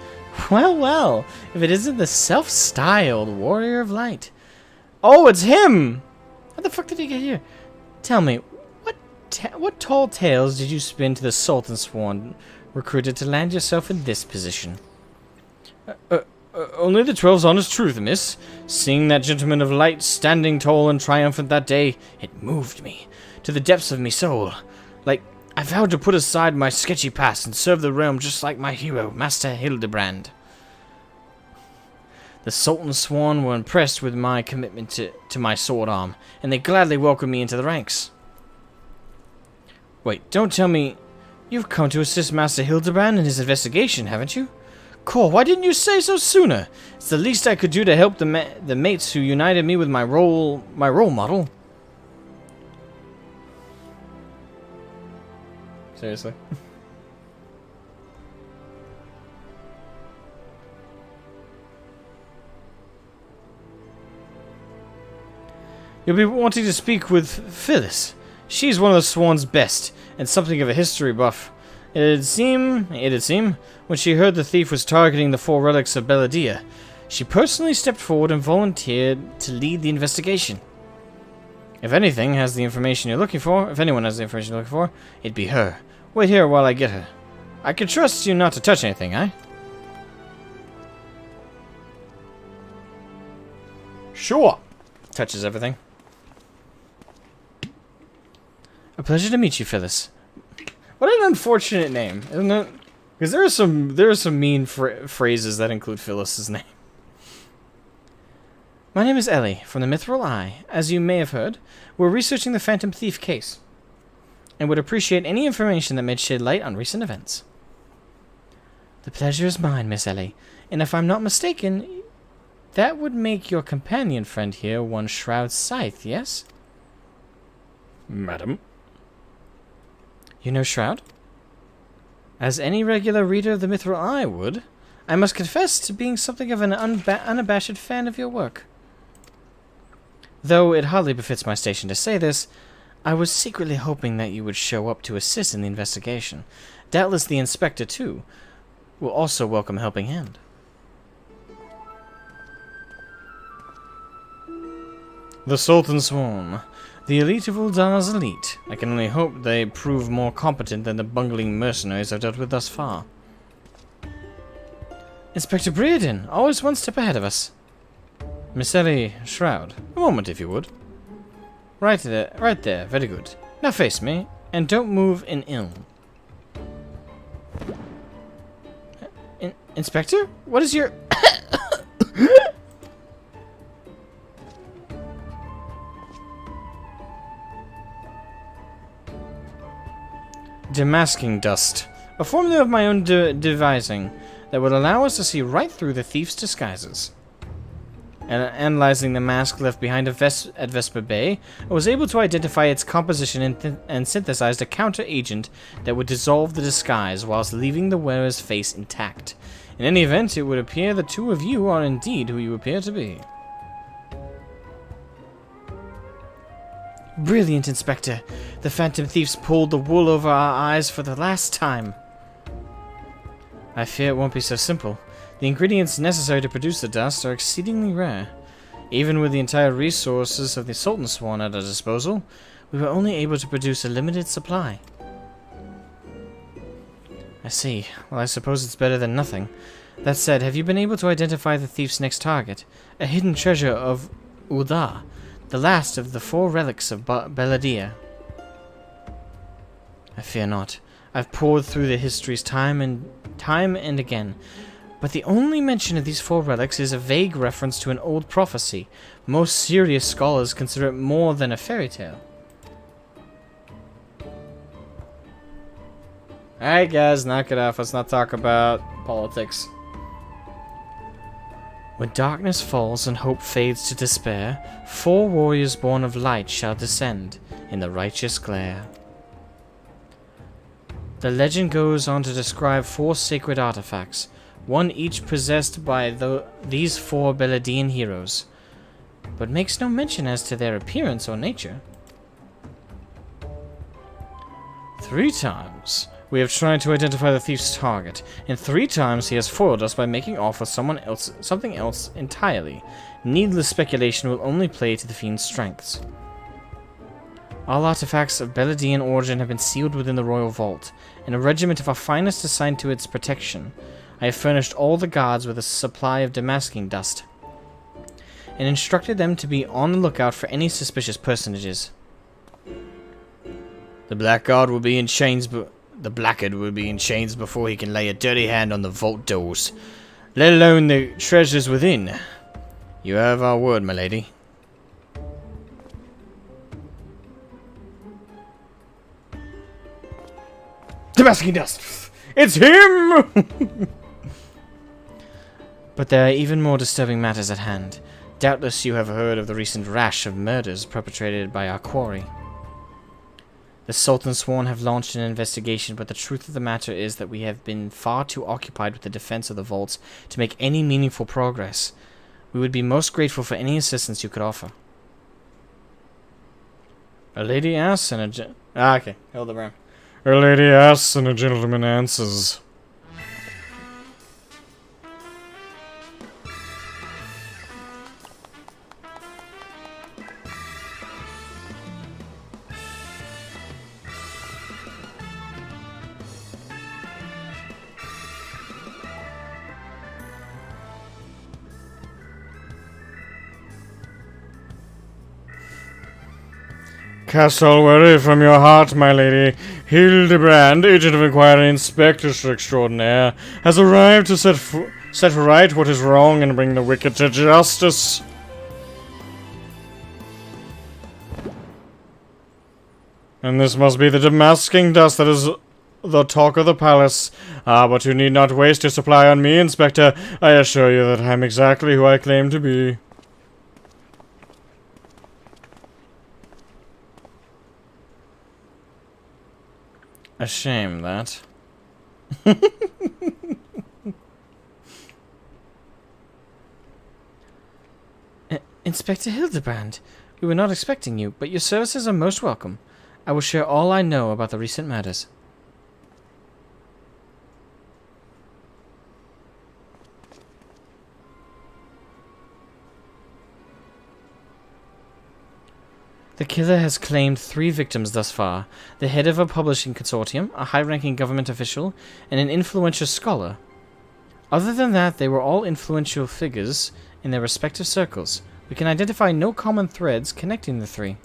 Well, well, if it isn't the self-styled warrior of light. Oh, it's him! How the fuck did he get here? Tell me, what tall tales did you spin to the Sultan Swan recruited to land yourself in this position? Only the 12's honest truth, miss. Seeing that gentleman of light standing tall and triumphant that day, it moved me to the depths of me soul. Like, I vowed to put aside my sketchy past and serve the realm just like my hero, Master Hildebrand. The Sultan Swan were impressed with my commitment to my sword arm, and they gladly welcomed me into the ranks. Wait, don't tell me you've come to assist Master Hildebrand in his investigation, haven't you? Cool, why didn't you say so sooner? It's the least I could do to help the mates who united me with my role model. Seriously? You'll be wanting to speak with Phyllis. She's one of the Swan's best, and something of a history buff. It'd seem, when she heard the thief was targeting the 4 relics of Belladia, she personally stepped forward and volunteered to lead the investigation. If anything has the information you're looking for, it'd be her. Wait here while I get her. I can trust you not to touch anything, eh? Sure. Touches everything. A pleasure to meet you, Phyllis. What an unfortunate name, isn't it? Because there are some mean phrases that include Phyllis's name. My name is Ellie, from the Mithril Eye. As you may have heard, we're researching the Phantom Thief case, and would appreciate any information that may shed light on recent events. The pleasure is mine, Miss Ellie, and if I'm not mistaken, that would make your companion friend here one Shroud Scythe, yes? Madam? You know Shroud? As any regular reader of the Mithril Eye would, I must confess to being something of an unabashed fan of your work. Though it hardly befits my station to say this, I was secretly hoping that you would show up to assist in the investigation. Doubtless the Inspector, too, will also welcome a helping hand. The Sultan Swan. The elite of Uldar's elite. I can only hope they prove more competent than the bungling mercenaries I've dealt with thus far. Inspector Brereton, always one step ahead of us. Miss Ellie, Shroud. A moment, if you would. Right there, very good. Now face me, and don't move an ill. Inspector? What is your... Demasking dust. A formula of my own devising that would allow us to see right through the thief's disguises. Analyzing the mask left behind at Vesper Bay, I was able to identify its composition and synthesized a counter-agent that would dissolve the disguise whilst leaving the wearer's face intact. In any event, it would appear the two of you are indeed who you appear to be. Brilliant, Inspector. The Phantom Thieves pulled the wool over our eyes for the last time. I fear it won't be so simple. The ingredients necessary to produce the dust are exceedingly rare. Even with the entire resources of the Sultan Sworn at our disposal, we were only able to produce a limited supply. I see. Well, I suppose it's better than nothing. That said, have you been able to identify the thief's next target? A hidden treasure of Uda, the last of the 4 relics of Beladia. I fear not. I've pored through the histories time and again, but the only mention of these 4 relics is a vague reference to an old prophecy. Most serious scholars consider it more than a fairy tale. Alright guys, knock it off. Let's not talk about politics. When darkness falls and hope fades to despair, 4 warriors born of light shall descend in the righteous glare. The legend goes on to describe 4 sacred artifacts, one each possessed by these 4 Beladian heroes, but makes no mention as to their appearance or nature. 3 times we have tried to identify the thief's target, and 3 times he has foiled us by making off with something else entirely. Needless speculation will only play to the fiend's strengths. All artifacts of Beladian origin have been sealed within the royal vault, and a regiment of our finest assigned to its protection. I have furnished all the guards with a supply of damasking dust, and instructed them to be on the lookout for any suspicious personages. The blackguard will be in chains, the blackguard will be in chains before he can lay a dirty hand on the vault doors, let alone the treasures within. You have our word, my lady. Damascus dust! It's him! But there are even more disturbing matters at hand. Doubtless you have heard of the recent rash of murders perpetrated by our quarry. The Sultan Sworn have launched an investigation, but the truth of the matter is that we have been far too occupied with the defense of the vaults to make any meaningful progress. We would be most grateful for any assistance you could offer. A lady asks and a okay, Hildebrand. A lady asks and a gentleman answers. Cast all worry from your heart, my lady. Hildibrand, agent of inquiry, inspector extraordinaire, has arrived to set right what is wrong and bring the wicked to justice. And this must be the damasking dust that is the talk of the palace. Ah, but you need not waste your supply on me, Inspector. I assure you that I am exactly who I claim to be. A shame, that. Inspector Hildebrand, we were not expecting you, but your services are most welcome. I will share all I know about the recent murders. The killer has claimed 3 victims thus far, the head of a publishing consortium, a high-ranking government official, and an influential scholar. Other than that, they were all influential figures in their respective circles. We can identify no common threads connecting the 3.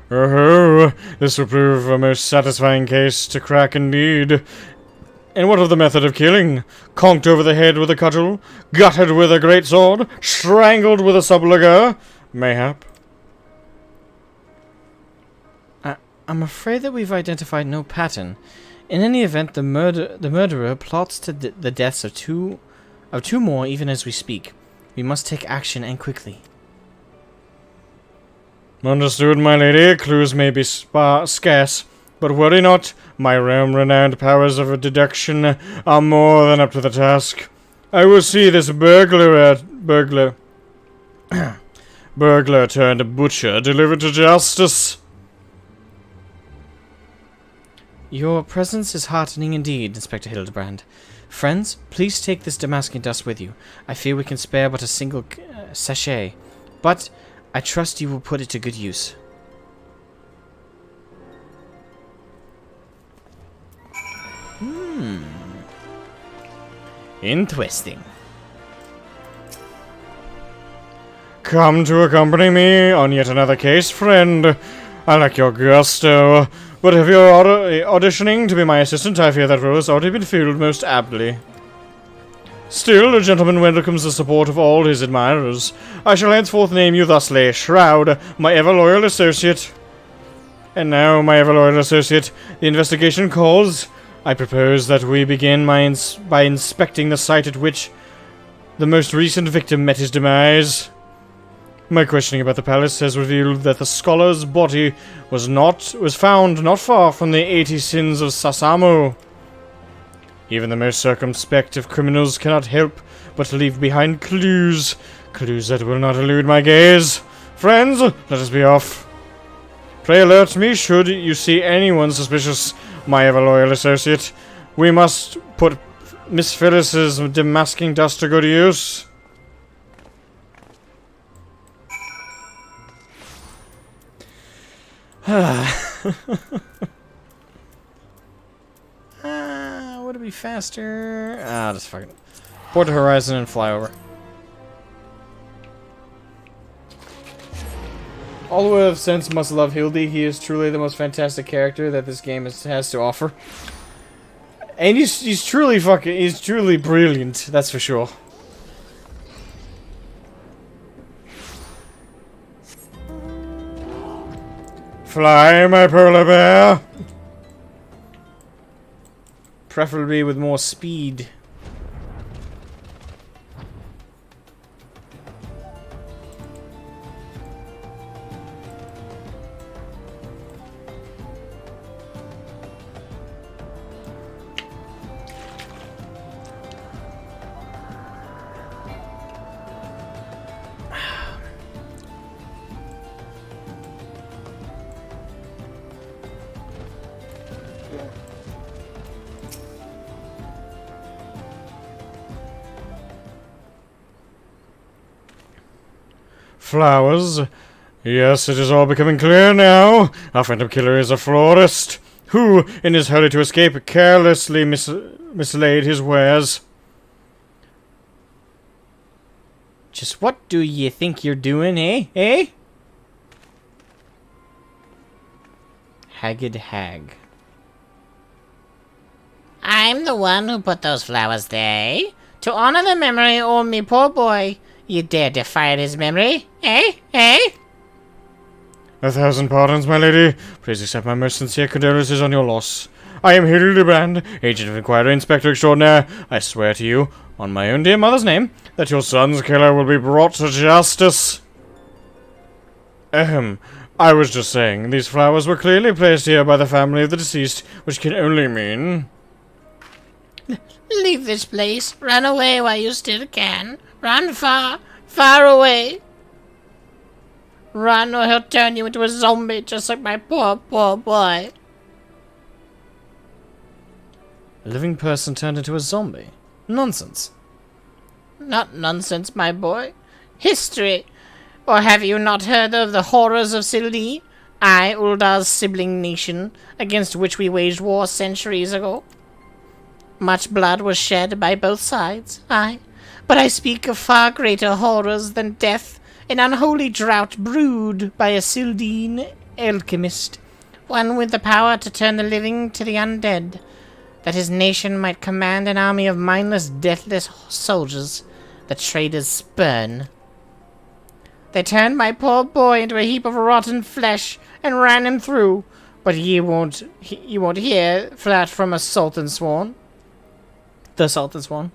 Oh, this will prove a most satisfying case to crack indeed. And what of the method of killing? Conked over the head with a cudgel? Gutted with a great sword? Strangled with a sublungar? Mayhap. I'm afraid that we've identified no pattern. In any event, the murderer plots the deaths of 2 of 2 more even as we speak. We must take action and quickly. Understood, my lady. Clues may be scarce, but worry not. My realm-renowned powers of deduction are more than up to the task. I will see this burglar turned butcher delivered to justice. Your presence is heartening indeed, Inspector Hildebrand. Friends, please take this Damascus dust with you. I fear we can spare but a single sachet, but I trust you will put it to good use. Interesting. Come to accompany me on yet another case, friend. I like your gusto, but if you're auditioning to be my assistant, I fear that role has already been filled most aptly. Still, a gentleman welcomes the support of all his admirers. I shall henceforth name you thusly, Shroud, my ever-loyal associate. And now, my ever-loyal associate, the investigation calls. I propose that we begin by inspecting the site at which the most recent victim met his demise. My questioning about the palace has revealed that the scholar's body was found not far from the 80 sins of Sasamo. Even the most circumspect of criminals cannot help but leave behind clues that will not elude my gaze. Friends, let us be off. Pray alert me should you see anyone suspicious, my ever-loyal associate. We must put Miss Phyllis's demasking dust to good use. Would it be faster? Just fucking port to horizon and fly over. All who have sense must love Hildy. He is truly the most fantastic character that this game has to offer. And he's truly brilliant, that's for sure. Fly, my polar bear! Preferably with more speed. Flowers. Yes, it is all becoming clear now. Our phantom killer is a florist, who, in his hurry to escape, carelessly mislaid his wares. Just what do you think you're doing, eh? Eh? Haggard hag. I'm the one who put those flowers there, eh? To honor the memory of me poor boy. You dare defy his memory, eh? Eh? 1,000 pardons, my lady. Please accept my most sincere condolences on your loss. I am Hildibrand, Agent of Inquiry, Inspector Extraordinaire. I swear to you, on my own dear mother's name, that your son's killer will be brought to justice. I was just saying, these flowers were clearly placed here by the family of the deceased, which can only mean... Leave this place. Run away while you still can. Run far, far away. Run or he'll turn you into a zombie just like my poor, poor boy. A living person turned into a zombie? Nonsense. Not nonsense, my boy. History. Or have you not heard of the horrors of Sildi? Uldar's sibling nation, against which we waged war centuries ago. Much blood was shed by both sides, but I speak of far greater horrors than death, an unholy drought brewed by a Sildine alchemist, one with the power to turn the living to the undead, that his nation might command an army of mindless, deathless soldiers that traders spurn. They turned my poor boy into a heap of rotten flesh and ran him through, but you won't hear flat from a Sultan Swan. The Sultan Swan.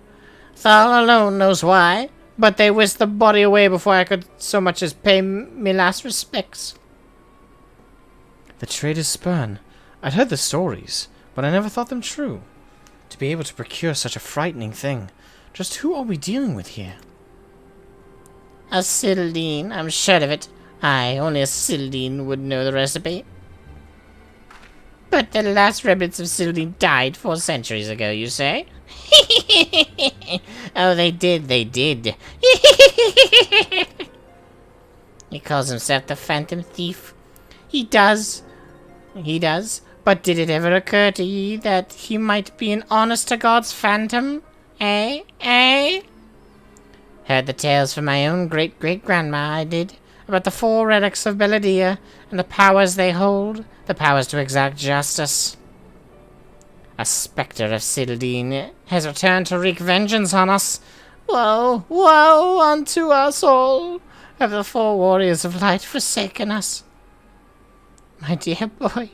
Thal alone knows why, but they whisked the body away before I could so much as pay me last respects. The traitor's spurn. I'd heard the stories, but I never thought them true. To be able to procure such a frightening thing. Just who are we dealing with here? A Sildine, I'm sure of it. Aye, only a Sildine would know the recipe. But the last remnants of Sildine died 4 centuries ago, you say? Oh, they did. He calls himself the Phantom Thief. He does. But did it ever occur to ye that he might be an honest-to-God's phantom? Eh? Heard the tales from my own great-great-grandma, I did, about the 4 relics of Belladia, and the powers they hold, the powers to exact justice. A spectre of Sildine has returned to wreak vengeance on us. Woe unto us all! Have the 4 warriors of light forsaken us? My dear boy,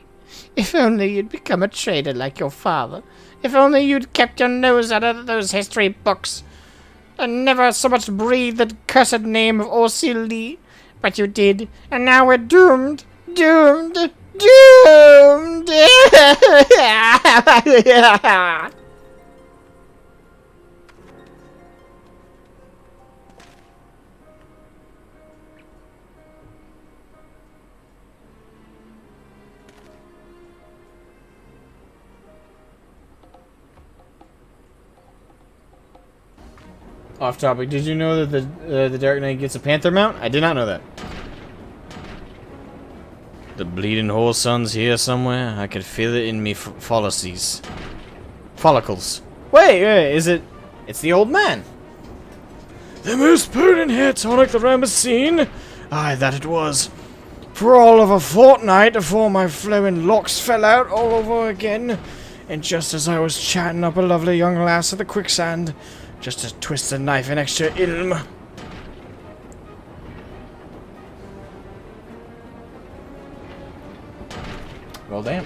if only you'd become a trader like your father. If only you'd kept your nose out of those history books, and never so much breathed the cursed name of Orsili. But you did, and now we're doomed! Off topic, did you know that the Dark Knight gets a panther mount? I did not know that. The bleeding whoresun's here somewhere. I can feel it in me follices. Follicles. Wait, is it? It's the old man. The most potent hair tonic the realm has seen? Aye, that it was. For all of a fortnight before my flowing locks fell out all over again, and just as I was chatting up a lovely young lass at the quicksand, just to twist the knife in extra ilm. Well, damn.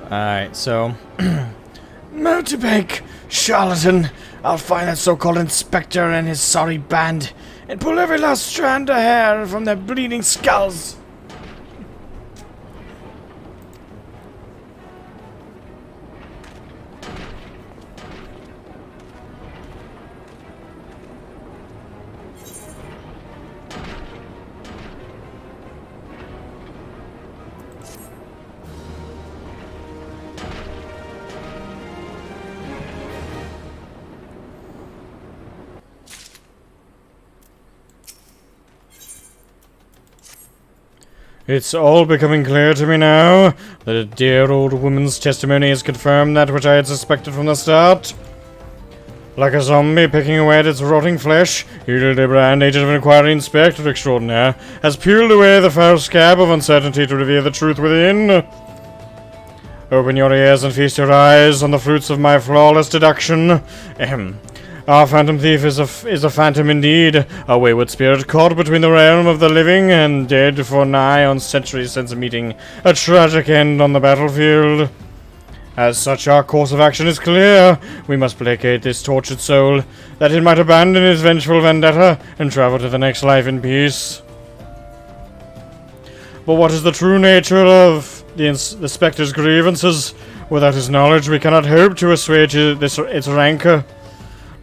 Alright, so... Mountebank, charlatan, I'll find that so-called inspector and his sorry band, and pull every last strand of hair from their bleeding skulls. It's all becoming clear to me now that a dear old woman's testimony has confirmed that which I had suspected from the start. Like a zombie picking away at its rotting flesh, Hildibrand, agent of inquiry inspector extraordinaire, has peeled away the foul scab of uncertainty to reveal the truth within. Open your ears and feast your eyes on the fruits of my flawless deduction. Ahem. Our phantom thief is a phantom indeed, a wayward spirit caught between the realm of the living and dead for nigh on centuries since meeting a tragic end on the battlefield. As such, our course of action is clear. We must placate this tortured soul, that it might abandon its vengeful vendetta and travel to the next life in peace. But what is the true nature of the spectre's grievances? Without his knowledge, we cannot hope to assuage its rancor.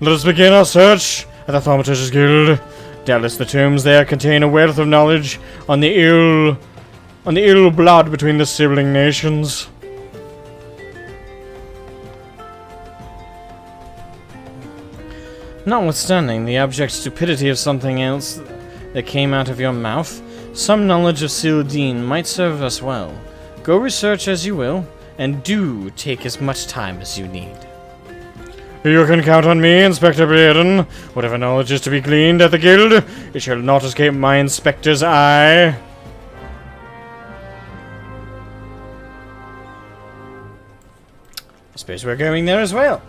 Let us begin our search at the Thaumaturge's Guild. Doubtless the tombs there contain a wealth of knowledge on the ill blood between the sibling nations. Notwithstanding the abject stupidity of something else that came out of your mouth, some knowledge of Sildine might serve us well. Go research as you will, and do take as much time as you need. You can count on me, Inspector Braden. Whatever knowledge is to be gleaned at the guild, it shall not escape my inspector's eye. I suppose we're going there as well.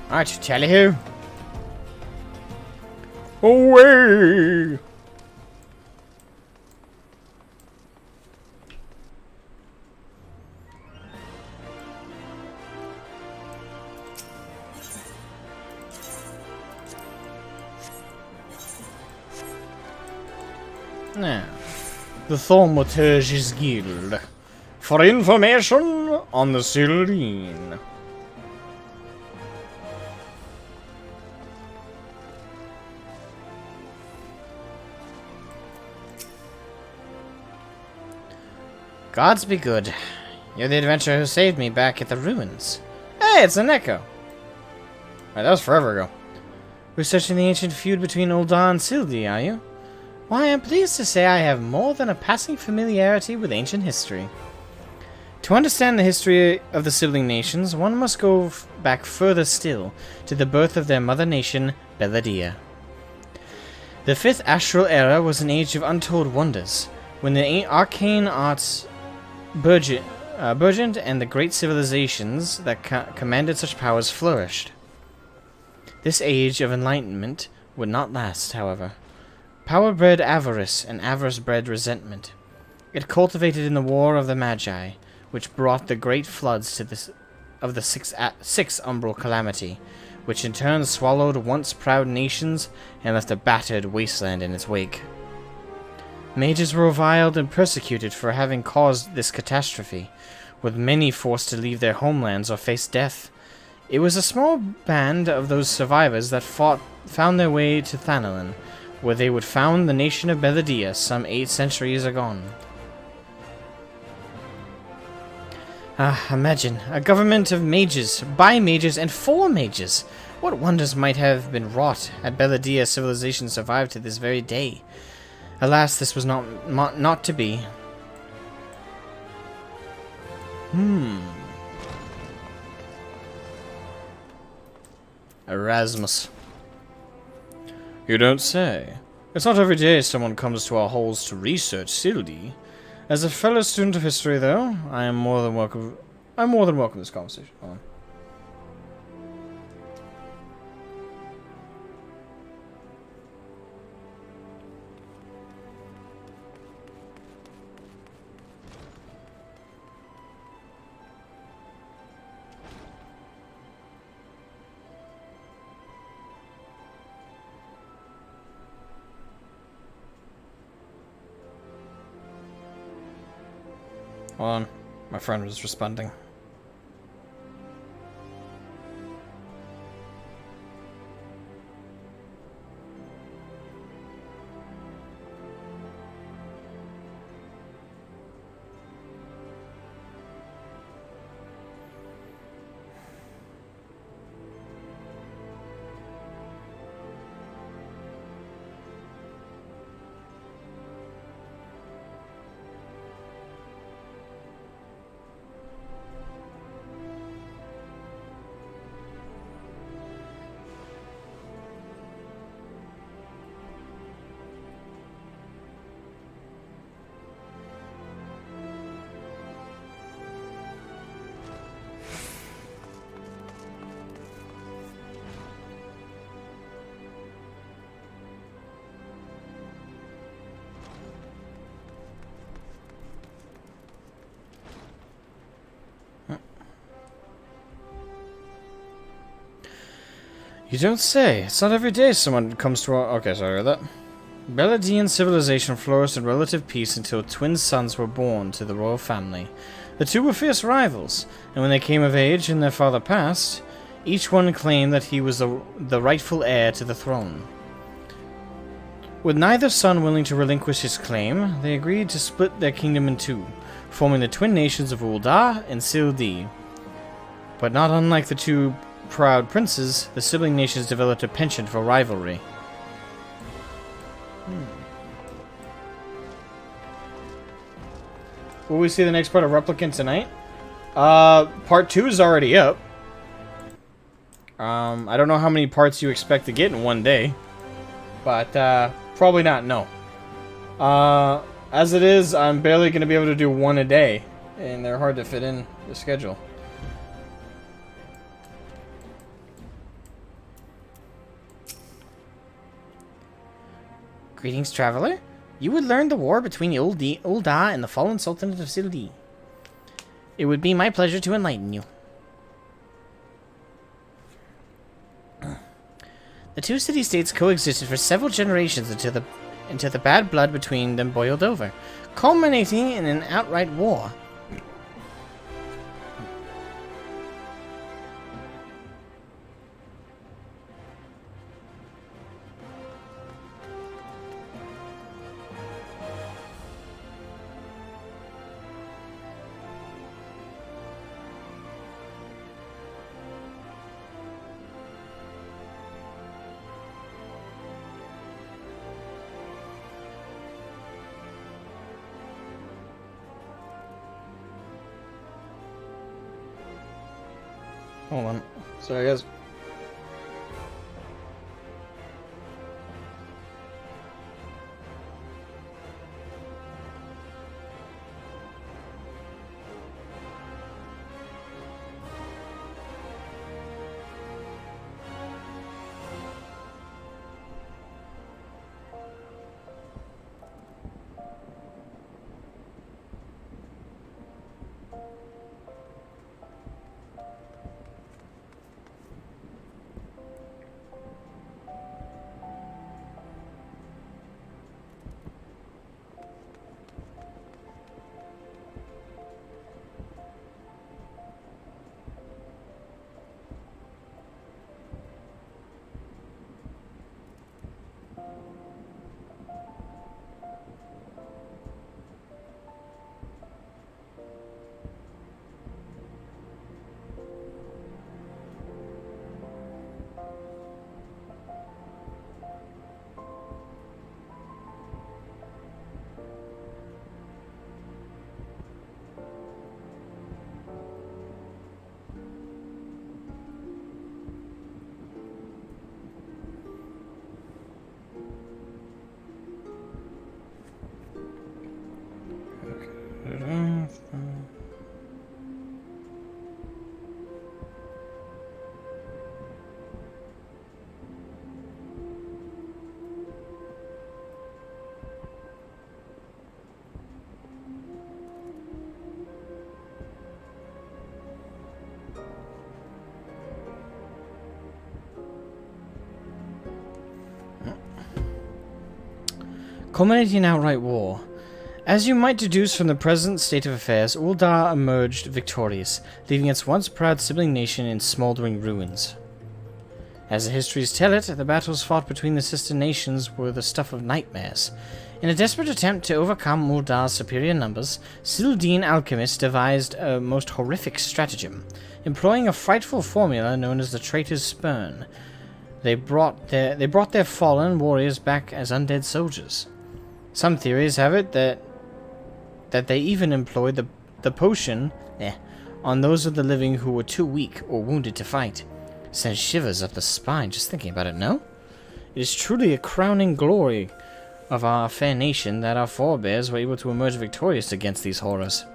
Alright, tally-ho. Away! Now, the Thaumaturge's Guild. For information on the Silene. Gods be good. You're the adventurer who saved me back at the ruins. Hey, it's an echo. Alright, that was forever ago. Researching the ancient feud between Ul'dah and Sildi, are you? Why, I'm pleased to say I have more than a passing familiarity with ancient history. To understand the history of the sibling nations, one must go back further still, to the birth of their mother nation, Belladia. The 5th Astral Era was an age of untold wonders, when the arcane arts burgeoned and the great civilizations that commanded such powers flourished. This age of enlightenment would not last, however. Power bred avarice, and avarice bred resentment. It cultivated in the War of the Magi, which brought the great floods to the sixth umbral calamity, which in turn swallowed once proud nations and left a battered wasteland in its wake. Mages were reviled and persecuted for having caused this catastrophe, with many forced to leave their homelands or face death. It was a small band of those survivors that found their way to Thanalan, where they would found the nation of Belladia some 8 centuries agone. Imagine, a government of mages, by mages, and for mages! What wonders might have been wrought had Belladia civilization survived to this very day? Alas, this was not to be. Erasmus. You don't say. It's not every day someone comes to our halls to research Sildi. As a fellow student of history, though, I'm more than welcome to this conversation. Hold on. Hold on, my friend was responding. You don't say. It's not every day someone comes to our... Okay, sorry about that. Belladian civilization flourished in relative peace until twin sons were born to the royal family. The two were fierce rivals, and when they came of age and their father passed, each one claimed that he was the rightful heir to the throne. With neither son willing to relinquish his claim, they agreed to split their kingdom in two, forming the twin nations of Ul'dah and Sildi. But not unlike the two proud princes, the sibling nations developed a penchant for rivalry. Will we see the next part of Replicant tonight? Part 2 is already up. I don't know how many parts you expect to get in one day. But, Probably not, no. As it is, I'm barely going to be able to do one a day, and they're hard to fit in the schedule. Greetings, traveler. You would learn the war between Ul'dah and the fallen Sultanate of Sildi. It would be my pleasure to enlighten you. The two city-states coexisted for several generations until the bad blood between them boiled over, culminating in an outright war. Hold on. Sorry, guys. Culminating in outright war. As you might deduce from the present state of affairs, Ul'dah emerged victorious, leaving its once proud sibling nation in smoldering ruins. As the histories tell it, the battles fought between the sister nations were the stuff of nightmares. In a desperate attempt to overcome Ul'dah's superior numbers, Sildian alchemists devised a most horrific stratagem, employing a frightful formula known as the Traitor's Spurn. They brought their fallen warriors back as undead soldiers. Some theories have it that they even employed the potion on those of the living who were too weak or wounded to fight. Sends shivers up the spine just thinking about it, no? It is truly a crowning glory of our fair nation that our forebears were able to emerge victorious against these horrors.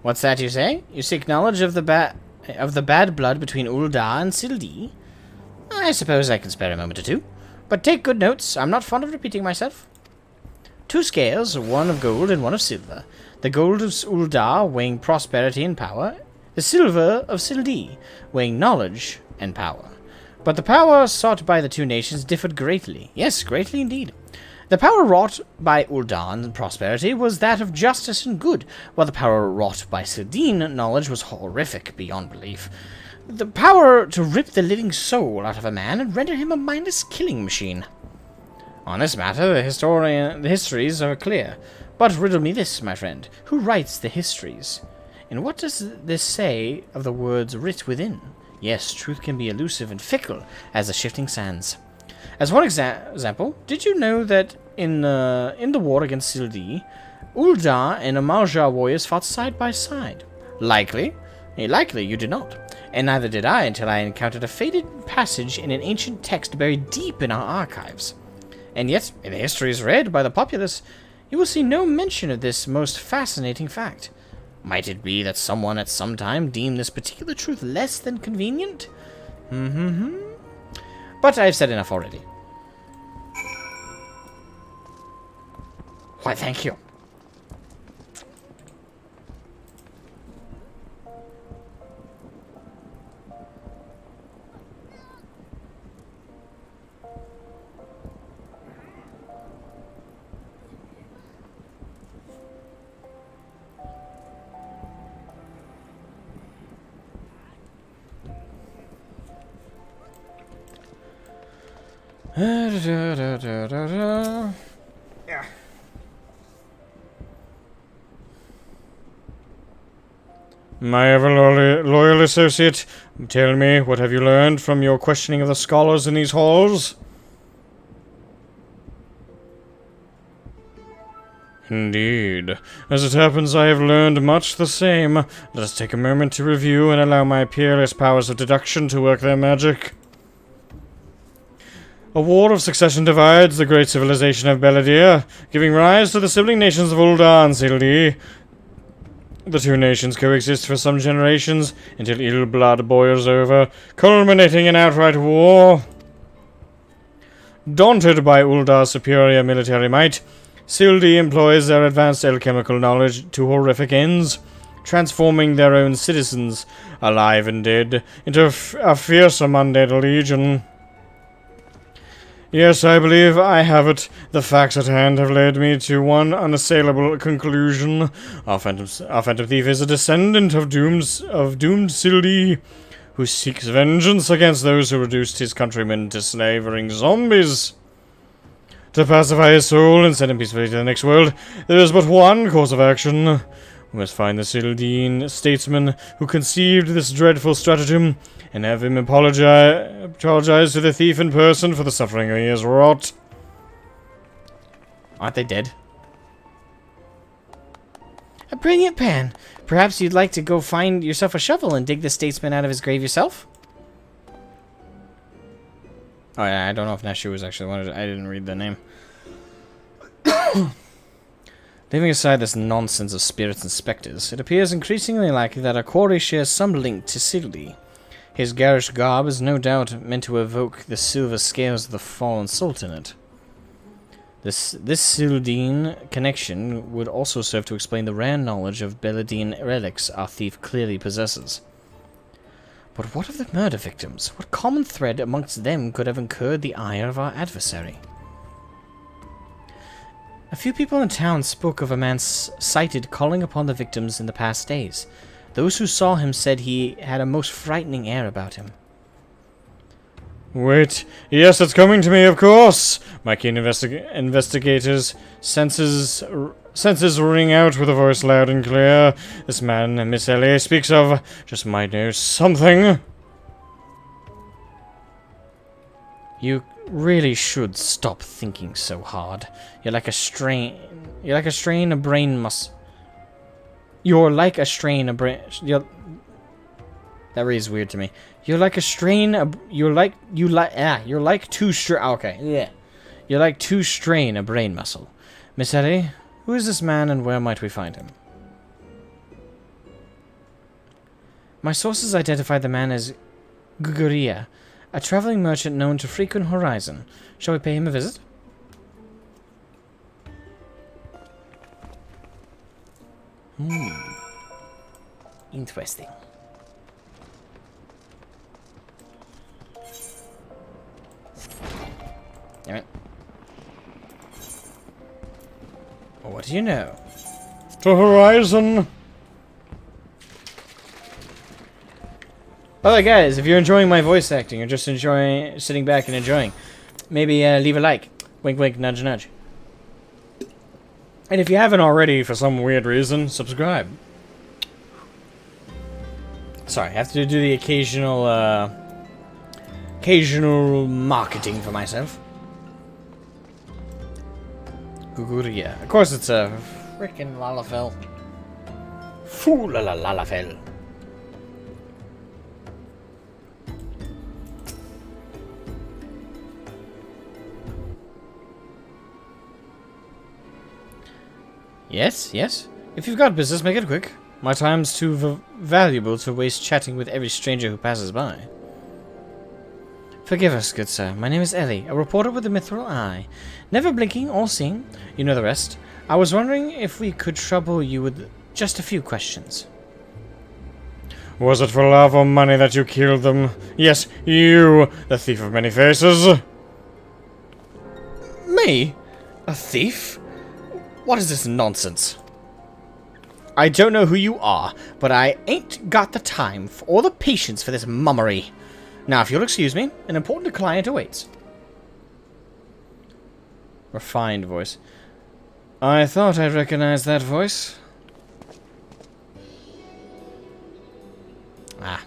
What's that you say? You seek knowledge of the bad blood between Ul'dah and Sildi? I suppose I can spare a moment or two. But take good notes, I'm not fond of repeating myself. 2 scales, one of gold and one of silver. The gold of Uldar weighing prosperity and power, the silver of Sildee weighing knowledge and power. But the power sought by the 2 nations differed greatly. Yes, greatly indeed. The power wrought by Uldan and prosperity was that of justice and good, while the power wrought by Sildeen knowledge was horrific beyond belief. The power to rip the living soul out of a man and render him a mindless killing machine. On this matter, the histories are clear. But riddle me this, my friend. Who writes the histories? And what does this say of the words writ within? Yes, truth can be elusive and fickle as the shifting sands. As one example, did you know that in the war against Sildee, Uldar and Amalja warriors fought side by side? Likely. Likely you did not. And neither did I until I encountered a faded passage in an ancient text buried deep in our archives. And yet, in the histories read by the populace, you will see no mention of this most fascinating fact. Might it be that someone at some time deemed this particular truth less than convenient? But I've said enough already. Why, thank you. My ever loyal associate, tell me, what have you learned from your questioning of the scholars in these halls? Indeed. As it happens, I have learned much the same. Let us take a moment to review and allow my peerless powers of deduction to work their magic. A war of succession divides the great civilization of Beledier, giving rise to the sibling nations of Uldar and Sildee. The 2 nations coexist for some generations until ill blood boils over, culminating in outright war. Daunted by Uldar's superior military might, Sildee employs their advanced alchemical knowledge to horrific ends, transforming their own citizens, alive and dead, into a fearsome undead legion. Yes, I believe I have it. The facts at hand have led me to one unassailable conclusion. Our phantom thief is a descendant of doomed Sildee, who seeks vengeance against those who reduced his countrymen to slavering zombies. To pacify his soul and send him peacefully to the next world, there is but one course of action. We must find the Sildeen statesman who conceived this dreadful stratagem, and have him apologize to the thief in person for the suffering he has wrought. Aren't they dead? A brilliant plan. Perhaps you'd like to go find yourself a shovel and dig the statesman out of his grave yourself? Oh yeah, I don't know if Nashu was actually one of I didn't read the name. Leaving aside this nonsense of spirits and spectres, it appears increasingly likely that our quarry shares some link to Sildee. His garish garb is no doubt meant to evoke the silver scales of the fallen sultanate. This Sildeen connection would also serve to explain the rare knowledge of Belladine relics our thief clearly possesses. But what of the murder victims? What common thread amongst them could have incurred the ire of our adversary? A few people in town spoke of a man sighted calling upon the victims in the past days. Those who saw him said he had a most frightening air about him. Wait, yes, it's coming to me, of course! My keen investigator's senses ring out with a voice loud and clear. This man, Miss Ellie, speaks of just might know something. You really should stop thinking so hard. You're like a strain of brain muscle. You're like a strain of brain. That reads weird to me. You're like a strain of. You're like too strain. Okay, yeah. You're like too strain a brain muscle. Miss Ellie, who is this man and where might we find him? My sources identified the man as Guguria, A traveling merchant known to frequent Horizon. Shall we pay him a visit? Interesting. Damn it. Well, what do you know? To Horizon! Alright guys, if you're enjoying my voice acting or just enjoying sitting back and enjoying, maybe leave a like. Wink wink, nudge nudge. And if you haven't already, for some weird reason, subscribe. Sorry, I have to do the occasional marketing for myself. Yeah, of course it's a frickin' Lalafell. Foo la la Lalafell. Yes, yes. If you've got business, make it quick. My time's too valuable to waste chatting with every stranger who passes by. Forgive us, good sir. My name is Ellie, a reporter with the Mithril Eye. Never blinking or seeing. You know the rest. I was wondering if we could trouble you with just a few questions. Was it for love or money that you killed them? Yes, you, the thief of many faces. Me? A thief? What is this nonsense? I don't know who you are, but I ain't got the time or the patience for this mummery. Now, if you'll excuse me, an important client awaits. Refined voice. I thought I recognized that voice. Ah.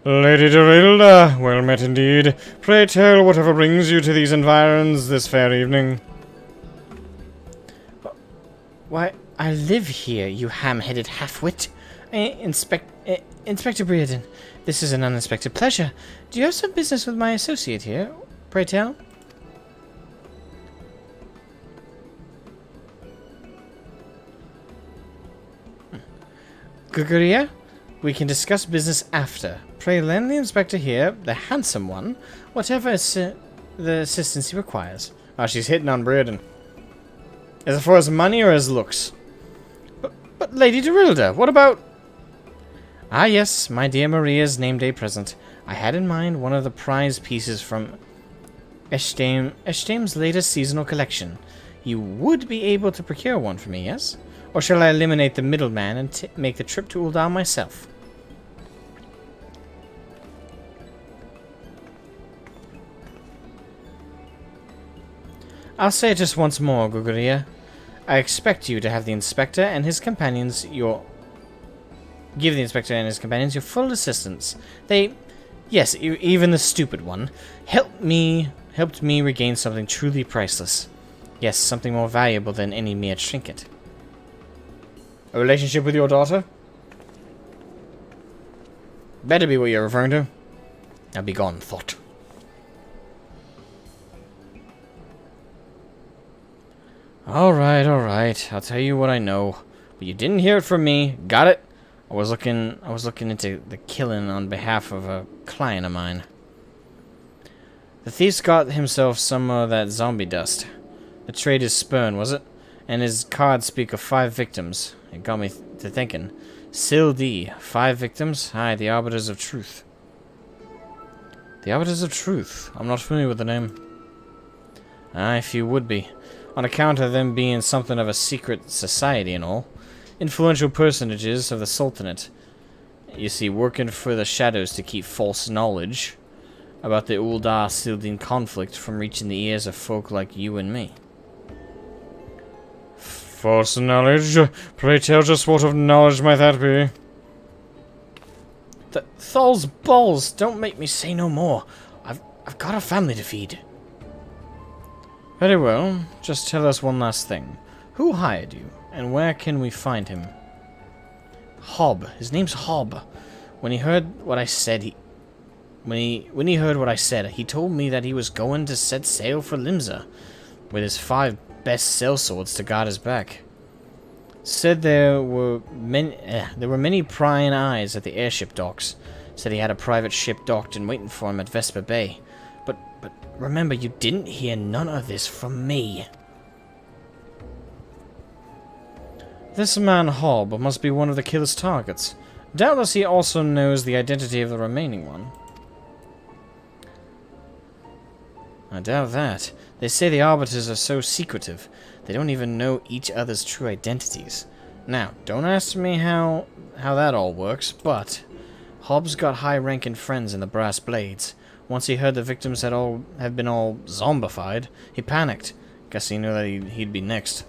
Lady Dorilda, well met indeed. Pray tell whatever brings you to these environs this fair evening. Why, I live here, you ham-headed half-wit. Inspector Brereton, this is an unexpected pleasure. Do you have some business with my associate here? Pray tell. Guguria, we can discuss business after. Pray lend the inspector here, the handsome one, whatever the assistance he requires. Oh, she's hitting on Brereton. Is it for his money or his looks? But Lady Dorilda, what about... Ah yes, my dear Maria's name day present. I had in mind one of the prize pieces from Eshtame's latest seasonal collection. You would be able to procure one for me, yes? Or shall I eliminate the middleman and make the trip to Ul'dah myself? I'll say it just once more, Guguria. I expect you to have the inspector and his companions give the inspector and his companions your full assistance. They, yes, even the stupid one, helped me regain something truly priceless. Yes, something more valuable than any mere trinket. A relationship with your daughter? Better be what you're referring to. Now be gone, thought. Alright. I'll tell you what I know. But you didn't hear it from me. Got it? I was looking into the killing on behalf of a client of mine. The thief's got himself some of that zombie dust. The trade is spurn, was it? And his cards speak of 5 victims. It got me to thinking. Sildi, 5 victims? Aye, the Arbiters of Truth. The Arbiters of Truth. I'm not familiar with the name. Aye, few would be. On account of them being something of a secret society and all. Influential personages of the Sultanate. You see, working for the shadows to keep false knowledge about the Ul'dah Sildin conflict from reaching the ears of folk like you and me. False knowledge? Pray tell just what of knowledge might that be? Thal's balls! Don't make me say no more. I've got a family to feed. Very well. Just tell us one last thing. Who hired you, and where can we find him? Hob. His name's Hob. When he heard what I said, when he heard what I said, he told me that he was going to set sail for Limsa, with his 5 best sellswords to guard his back. Said there were many prying eyes at the airship docks. Said he had a private ship docked and waiting for him at Vesper Bay. But remember, you didn't hear none of this from me. This man Hob must be one of the killer's targets. Doubtless he also knows the identity of the remaining one. I doubt that. They say the Arbiters are so secretive, they don't even know each other's true identities. Now, don't ask me how that all works, but Hobbs got high-ranking friends in the Brass Blades. Once he heard the victims had been all zombified, he panicked. Guess he knew that he'd be next.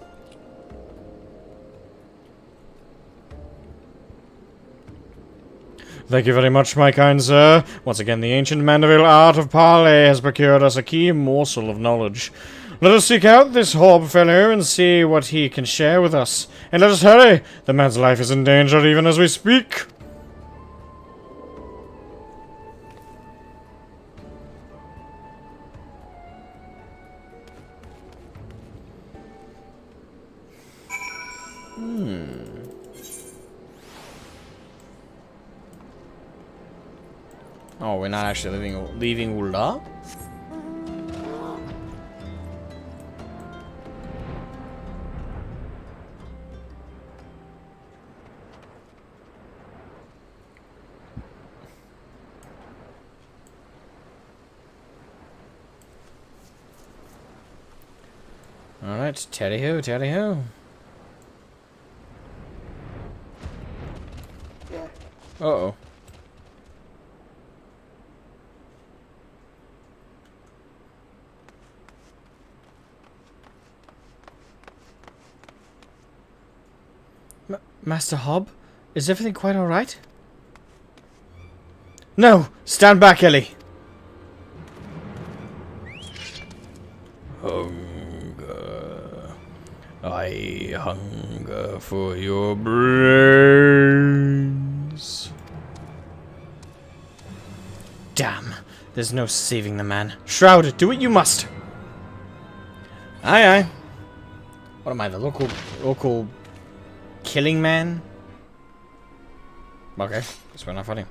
Thank you very much, my kind sir. Once again, the ancient Mandeville art of parley has procured us a key morsel of knowledge. Let us seek out this Hob fellow and see what he can share with us. And let us hurry! The man's life is in danger even as we speak. Oh, we're not actually leaving Ula? Alright, tally-ho, tally-ho. Uh-oh. Master Hob, is everything quite alright? No! Stand back, Ellie! Hunger. I hunger for your brains. Damn, there's no saving the man. Shroud, do what you must! Aye, aye. What am I, the local killing man? Okay, guess we're not fighting.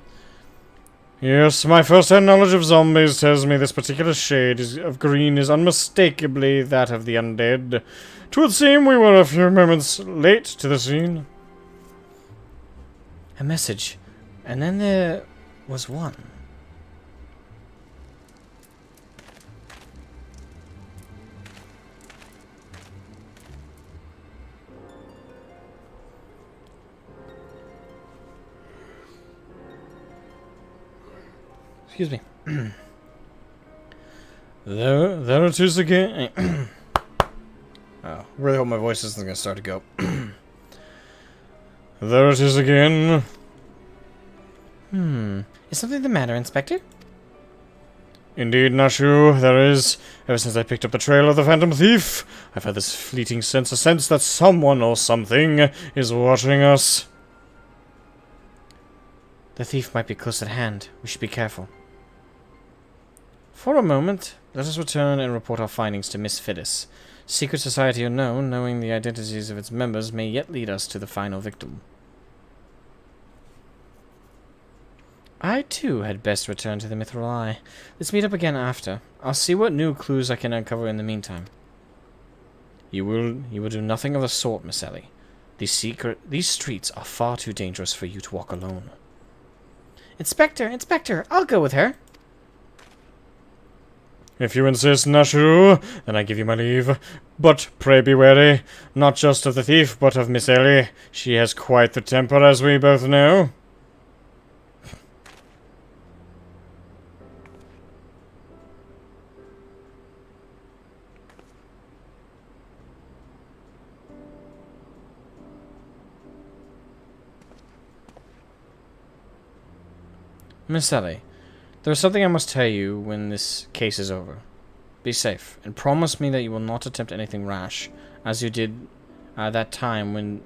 Yes, my first-hand knowledge of zombies tells me this particular shade of green is unmistakably that of the undead. 'Twould seem we were a few moments late to the scene. A message. And then there was one. Excuse me. There it is again. Oh, really hope my voice isn't gonna start to go. There it is again. Is something the matter, Inspector? Indeed, Nashu, there is. Ever since I picked up the trail of the Phantom Thief, I've had this fleeting sense that someone or something is watching us. The thief might be close at hand. We should be careful. For a moment, let us return and report our findings to Miss Phyllis. Secret society or no, knowing the identities of its members may yet lead us to the final victim. I, too, had best return to the Mithril Eye. Let's meet up again after. I'll see what new clues I can uncover in the meantime. You will do nothing of the sort, Miss Ellie. These streets are far too dangerous for you to walk alone. Inspector, I'll go with her. If you insist, Nashu, then I give you my leave. But pray be wary, not just of the thief, but of Miss Ellie. She has quite the temper, as we both know. Miss Ellie, there is something I must tell you when this case is over. Be safe, and promise me that you will not attempt anything rash, as you did that time when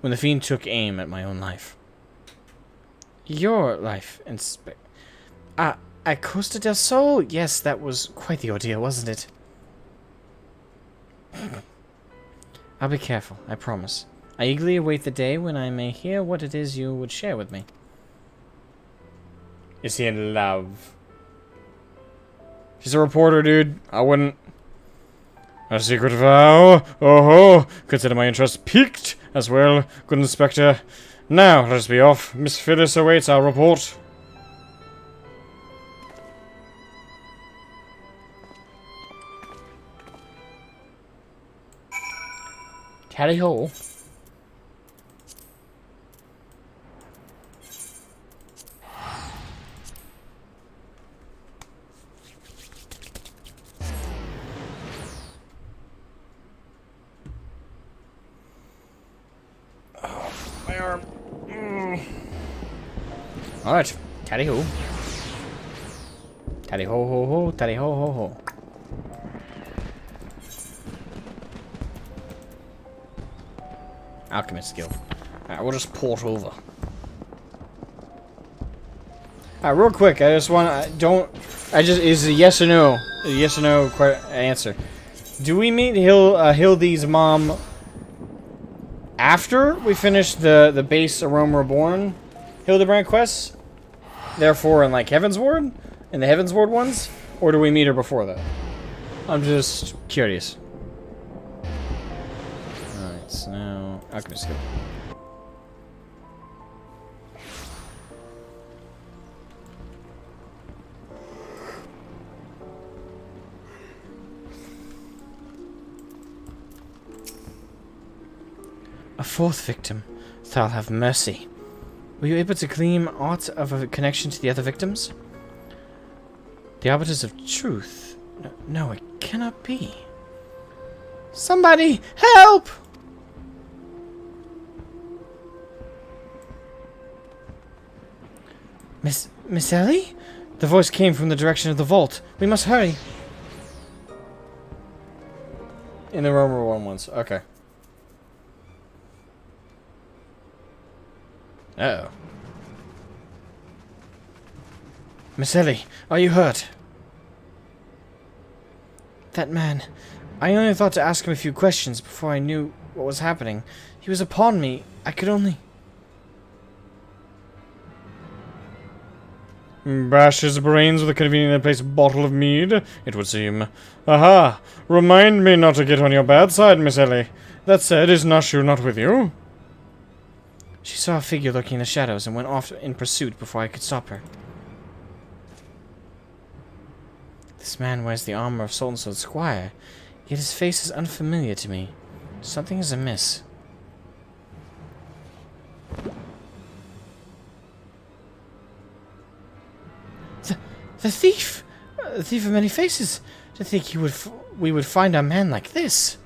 the fiend took aim at my own life. Your life, at Costa del Sol? Yes, that was quite the ordeal, wasn't it? I'll be careful, I promise. I eagerly await the day when I may hear what it is you would share with me. Is he in love? She's a reporter, dude. I wouldn't. A secret vow? Oh ho! Consider my interest piqued as well, good inspector. Now, let us be off. Miss Phyllis awaits our report. Tally ho. My arm. Alright. Tally ho. Tally ho ho ho. Tally ho ho ho. Alchemist skill. Alright, we'll just port over. Alright, real quick, I just want to, is a yes or no. A yes or no answer. Do we meet Hildy's mom after we finish the base Aroma Reborn Hildebrand quests? Therefore, in like Heaven's Ward? In the Heaven's Ward ones? Or do we meet her before that? I'm just curious. Alright, so now alchemist skill. A fourth victim. Thou have mercy. Were you able to glean aught of a connection to the other victims? The arbiters of truth? No, it cannot be. Somebody, help! Miss Ellie? The voice came from the direction of the vault. We must hurry. In the Aroma Reborn ones. Okay. Uh-oh. Miss Ellie, are you hurt? That man. I only thought to ask him a few questions before I knew what was happening. He was upon me. I could only... Bash his brains with a conveniently placed bottle of mead, it would seem. Aha! Remind me not to get on your bad side, Miss Ellie. That said, is Nashu not with you? She saw a figure lurking in the shadows and went off in pursuit before I could stop her. This man wears the armor of so-and-so's squire, yet his face is unfamiliar to me. Something is amiss. The thief! The thief of many faces! To think we would find a man like this!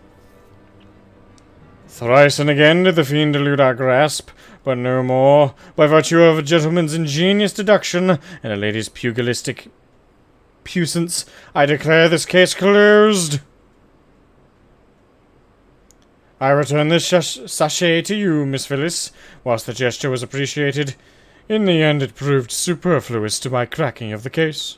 Thrice and again did the fiend elude our grasp, but no more. By virtue of a gentleman's ingenious deduction and a lady's pugilistic puissance, I declare this case closed. I return this sachet to you, Miss Phyllis. Whilst the gesture was appreciated, in the end it proved superfluous to my cracking of the case.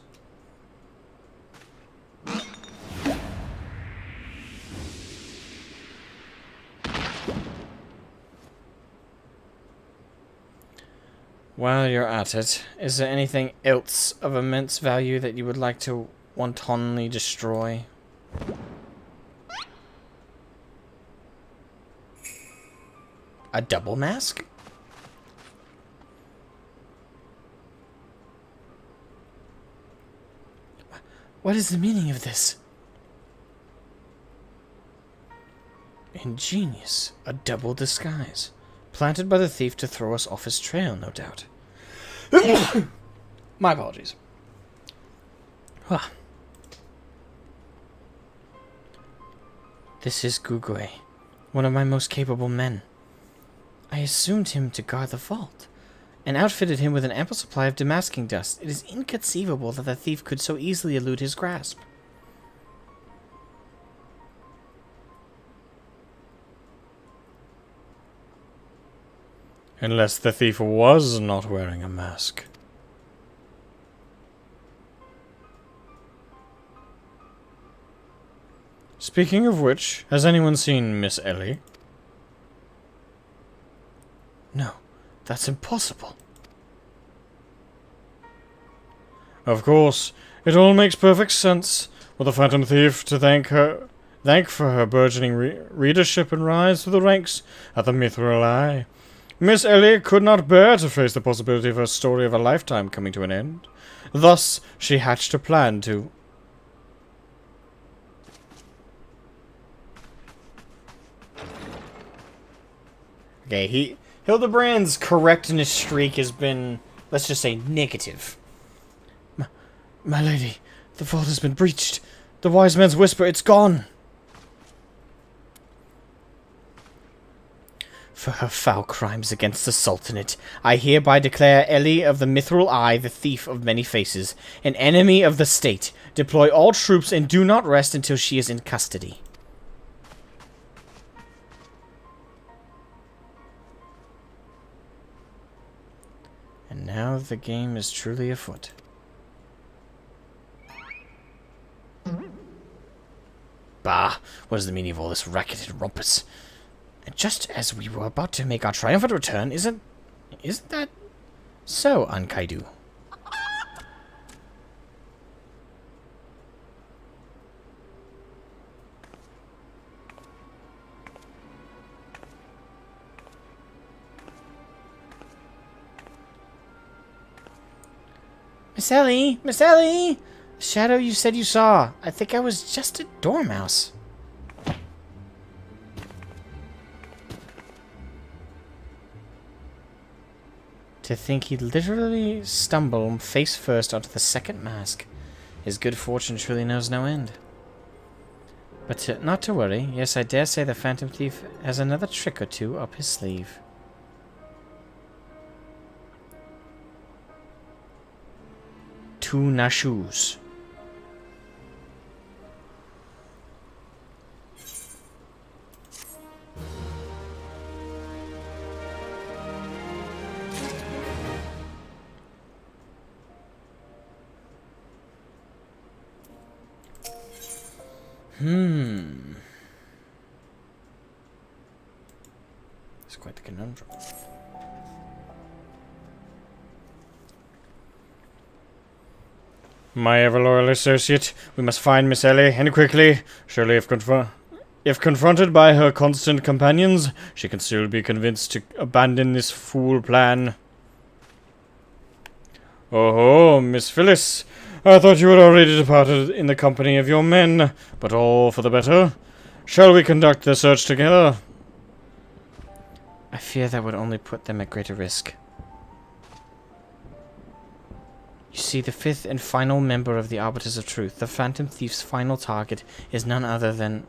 While you're at it, is there anything else of immense value that you would like to wantonly destroy? A double mask? What is the meaning of this? Ingenious. A double disguise. Planted by the thief to throw us off his trail, no doubt. My apologies. This is Gugwe, one of my most capable men. I assumed him to guard the vault, and outfitted him with an ample supply of demasking dust. It is inconceivable that the thief could so easily elude his grasp. Unless the thief was not wearing a mask. Speaking of which, has anyone seen Miss Ellie? No, that's impossible. Of course, it all makes perfect sense. With the Phantom Thief to thank for her burgeoning readership and rise through the ranks at the Mithril Eye. Miss Ellie could not bear to face the possibility of her story of a lifetime coming to an end. Thus, she hatched a plan to... Okay, Hildebrand's correctness streak has been, let's just say, negative. My lady, the vault has been breached. The wise man's whisper, it's gone. For her foul crimes against the Sultanate, I hereby declare Ellie of the Mithril Eye the thief of many faces, an enemy of the state. Deploy all troops and do not rest until she is in custody. And now the game is truly afoot. Bah, what is the meaning of all this racket and rumpus? And just as we were about to make our triumphant return, isn't that so, Ankaidu? Miss Ellie! Miss Ellie! The shadow you said you saw. I think I was just a dormouse. To think he'd literally stumble face first onto the second mask. His good fortune truly knows no end. But not to worry. Yes, I dare say the Phantom Thief has another trick or two up his sleeve. Two Nashus. It's quite the conundrum. My ever-loyal associate, we must find Miss Ellie, and quickly. Surely if confronted by her constant companions, she can still be convinced to abandon this fool plan. Oh, Miss Phyllis. I thought you had already departed in the company of your men, but all for the better. Shall we conduct the search together? I fear that would only put them at greater risk. You see, the fifth and final member of the Arbiters of Truth, the Phantom Thief's final target, is none other than...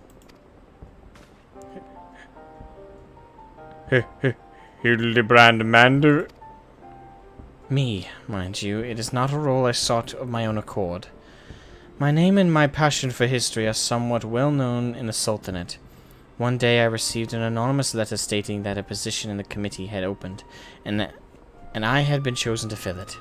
Hildibrand Mander. Me, mind you. It is not a role I sought of my own accord. My name and my passion for history are somewhat well known in the Sultanate. One day I received an anonymous letter stating that a position in the committee had opened, and I had been chosen to fill it.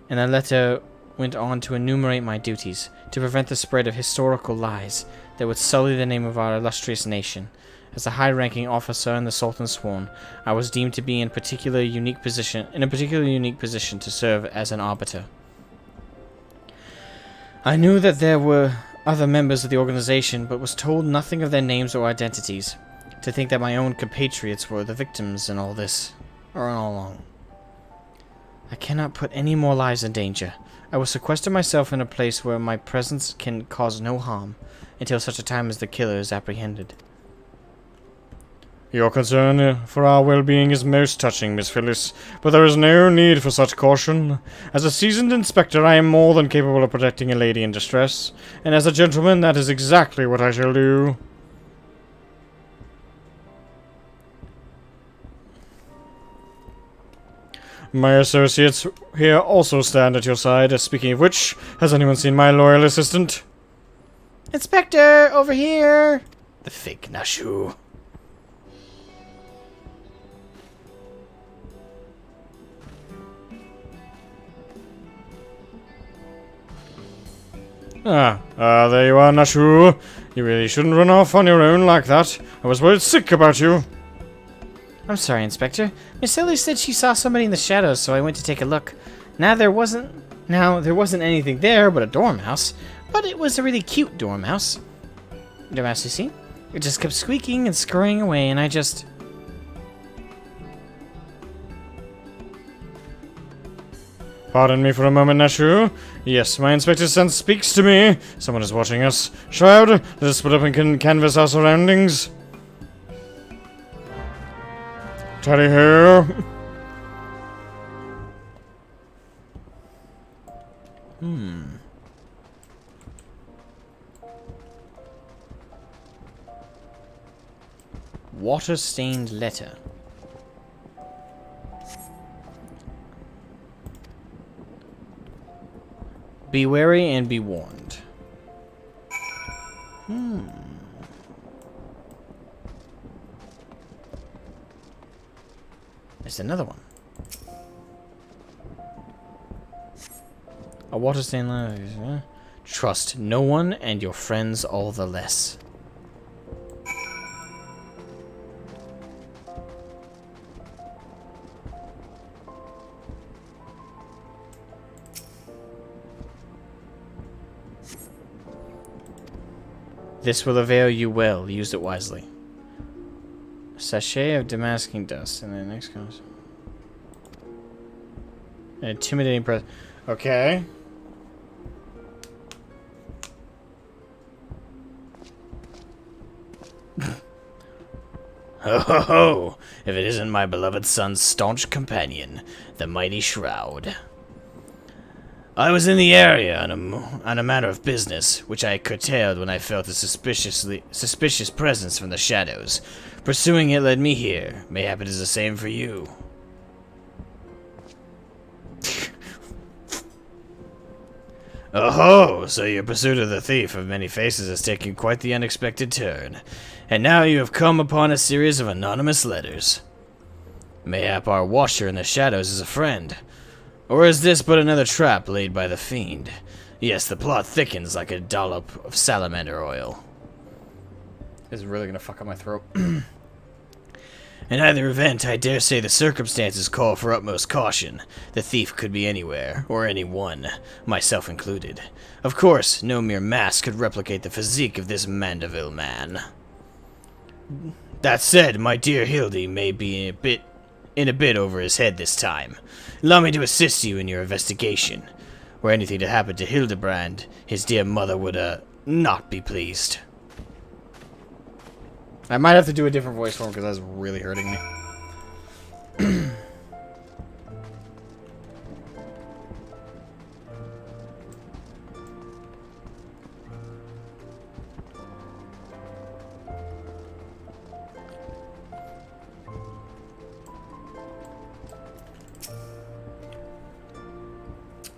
And the letter went on to enumerate my duties, to prevent the spread of historical lies that would sully the name of our illustrious nation. As a high-ranking officer in the Sultan's sworn, I was deemed to be in a particularly unique position to serve as an arbiter. I knew that there were other members of the organization, but was told nothing of their names or identities. To think that my own compatriots were the victims in all this, or all along. I cannot put any more lives in danger. I will sequester myself in a place where my presence can cause no harm, until such a time as the killer is apprehended. Your concern for our well-being is most touching, Miss Phyllis, but there is no need for such caution. As a seasoned inspector, I am more than capable of protecting a lady in distress, and as a gentleman, that is exactly what I shall do. My associates here also stand at your side. Speaking of which, has anyone seen my loyal assistant? Inspector, over here! The fake Nashu. There you are, Nashu. You really shouldn't run off on your own like that. I was worried sick about you. I'm sorry, Inspector. Miss Ellie said she saw somebody in the shadows, so I went to take a look. Now there wasn't Now, there wasn't anything there but a dormouse, but it was a really cute dormouse. Dormouse, you see? It just kept squeaking and scurrying away, and I just... Pardon me for a moment, Nashu. Yes, my inspector's sense speaks to me. Someone is watching us. Shroud, let us split up and canvass our surroundings. Tally ho. Water-stained letter. Be wary and be warned. There's another one. A water-stained letter. Trust no one and your friends all the less. This will avail you well. Use it wisely. A sachet of damascene dust, and then next comes an intimidating press. Okay. Ho ho ho! If it isn't my beloved son's staunch companion, the mighty Shroud. I was in the area on a matter of business, which I curtailed when I felt a suspicious presence from the shadows. Pursuing it led me here. Mayhap it is the same for you. Oh, so your pursuit of the thief of many faces has taken quite the unexpected turn, and now you have come upon a series of anonymous letters. Mayhap our watcher in the shadows is a friend. Or is this but another trap laid by the fiend? Yes, the plot thickens like a dollop of salamander oil. This is really gonna fuck up my throat. In either event, I dare say the circumstances call for utmost caution. The thief could be anywhere, or anyone, myself included. Of course, no mere mask could replicate the physique of this Mandeville man. That said, my dear Hildy may be in a bit over his head this time. Allow me to assist you in your investigation. Were anything to happen to Hildebrand, his dear mother would, not be pleased. I might have to do a different voice for him because that's really hurting me.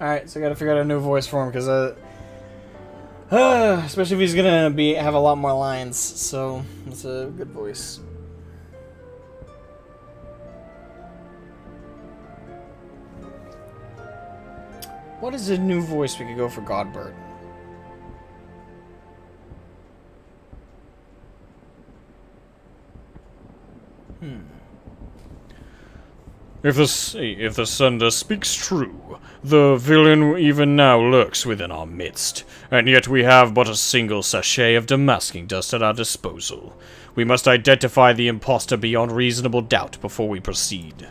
Alright, so I gotta figure out a new voice for him because especially if he's gonna have a lot more lines, so it's a good voice. What is a new voice we could go for Godbert? If the Sunder speaks true, the villain even now lurks within our midst, and yet we have but a single sachet of damascene dust at our disposal. We must identify the impostor beyond reasonable doubt before we proceed.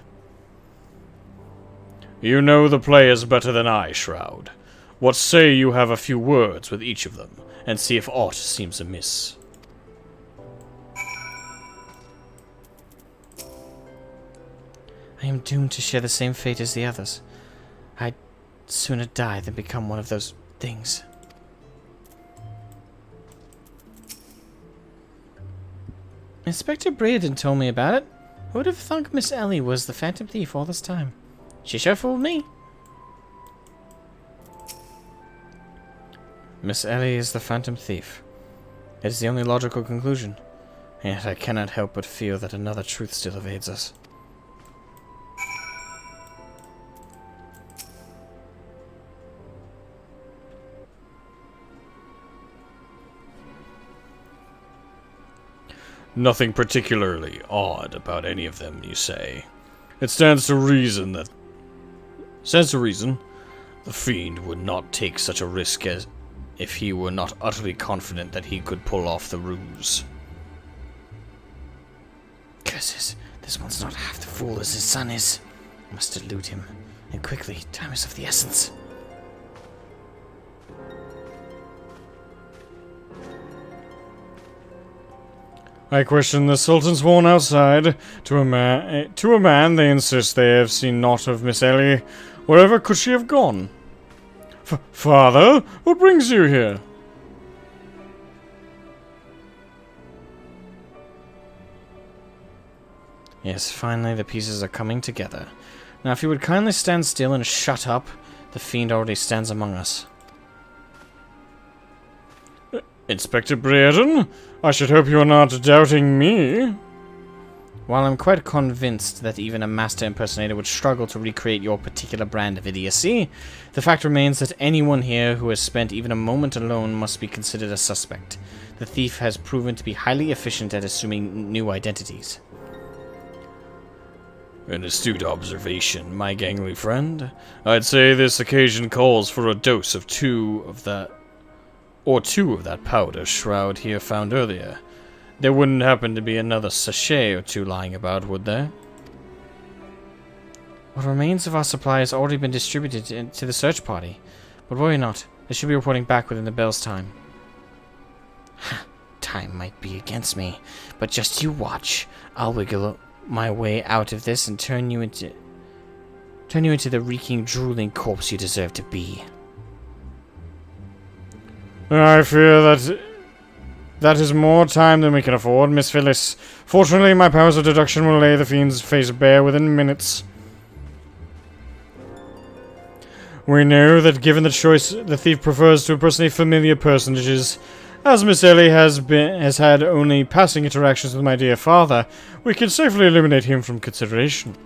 You know the players better than I, Shroud. What say you have a few words with each of them, and see if aught seems amiss? I am doomed to share the same fate as the others. I'd sooner die than become one of those things. Inspector Braden told me about it. Who would have thunk Miss Ellie was the Phantom Thief all this time? She sure fooled me. Miss Ellie is the Phantom Thief. It is the only logical conclusion. And yet I cannot help but feel that another truth still evades us. Nothing particularly odd about any of them, you say. It stands to reason The fiend would not take such a risk as if he were not utterly confident that he could pull off the ruse. Curses, this one's not half the fool as his son is. I must elude him, and quickly, time is of the essence. I question the Sultan's sworn outside. To a man, they insist they have seen naught of Miss Ellie. Wherever could she have gone? Father, what brings you here? Yes, finally the pieces are coming together. Now, if you would kindly stand still and shut up, the fiend already stands among us. Inspector Brereton, I should hope you are not doubting me. While I'm quite convinced that even a master impersonator would struggle to recreate your particular brand of idiocy, the fact remains that anyone here who has spent even a moment alone must be considered a suspect. The thief has proven to be highly efficient at assuming new identities. An astute observation, my gangly friend. I'd say this occasion calls for a dose of two of that powder Shroud here found earlier. There wouldn't happen to be another sachet or two lying about, would there? What remains of our supply has already been distributed to the search party. But worry not, they should be reporting back within the bell's time. Time might be against me, but just you watch. I'll wiggle my way out of this and turn you into the reeking, drooling corpse you deserve to be. I fear that is more time than we can afford, Miss Phyllis. Fortunately, my powers of deduction will lay the fiend's face bare within minutes. We know that given the choice, the thief prefers to impersonate familiar personages. As Miss Ellie has had only passing interactions with my dear father, we can safely eliminate him from consideration.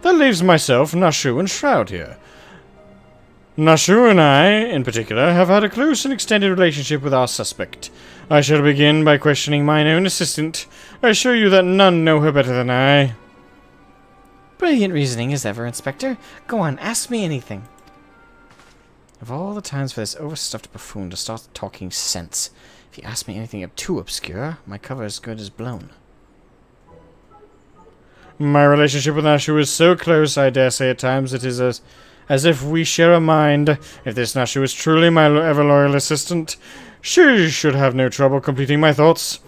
That leaves myself, Nashu, and Shroud here. Nashu and I, in particular, have had a close and extended relationship with our suspect. I shall begin by questioning mine own assistant. I assure you that none know her better than I. Brilliant reasoning as ever, Inspector. Go on, ask me anything. Of all the times for this overstuffed buffoon to start talking sense, if you ask me anything too obscure, my cover is good as blown. My relationship with Nashu is so close, I dare say at times it is as if we share a mind. If this Nashu is truly my ever-loyal assistant, she should have no trouble completing my thoughts.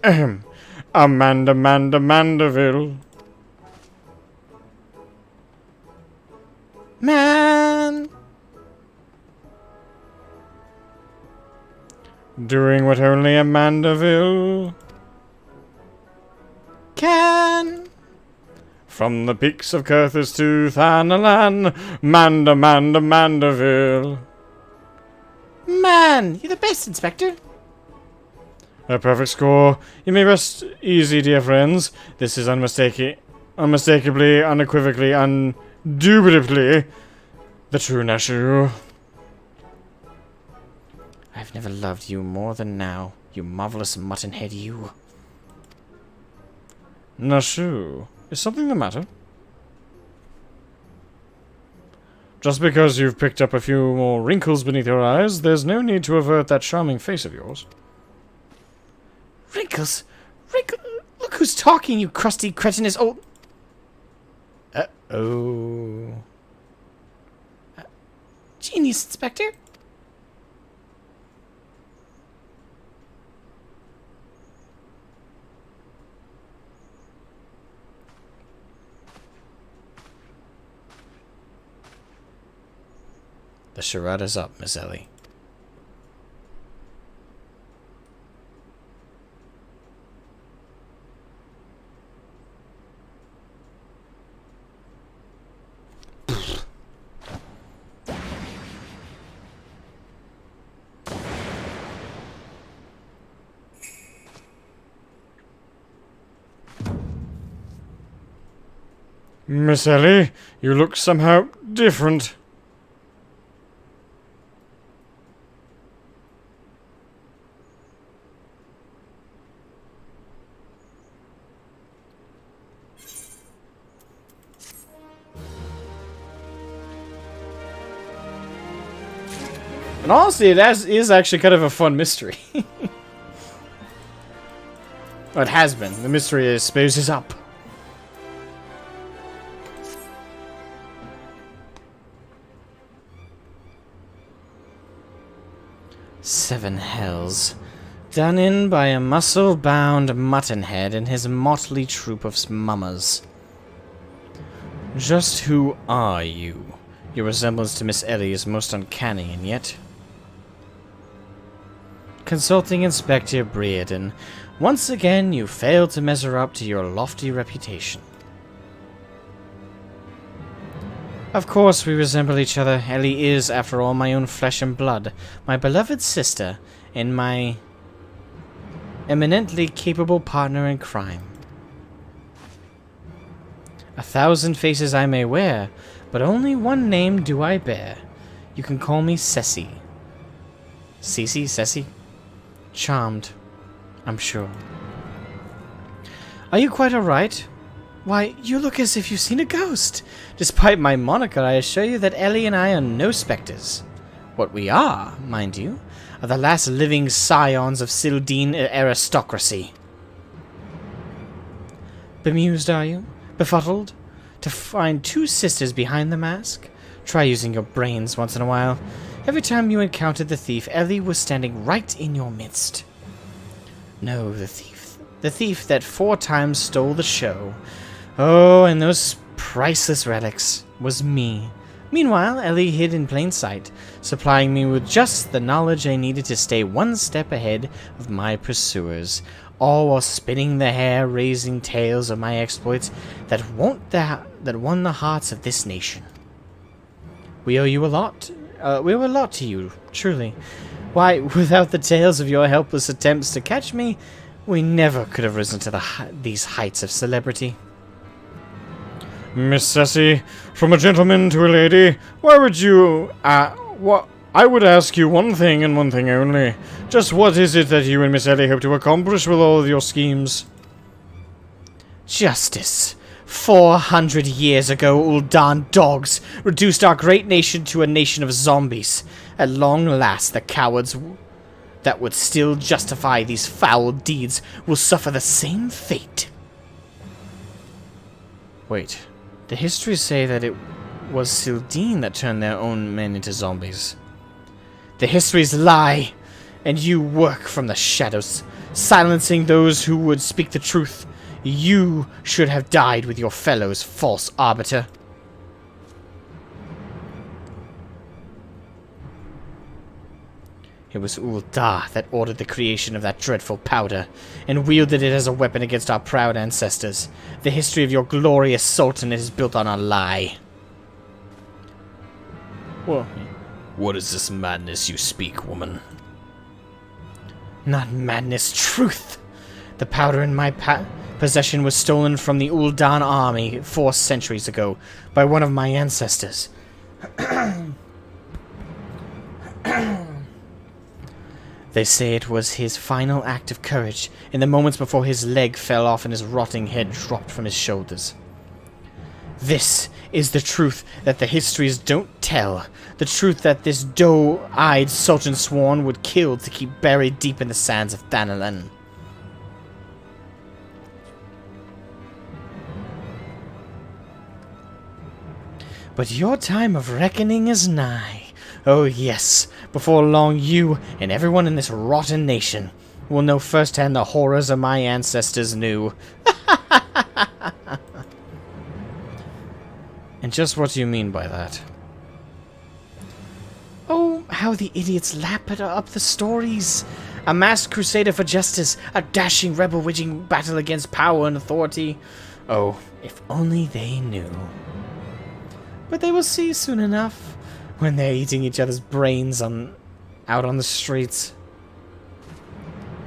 Ahem. Amanda Mandaville. Man! Doing what only Amandaville Can! From the peaks of Curthis to Thanalan, Mandaville. Man! You're the best, Inspector! A perfect score. You may rest easy, dear friends. This is unmistakably, unequivocally, undubitably the true Nashu. I've never loved you more than now, you marvelous muttonhead, you. Nashu, is something the matter? Just because you've picked up a few more wrinkles beneath your eyes, there's no need to avert that charming face of yours. Wrinkles? Look who's talking, you crusty, cretinous old... Uh-oh. Genius, Inspector. The charade is up, Miss Ellie. Miss Ellie, you look somehow different. And honestly, is actually kind of a fun mystery. Well, it has been. The mystery, I suppose, is up. Seven hells. Done in by a muscle-bound muttonhead and his motley troop of mummers. Just who are you? Your resemblance to Miss Ellie is most uncanny, and yet... Consulting Inspector Brereton, once again you failed to measure up to your lofty reputation. Of course we resemble each other. Ellie is, after all, my own flesh and blood, my beloved sister, and my eminently capable partner in crime. 1,000 faces I may wear, but only one name do I bear. You can call me Ceci. Cece? Ceci? Charmed, I'm sure. Are you quite alright? Why, you look as if you've seen a ghost. Despite my moniker, I assure you that Ellie and I are no spectres. What we are, mind you, are the last living scions of Sildine aristocracy. Bemused, are you? Befuddled? To find two sisters behind the mask? Try using your brains once in a while. Every time you encountered the thief, Ellie was standing right in your midst. No, the thief. The thief that 4 times stole the show. Oh, and those priceless relics was me. Meanwhile, Ellie hid in plain sight, supplying me with just the knowledge I needed to stay one step ahead of my pursuers, all while spinning the hair-raising tales of my exploits that won the hearts of this nation. We owe you a lot. We owe a lot to you, truly. Why, without the tales of your helpless attempts to catch me, we never could have risen to these heights of celebrity. Miss Ceci, from a gentleman to a lady, why would you, I would ask you one thing and one thing only. Just what is it that you and Miss Ellie hope to accomplish with all of your schemes? Justice. 400 years ago, Uldan dogs reduced our great nation to a nation of zombies. At long last, the cowards that would still justify these foul deeds will suffer the same fate. Wait, the histories say that it was Sildine that turned their own men into zombies. The histories lie, and you work from the shadows, silencing those who would speak the truth. You should have died with your fellows, false arbiter. It was Ulda that ordered the creation of that dreadful powder, and wielded it as a weapon against our proud ancestors. The history of your glorious sultanate is built on a lie. Well, what is this madness you speak, woman? Not madness, truth. The powder in my possession was stolen from the Uldan army 4 centuries ago by one of my ancestors. They say it was his final act of courage in the moments before his leg fell off and his rotting head dropped from his shoulders. This is the truth that the histories don't tell. The truth that this doe-eyed Sultan Sworn would kill to keep buried deep in the sands of Thanalan. But your time of reckoning is nigh. Oh yes, before long you and everyone in this rotten nation will know firsthand the horrors of my ancestors knew. And just what do you mean by that? Oh, how the idiots lap up the stories. A masked crusader for justice, a dashing rebel waging battle against power and authority. Oh, if only they knew. But they will see soon enough, when they're eating each other's brains out on the streets.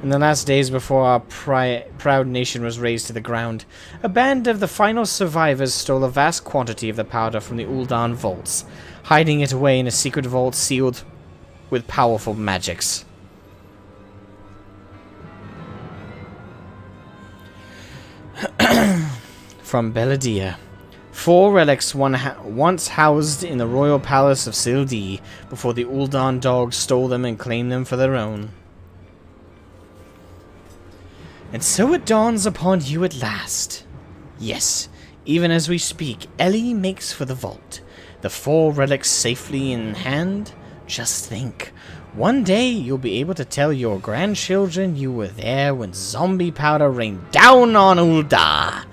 In the last days before our proud nation was razed to the ground, a band of the final survivors stole a vast quantity of the powder from the Uldan vaults, hiding it away in a secret vault sealed with powerful magics. From Beladia, 4 relics once housed in the royal palace of Sildi before the Uldan dogs stole them and claimed them for their own. And so it dawns upon you at last. Yes, even as we speak, Ellie makes for the vault. The 4 relics safely in hand. Just think, one day you'll be able to tell your grandchildren you were there when zombie powder rained down on Ulda.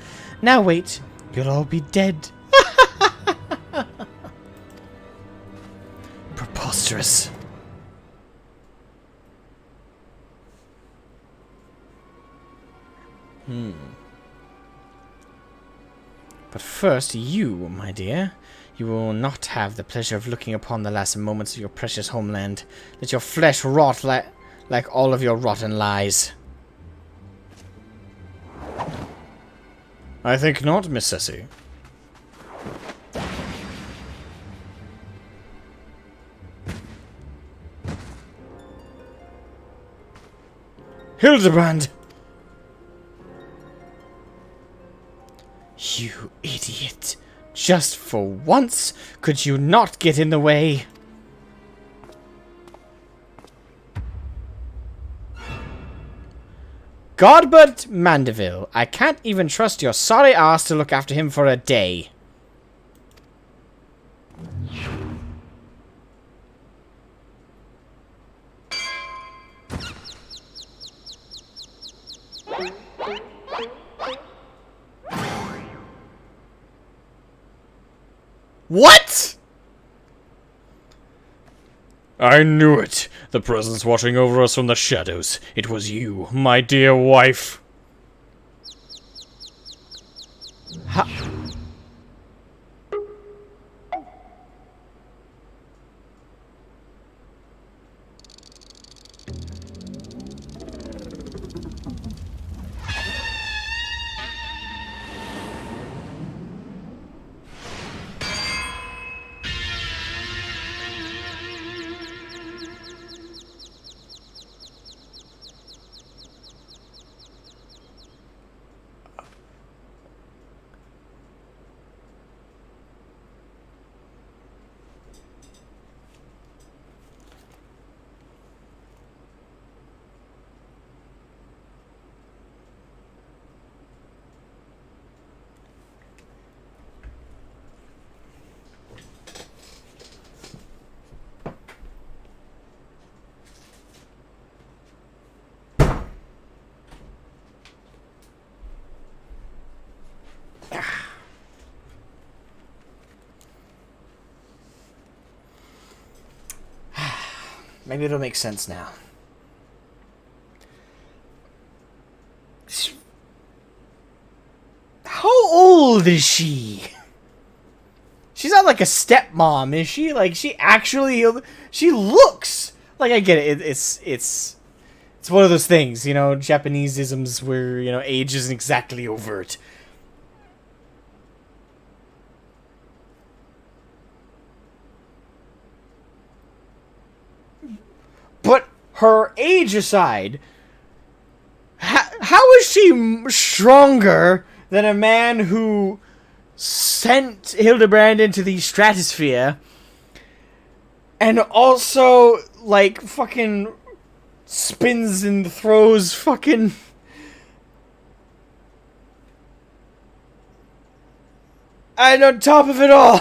Now wait, you'll all be dead. Preposterous. But first, you, my dear, you will not have the pleasure of looking upon the last moments of your precious homeland. Let your flesh rot like all of your rotten lies. I think not, Miss Ceci. Hildebrand! You idiot. Just for once, could you not get in the way? Godbert Mandeville, I can't even trust your sorry ass to look after him for a day. What? I knew it. The presence watching over us from the shadows. It was you, my dear wife. Maybe it'll make sense now. How old is she? She's not like a stepmom, is she? Like, she actually... She looks... Like, I get it. It's one of those things, you know, Japanese-isms where, you know, age isn't exactly overt. But her age aside, how is she stronger than a man who sent Hildebrand into the stratosphere and also, like, fucking spins and throws fucking... And on top of it all...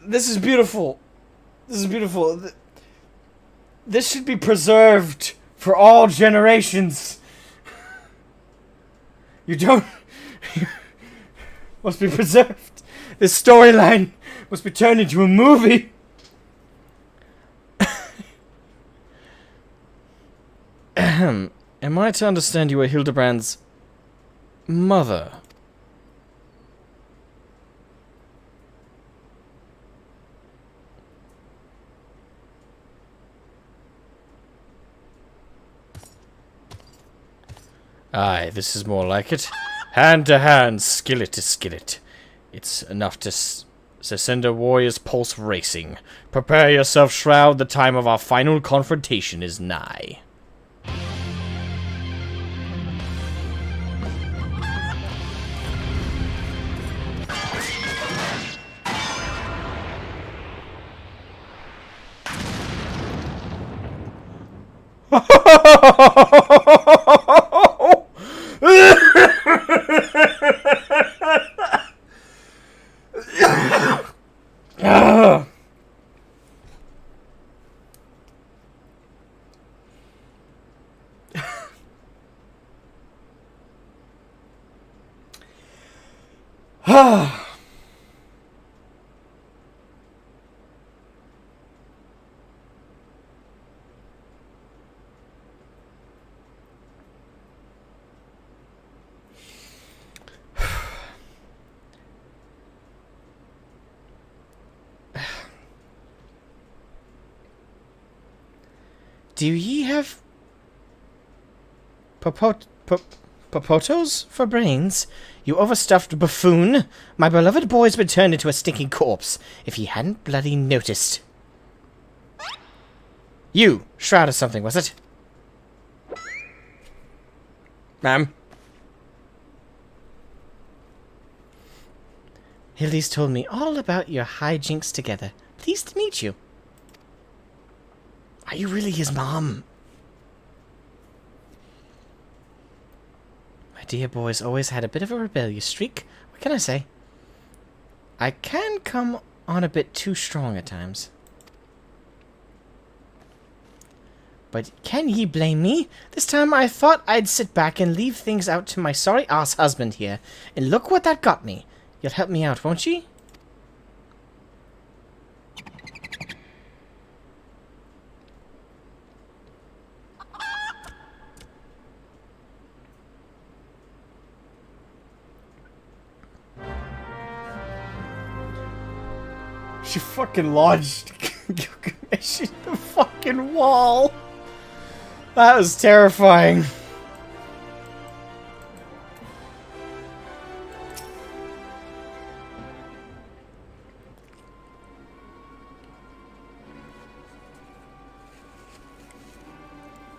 This is beautiful. This is beautiful. This should be preserved for all generations. You don't... must be preserved. This storyline must be turned into a movie. Am I to understand you are Hildebrand's mother? Aye, this is more like it. Hand to hand, skillet to skillet. It's enough to send a warrior's pulse racing. Prepare yourself, Shroud. The time of our final confrontation is nigh. Do ye have popotos for brains? You overstuffed buffoon! My beloved boy's been turned into a stinking corpse, if ye hadn't bloody noticed. You, shroud or something, was it? Ma'am? Hildy's told me all about your hijinks together. Pleased to meet you. Are you really his mom? My dear boy's always had a bit of a rebellious streak. What can I say? I can come on a bit too strong at times. But can ye blame me? This time I thought I'd sit back and leave things out to my sorry ass husband here. And look what that got me. You'll help me out, won't ye? She fucking lodged Gilgamesh in the fucking wall. That was terrifying.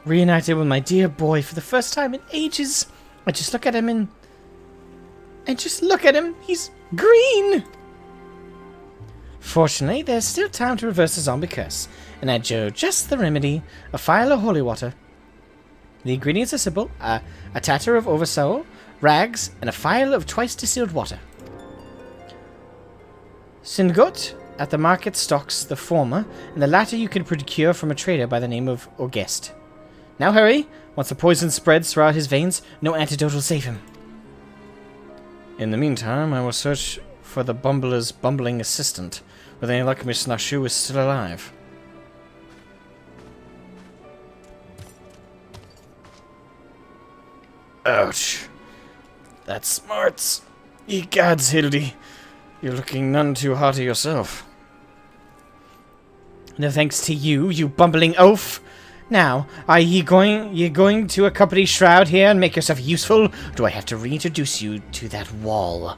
Reunited with my dear boy for the first time in ages. I just look at him and just look at him. He's green. Fortunately, there's still time to reverse the zombie curse, and add Joe just the remedy: a phial of holy water. The ingredients are simple: a tatter of oversoul, rags, and a phial of twice distilled water. Singot at the market stocks the former, and the latter you can procure from a trader by the name of August. Now hurry! Once the poison spreads throughout his veins, no antidote will save him. In the meantime, I will search for the bumbler's bumbling assistant. With any luck, Miss Nashu is still alive. Ouch. That smarts. Ye gods, Hildy. You're looking none too hearty yourself. No thanks to you, you bumbling oaf. Now, are ye going to accompany Shroud here and make yourself useful? Or do I have to reintroduce you to that wall?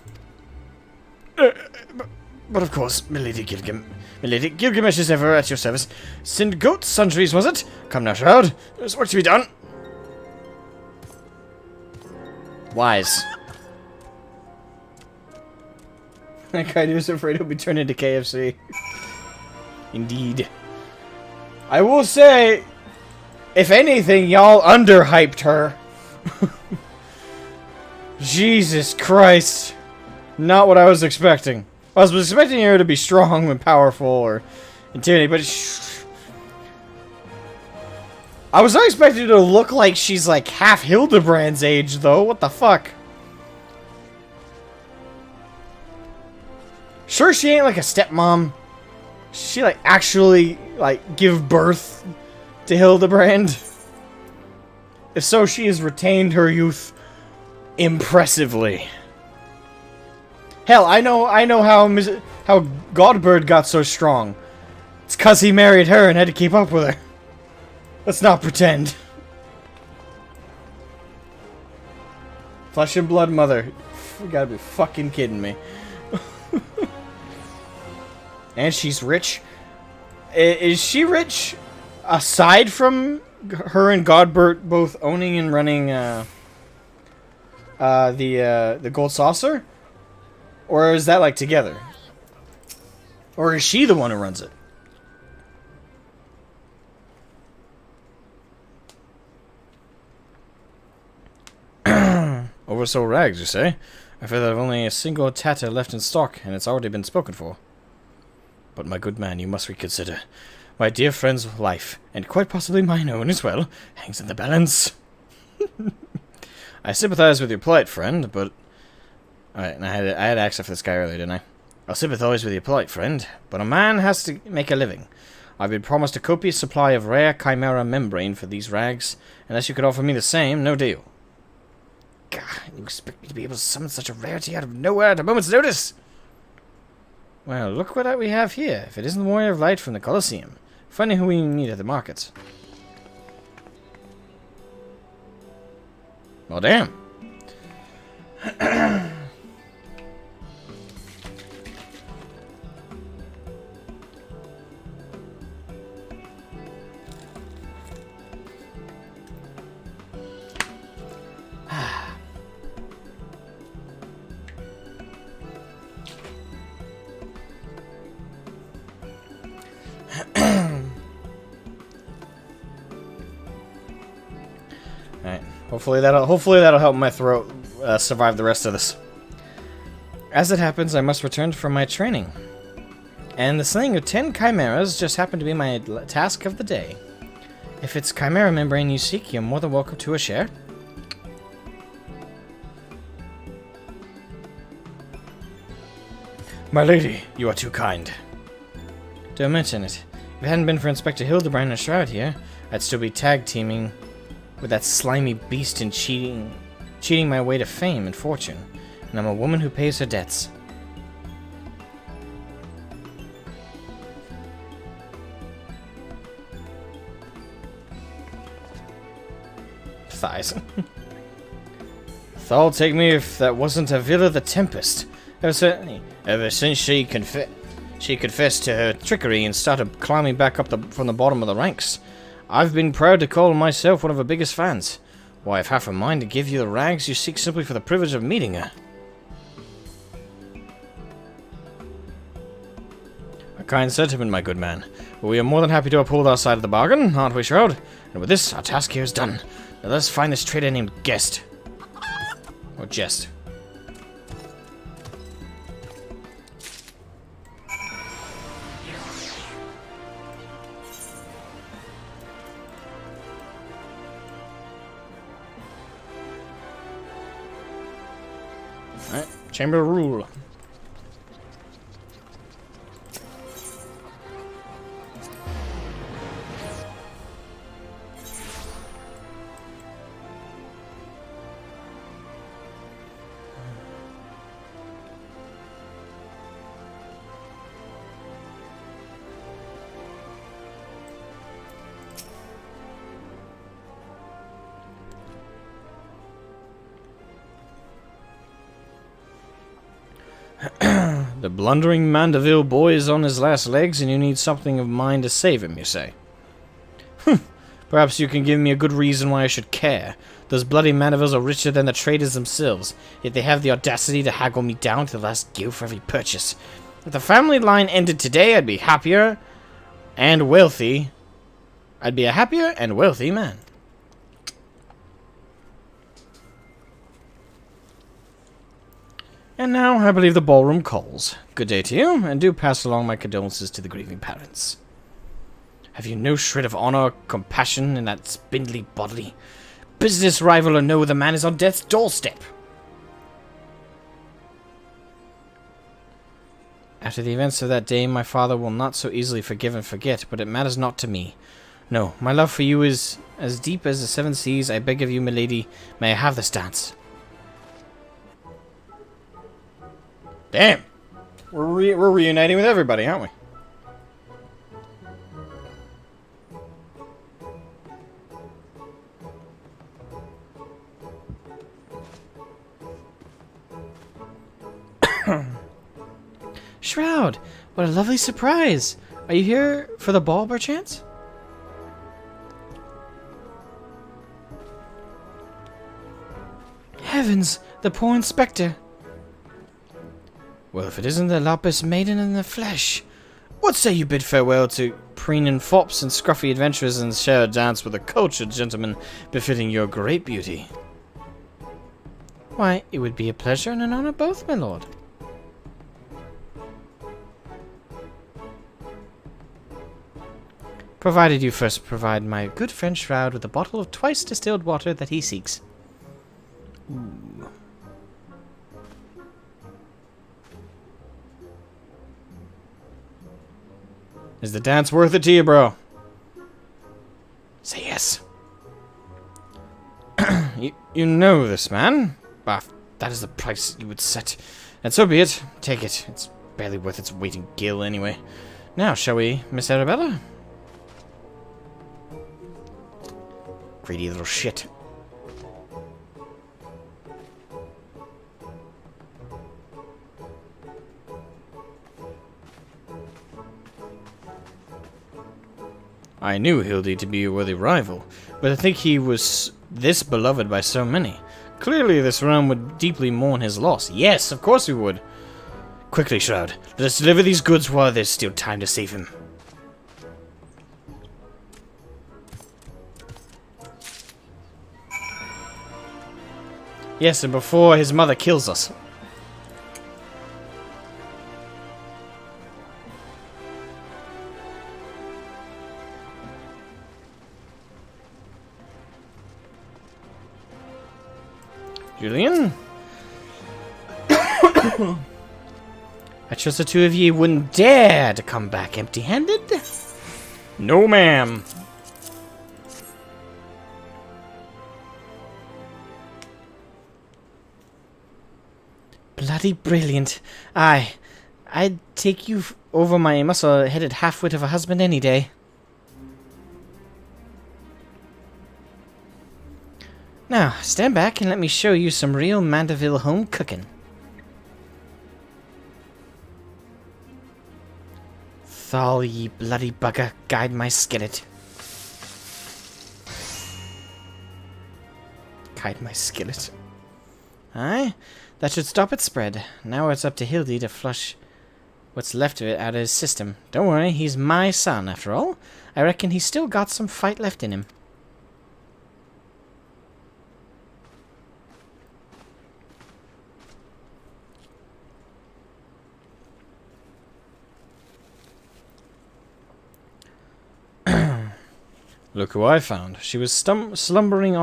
But of course, Milady Gilgamesh is ever at your service. Send goat sundries, was it? Come now, Shroud. There's work to be done. Wise. That guy was afraid he'll be turned into KFC. Indeed. I will say, if anything, y'all underhyped her. Jesus Christ. Not what I was expecting. I was expecting her to be strong and powerful or intimidating, but I was not expecting her to look like she's like half Hildebrand's age, though. What the fuck? Sure, she ain't like a stepmom. She like actually like give birth to Hildebrand. If so, she has retained her youth impressively. Hell, I know how Godbird got so strong. It's 'cause he married her and had to keep up with her. Let's not pretend. Flesh and blood mother. You gotta be fucking kidding me. And she's rich. Is she rich aside from her and Godbert both owning and running the Gold Saucer? Or is that like together? Or is she the one who runs it? oversold rags, you say? I fear that I've only a single tatter left in stock, and it's already been spoken for. But my good man, you must reconsider. My dear friend's life, and quite possibly mine own as well, hangs in the balance. I sympathize with your plight, friend, but... Alright, and I had access for this guy earlier, didn't I? I'll sympathize with your plight, friend, but a man has to make a living. I've been promised a copious supply of rare chimera membrane for these rags. Unless you could offer me the same, no deal. God, you expect me to be able to summon such a rarity out of nowhere at a moment's notice? Well, look what we have here. If it isn't the Warrior of Light from the Coliseum. Funny who we meet at the markets. Well, damn. Alright, hopefully that'll help my throat survive the rest of this. As it happens, I must return from my training. And the slaying of 10 chimeras just happened to be my task of the day. If it's chimera membrane you seek, you're more than welcome to a share. My lady, you are too kind. Don't mention it. If it hadn't been for Inspector Hildebrand and Shroud here, I'd still be tag teaming with that slimy beast and cheating my way to fame and fortune. And I'm a woman who pays her debts. Thighs. Thou'll take me if that wasn't Avila the Tempest. Ever since she confessed to her trickery and started climbing back up from the bottom of the ranks, I've been proud to call myself one of her biggest fans. Why, I've half a mind to give you the rags you seek simply for the privilege of meeting her. A kind sentiment, my good man. But we are more than happy to uphold our side of the bargain, aren't we, Shroud? And with this, our task here is done. Now let's find this traitor named Guest. Or Jest. Alright, Chamber of Rule. The blundering Mandeville boy is on his last legs, and you need something of mine to save him, you say? Perhaps you can give me a good reason why I should care. Those bloody Mandevilles are richer than the traders themselves, yet they have the audacity to haggle me down to the last gill for every purchase. If the family line ended today, I'd be happier and wealthy. I'd be a happier and wealthy man. And now, I believe the ballroom calls. Good day to you, and do pass along my condolences to the grieving parents. Have you no shred of honor or compassion in that spindly body? Business rival or no, the man is on death's doorstep. After the events of that day, my father will not so easily forgive and forget, but it matters not to me. No, my love for you is as deep as the seven seas. I beg of you, milady, may I have this dance? Damn! We're reuniting with everybody, aren't we? Shroud! What a lovely surprise! Are you here for the ball, perchance? Heavens! The poor inspector! Well, if it isn't the Lapis Maiden in the flesh. What say you bid farewell to preening fops and scruffy adventurers and share a dance with a cultured gentleman befitting your great beauty? Why, it would be a pleasure and an honor both, my lord. Provided you first provide my good friend Shroud with a bottle of twice distilled water that he seeks. Ooh. Is the dance worth it to you, bro? Say yes. you know this, man. Bah, that is the price you would set. And so be it. Take it. It's barely worth its weight in gil anyway. Now, shall we, Miss Arabella? Greedy little shit. I knew Hildy to be a worthy rival, but I think he was this beloved by so many. Clearly this realm would deeply mourn his loss. Yes, of course we would. Quickly, Shroud. Let us deliver these goods while there's still time to save him. Yes, and before his mother kills us. Julian? I trust the two of ye wouldn't dare to come back empty-handed? No, ma'am. Bloody brilliant. I'd take you over my muscle-headed half-wit of a husband any day. Now, stand back and let me show you some real Mandeville home cooking. Thal, ye bloody bugger, guide my skillet. Guide my skillet. Aye, that should stop its spread. Now it's up to Hildy to flush what's left of it out of his system. Don't worry, he's my son, after all. I reckon he's still got some fight left in him. Look who I found. She was slumbering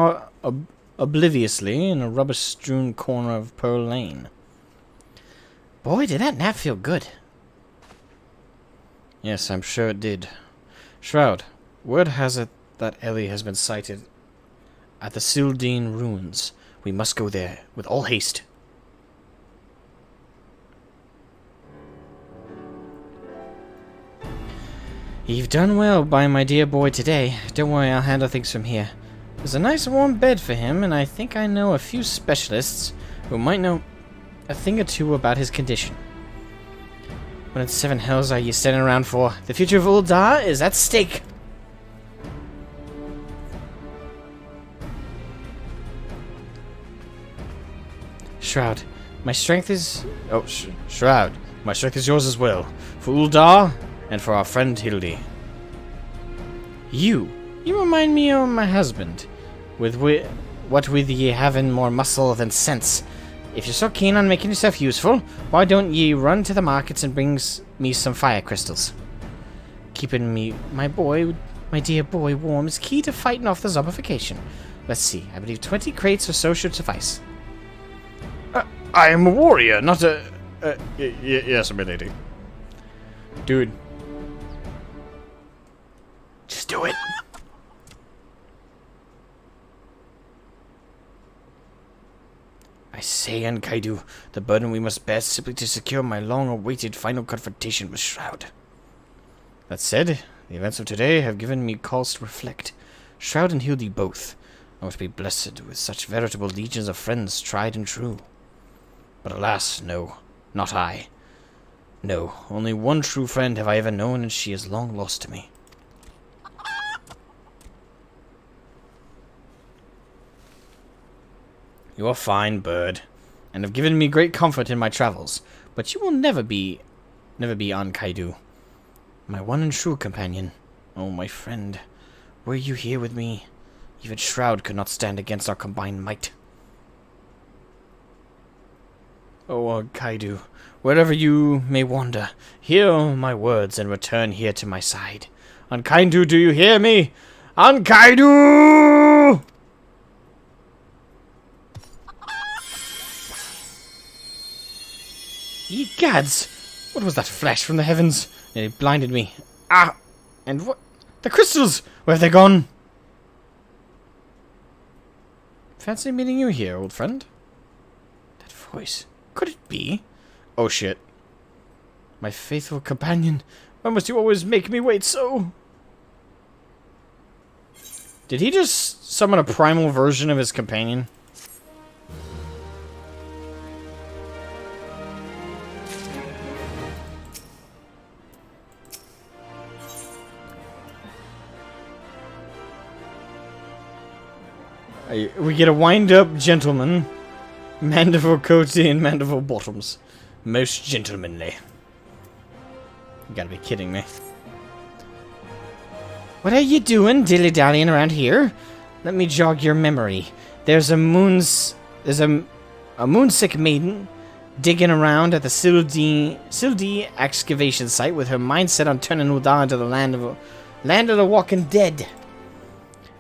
obliviously in a rubbish-strewn corner of Pearl Lane. Boy, did that nap feel good. Yes, I'm sure it did. Shroud, word has it that Ellie has been sighted at the Sildine ruins. We must go there with all haste. You've done well by my dear boy today. Don't worry, I'll handle things from here. There's a nice warm bed for him, and I think I know a few specialists who might know a thing or two about his condition. What in seven hells are you standing around for? The future of Uldar is at stake. Shroud, my strength is... Oh, Shroud, my strength is yours as well. For Uldar... and for our friend Hildy. You remind me of my husband. What with ye having more muscle than sense. If you're so keen on making yourself useful, why don't ye run to the markets and bring me some fire crystals? Keeping my dear boy warm is key to fighting off the zombification. Let's see, I believe 20 crates or so should suffice. I am a warrior, not a... yes, my lady. Dude. Just do it. I say, Kaidu, the burden we must bear simply to secure my long-awaited final confrontation with Shroud. That said, the events of today have given me cause to reflect. Shroud and Hildy both. I must be blessed with such veritable legions of friends, tried and true. But alas, no, not I. No, only one true friend have I ever known, and she is long lost to me. You are fine, bird, and have given me great comfort in my travels, but you will never be on Kaidu. My one and true companion. Oh, my friend, were you here with me? Even Shroud could not stand against our combined might. Oh, Kaidu, wherever you may wander, hear my words and return here to my side. Kaidu, do you hear me? Kaidu! Ye gads! What was that flash from the heavens? It blinded me. Ah! And what? The crystals! Where have they gone? Fancy meeting you here, old friend. That voice. Could it be? Oh shit. My faithful companion. Why must you always make me wait so? Did he just summon a primal version of his companion? We get a wind-up gentleman. Mandible coaty and mandible bottoms. Most gentlemanly. You gotta be kidding me. What are you doing dilly-dallying around here? Let me jog your memory. There's a moonsick maiden digging around at the Sildi excavation site with her mind set on turning Uda to the land of the walking dead.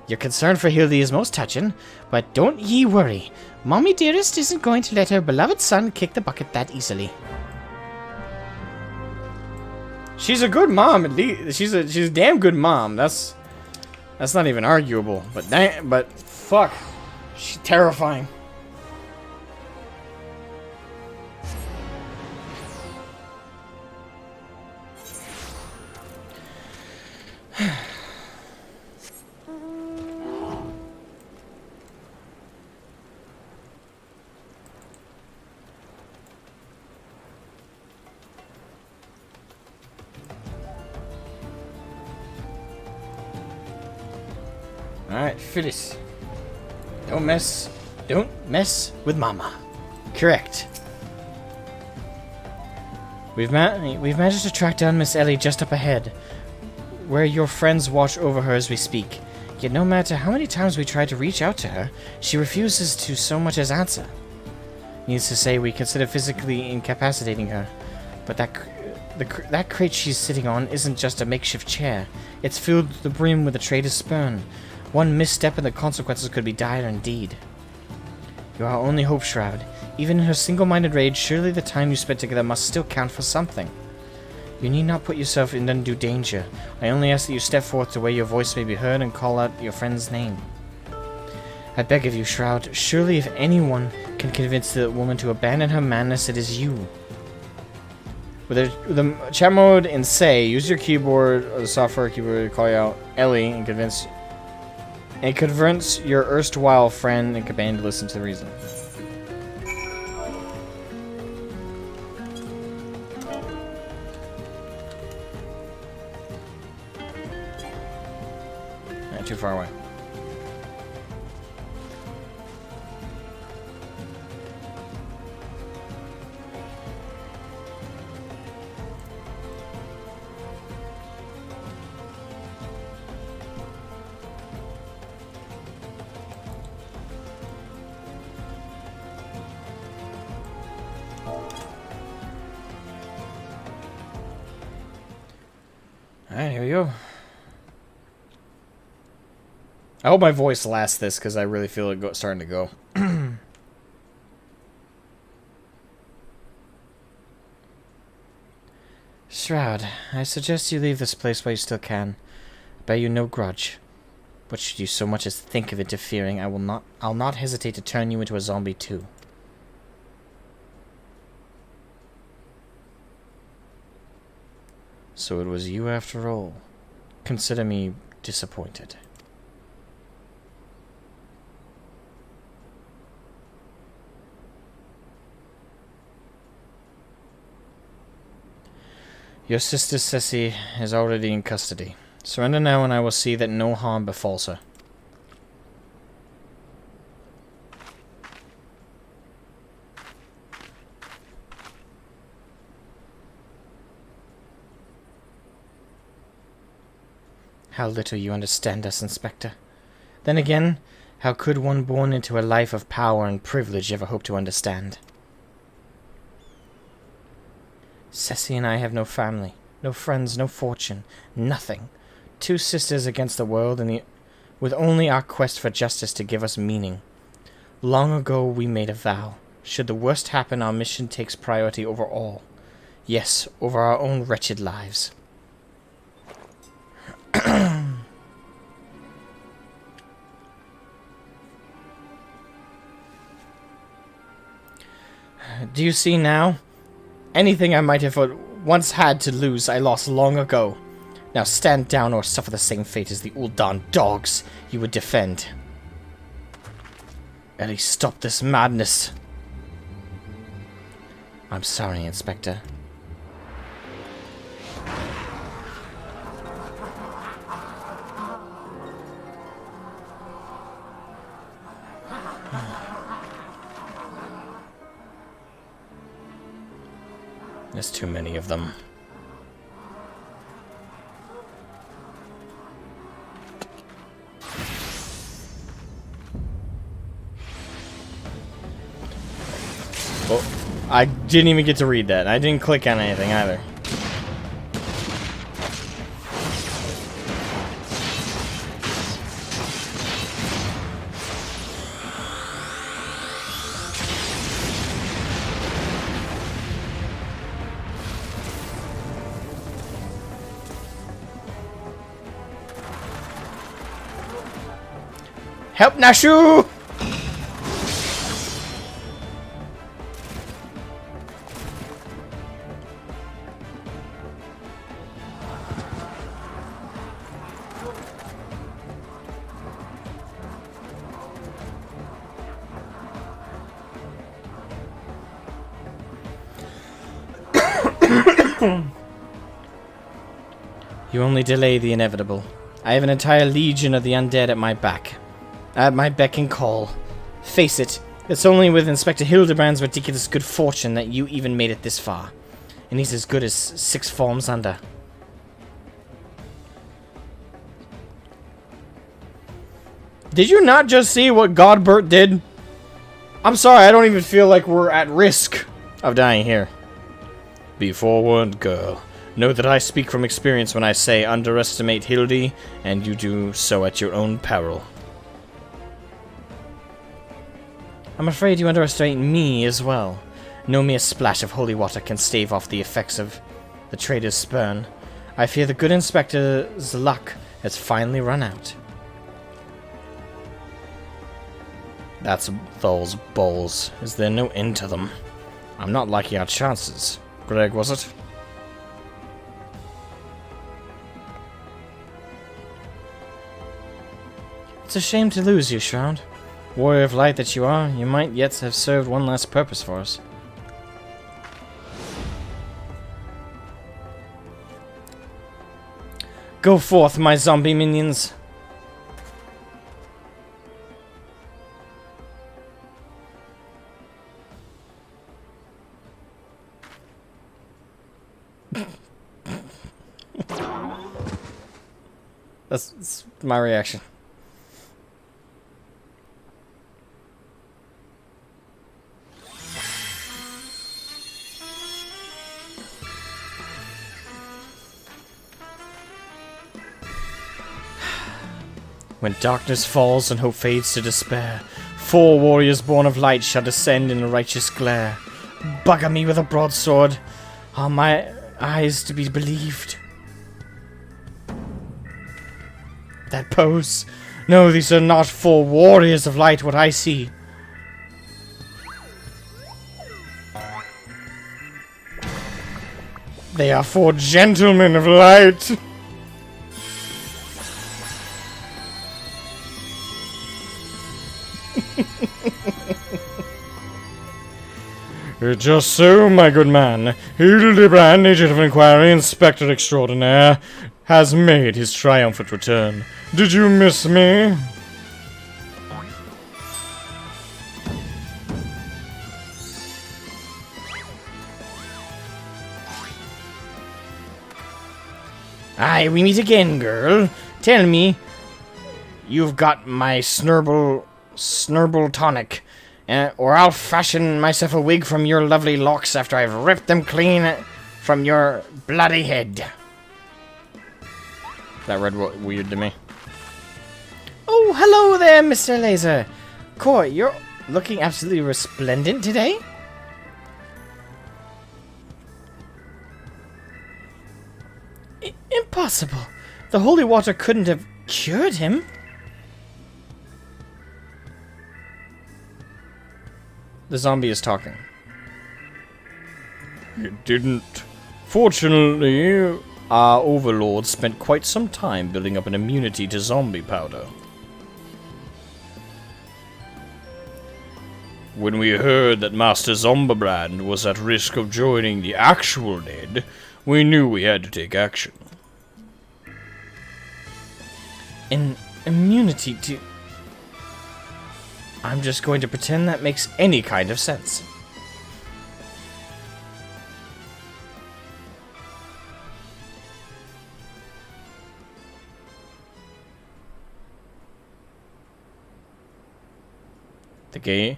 Your concern for Hildy is most touching, but don't ye worry. Mommy dearest isn't going to let her beloved son kick the bucket that easily. She's a good mom, at least. She's a damn good mom. That's not even arguable. But fuck, she's terrifying. Alright, Phyllis. Don't mess with Mama. Correct. We've managed to track down Miss Ellie just up ahead, where your friends watch over her as we speak. Yet no matter how many times we try to reach out to her, she refuses to so much as answer. Needless to say, we consider physically incapacitating her, but that crate she's sitting on isn't just a makeshift chair. It's filled to the brim with a traitor's sperm. One misstep and the consequences could be dire indeed. You are our only hope, Shroud. Even in her single-minded rage, surely the time you spent together must still count for something. You need not put yourself in undue danger. I only ask that you step forth to where your voice may be heard and call out your friend's name. I beg of you, Shroud, surely if anyone can convince the woman to abandon her madness, it is you. With the chat mode in say, use your keyboard or the software keyboard to call out Ellie and convince your erstwhile friend and companion to listen to the reason. Not too far away. Alright, here we go. I hope my voice lasts this, because I really feel it starting to go. Shroud, I suggest you leave this place while you still can. I bear you no grudge. But should you so much as think of interfering, I'll not hesitate to turn you into a zombie too. So it was you after all. Consider me disappointed. Your sister Ceci is already in custody. Surrender now and I will see that no harm befalls her. How little you understand us, Inspector. Then again, how could one born into a life of power and privilege ever hope to understand? Ceci and I have no family, no friends, no fortune, nothing. 2 sisters against the world, with only our quest for justice to give us meaning. Long ago we made a vow. Should the worst happen, our mission takes priority over all. Yes, over our own wretched lives. Do you see now? Anything I might have once had to lose, I lost long ago. Now stand down or suffer the same fate as the Uldan dogs you would defend. Ellie, stop this madness. I'm sorry, Inspector. There's too many of them. Oh, I didn't even get to read that. I didn't click on anything either. Help, Nashu! You only delay the inevitable. I have an entire legion of the undead at my back. At my beck and call. Face it, it's only with Inspector Hildebrand's ridiculous good fortune that you even made it this far. And he's as good as 6 forms under. Did you not just see what Godbert did? I'm sorry, I don't even feel like we're at risk of dying here. Be forewarned, girl. Know that I speak from experience when I say underestimate Hildy, and you do so at your own peril. I'm afraid you underestimate me as well. No mere splash of holy water can stave off the effects of the traitor's spurn. I fear the good inspector's luck has finally run out. That's those balls. Is there no end to them? I'm not liking our chances. Greg, was it? It's a shame to lose you, Shroud. Warrior of light that you are, you might yet have served one last purpose for us. Go forth, my zombie minions! That's my reaction. When darkness falls and hope fades to despair, 4 warriors born of light shall descend in a righteous glare. Bugger me with a broadsword. Are my eyes to be believed? That pose? No, these are not 4 warriors of light, what I see. They are 4 gentlemen of light. Just so, my good man. Hildibrand, agent of inquiry, inspector extraordinaire, has made his triumphant return. Did you miss me? Aye, we meet again, girl. Tell me, you've got my snurble tonic. Or I'll fashion myself a wig from your lovely locks after I've ripped them clean from your bloody head. That read weird to me. Oh, hello there, Mr. Laser. Core, you're looking absolutely resplendent today. Impossible. The holy water couldn't have cured him. The zombie is talking. It didn't. Fortunately, our overlord spent quite some time building up an immunity to zombie powder. When we heard that Master Hildebrand was at risk of joining the actual dead, we knew we had to take action. An immunity to... I'm just going to pretend that makes any kind of sense.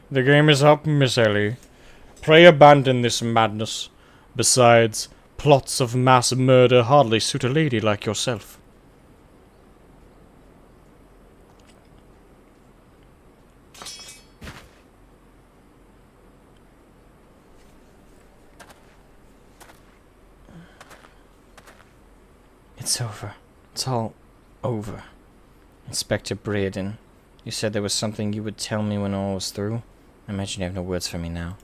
The game is up, Miss Ellie. Pray abandon this madness. Besides, plots of mass murder hardly suit a lady like yourself. It's over. It's all over. Inspector Braden, you said there was something you would tell me when all was through. I imagine you have no words for me now.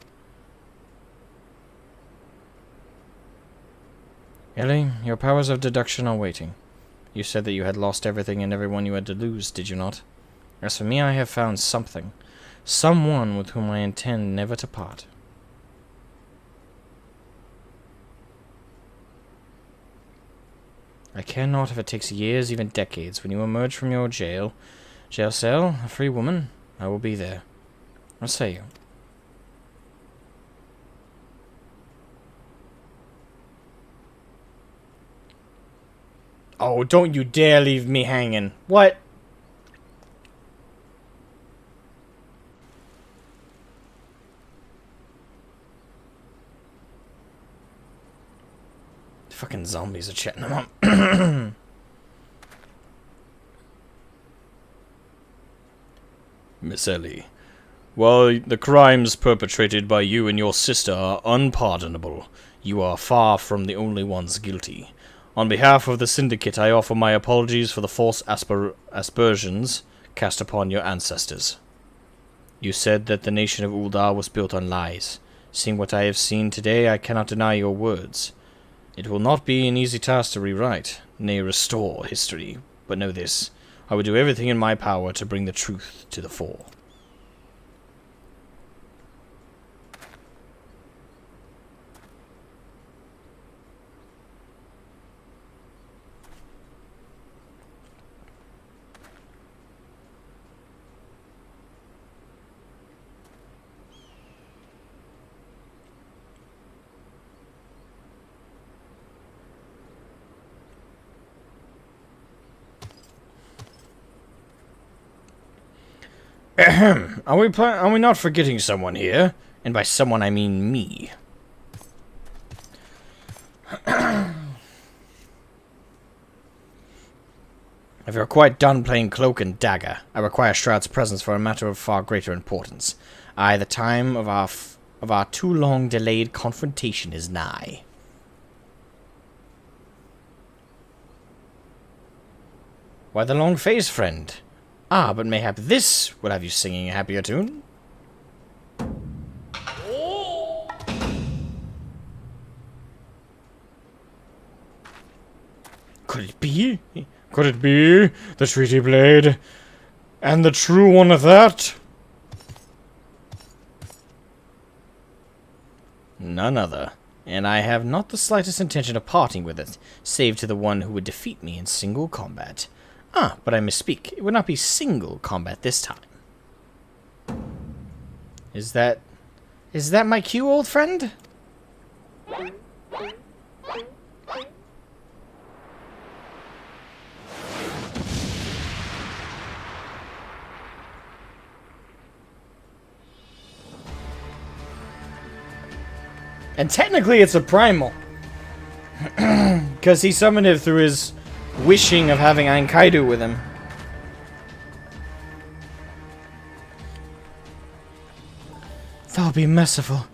Ellie, your powers of deduction are waiting. You said that you had lost everything and everyone you had to lose, did you not? As for me, I have found something. Someone with whom I intend never to part. I care not if it takes years, even decades. When you emerge from your jail cell, a free woman, I will be there. What say you? Oh, don't you dare leave me hanging. What? Fucking zombies are chatting them up. Miss Ellie, while the crimes perpetrated by you and your sister are unpardonable, you are far from the only ones guilty. On behalf of the Syndicate, I offer my apologies for the false aspersions cast upon your ancestors. You said that the nation of Uldar was built on lies. Seeing what I have seen today, I cannot deny your words. It will not be an easy task to rewrite, nay restore history, but know this, I will do everything in my power to bring the truth to the fore. Ahem. Are we not forgetting someone here? And by someone, I mean me. If you're quite done playing cloak and dagger, I require Shroud's presence for a matter of far greater importance. Aye, the time of our too long delayed confrontation is nigh. Why the long face, friend? Ah, but mayhap this will have you singing a happier tune? Could it be? Could it be the treaty blade? And the true one at that? None other. And I have not the slightest intention of parting with it, save to the one who would defeat me in single combat. Ah, but I misspeak. It would not be single combat this time. Is that my cue, old friend? And technically it's a primal. Because he summoned it through his wishing of having Ankaidu with him. Thou be merciful.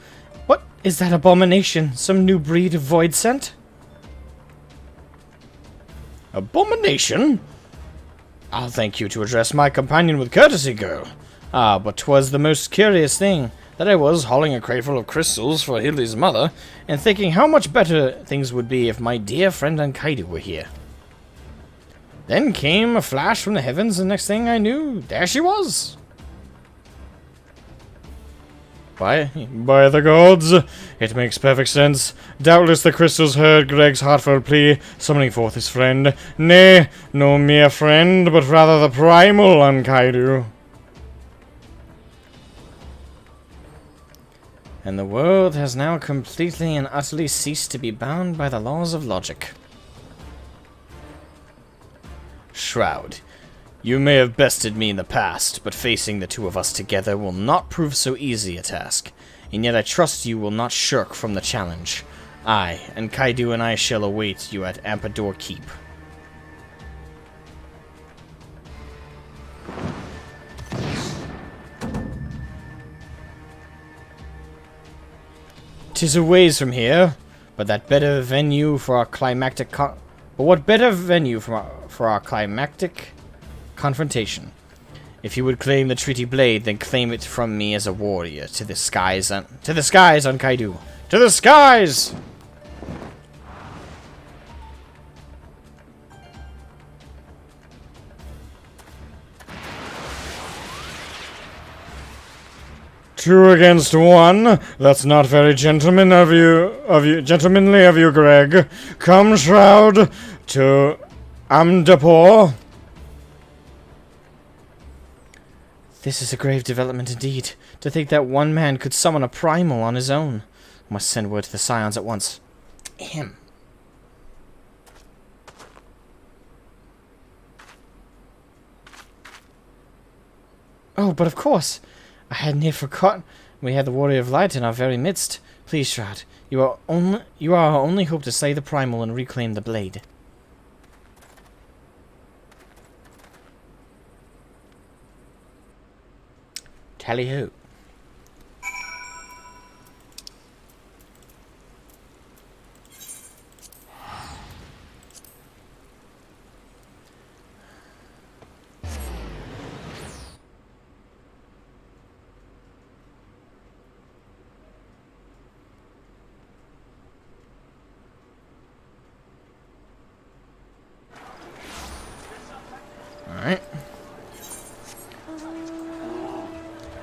What is that abomination? Some new breed of void scent? Abomination? I'll thank you to address my companion with courtesy, girl. Ah, but 'twas the most curious thing, that I was hauling a crate full of crystals for Hildy's mother, and thinking how much better things would be if my dear friend Ankaidu were here. Then came a flash from the heavens, and next thing I knew, there she was. By the gods, it makes perfect sense. Doubtless the crystals heard Greg's heartfelt plea, summoning forth his friend. Nay, no mere friend, but rather the primal Ankaidu. And the world has now completely and utterly ceased to be bound by the laws of logic. Shroud, you may have bested me in the past, but facing the two of us together will not prove so easy a task, and yet I trust you will not shirk from the challenge. I, and Kaidu and I shall await you at Ampador Keep. "'Tis a ways from here, but that better venue for our climactic what better venue for our climactic confrontation? If you would claim the treaty blade, then claim it from me as a warrior. To the skies, Ankaidu! To the skies!" Two against one. That's not very gentlemanly of you, Greg. Come, Shroud, to Amdapor. This is a grave development indeed. To think that one man could summon a primal on his own. I must send word to the Scions at once. Him. Oh, but of course. I had near forgotten. We had the Warrior of Light in our very midst. Please, Shroud, you are our only hope to slay the primal and reclaim the blade. Tally-ho. Alright.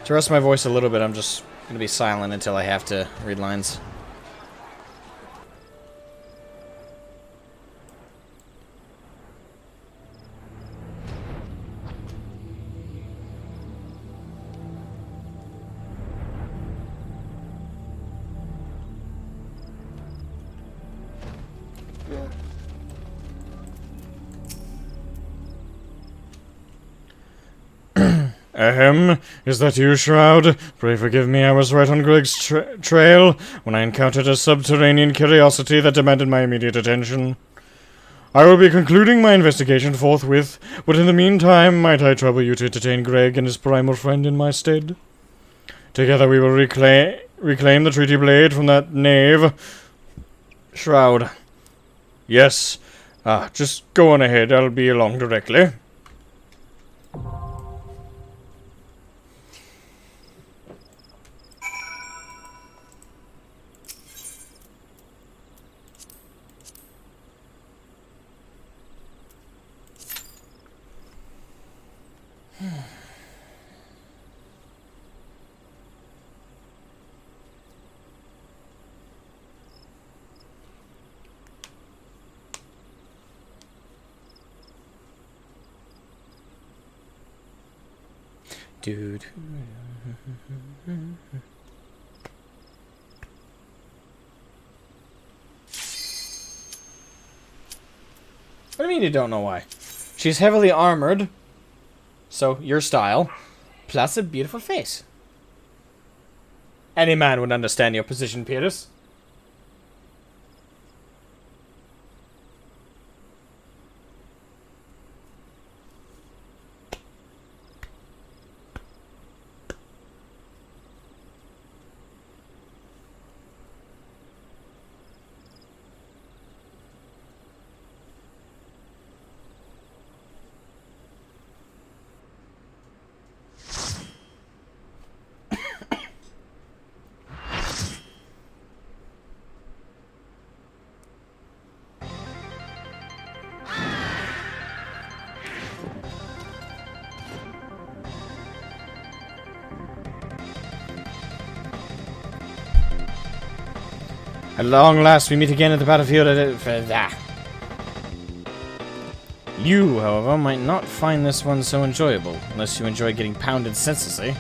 To rest my voice a little bit, I'm just going to be silent until I have to read lines. Ahem, is that you, Shroud? Pray forgive me, I was right on Greg's trail when I encountered a subterranean curiosity that demanded my immediate attention. I will be concluding my investigation forthwith, but in the meantime, might I trouble you to entertain Greg and his primal friend in my stead? Together we will reclaim the treaty blade from that knave. Shroud. Yes. Just go on ahead, I'll be along directly. Dude. What do you mean you don't know why? She's heavily armored, so your style, plus a beautiful face. Any man would understand your position, Pyrrhus. At long last, we meet again at the battlefield. You, however, might not find this one so enjoyable, unless you enjoy getting pounded senselessly.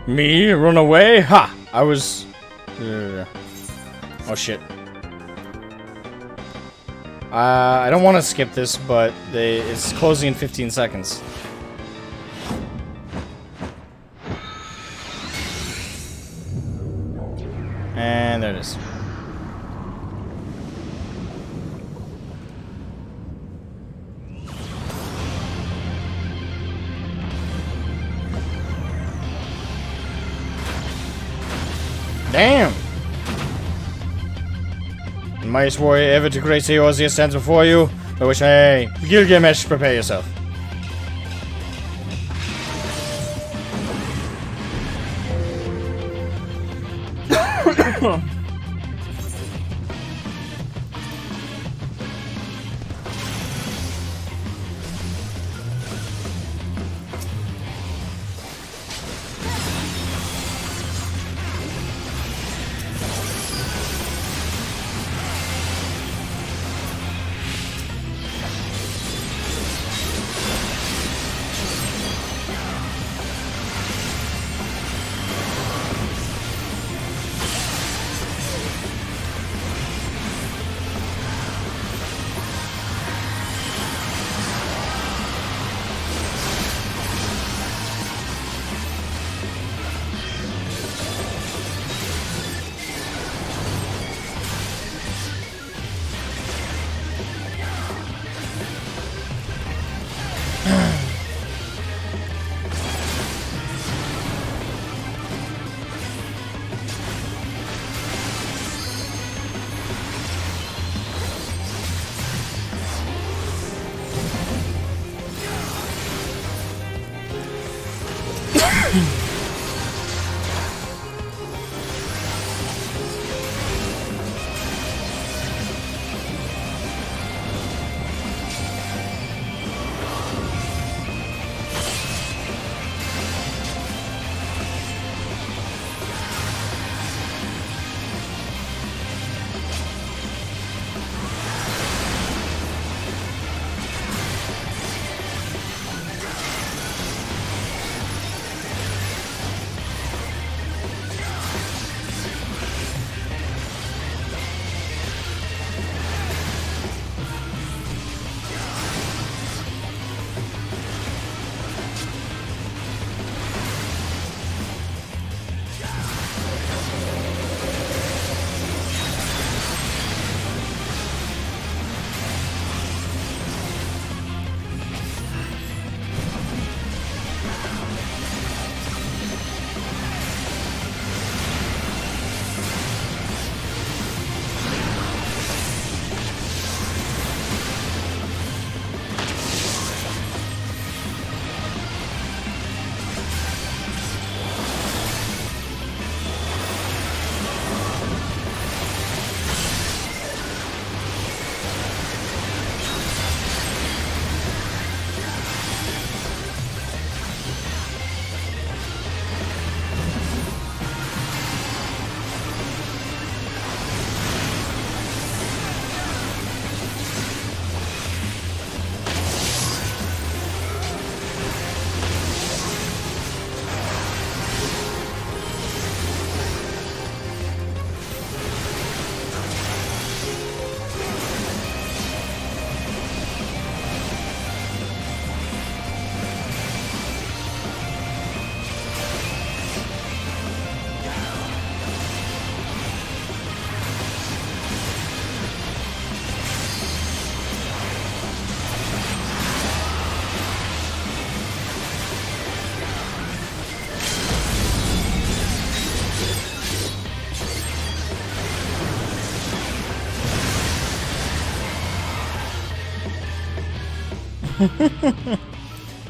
Me run away? Ha! I was... oh shit. I don't want to skip this, but it's closing in 15 seconds. And there it is. Damn! Mightiest warrior ever to grace Eorzea stands before you. I wish Gilgamesh, prepare yourself.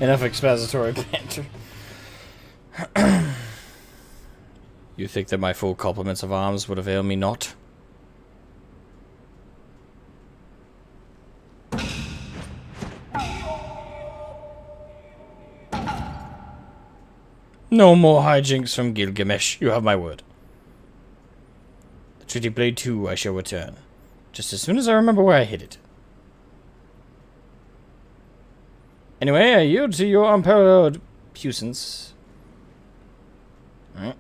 Enough expository banter. You think that my full complements of arms would avail me not? No more hijinks from Gilgamesh, you have my word. The Treaty Blade 2 I shall return, just as soon as I remember where I hid it. Anyway, I yield to your unparalleled puissance. Alright.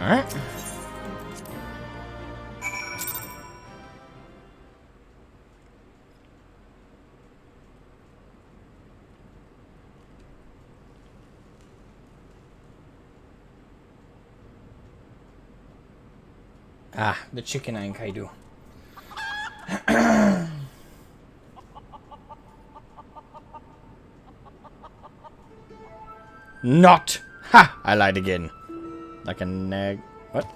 Alright. Ah, the chicken Kaido. Not! Ha! I lied again. Like a nag. What?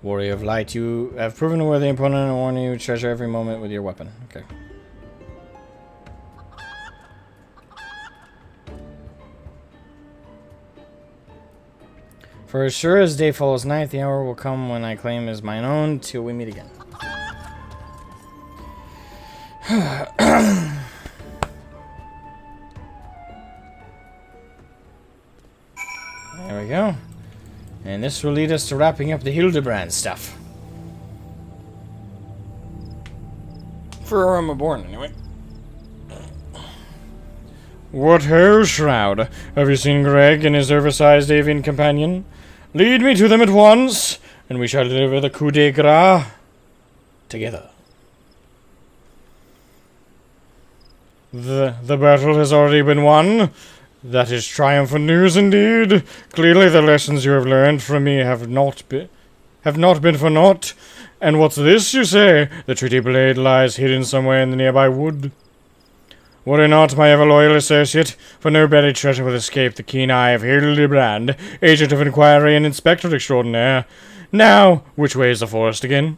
Warrior of Light, you have proven a worthy opponent and warn you treasure every moment with your weapon. Okay. For as sure as day follows night, the hour will come when I claim as mine own till we meet again. There we go. And this will lead us to wrapping up the Hildebrand stuff. For where I'm born, anyway. What ho, Shroud? Have you seen Greg and his oversized avian companion? Lead me to them at once, and we shall deliver the coup de grace together. The battle has already been won. That is triumphant news indeed. Clearly the lessons you have learned from me have not been for naught. And what's this, you say? The Treaty Blade lies hidden somewhere in the nearby wood. Worry not, my ever-loyal associate, for no buried treasure will escape the keen eye of Hildibrand, agent of inquiry and inspector extraordinaire. Now, which way is the forest again?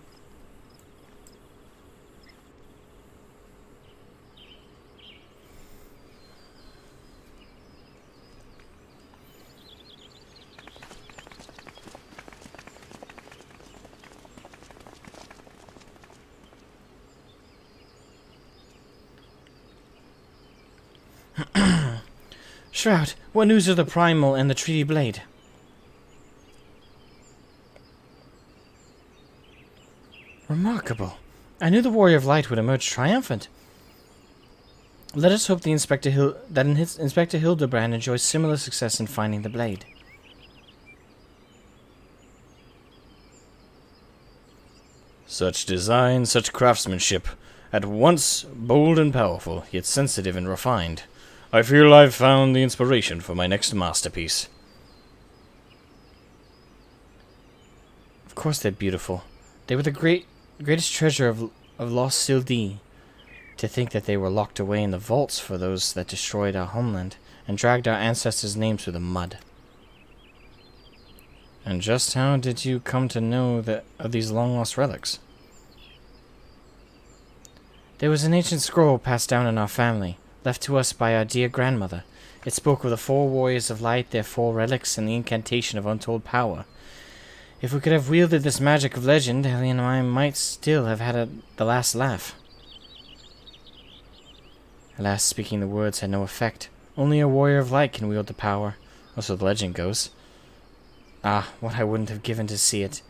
Shroud, what news of the Primal and the Treaty Blade? Remarkable. I knew the Warrior of Light would emerge triumphant. Let us hope Inspector Hildebrand enjoys similar success in finding the blade. Such design, such craftsmanship, at once bold and powerful, yet sensitive and refined. I feel I've found the inspiration for my next masterpiece. Of course they're beautiful. They were the greatest treasure of lost Sildee. To think that they were locked away in the vaults for those that destroyed our homeland and dragged our ancestors' names through the mud. And just how did you come to know of these long-lost relics? There was an ancient scroll passed down in our family, left to us by our dear grandmother. It spoke of the 4 warriors of light, their 4 relics, and the incantation of untold power. If we could have wielded this magic of legend, Ellie and I might still have had the last laugh. Alas, speaking the words had no effect. Only a warrior of light can wield the power, or so the legend goes. Ah, what I wouldn't have given to see it.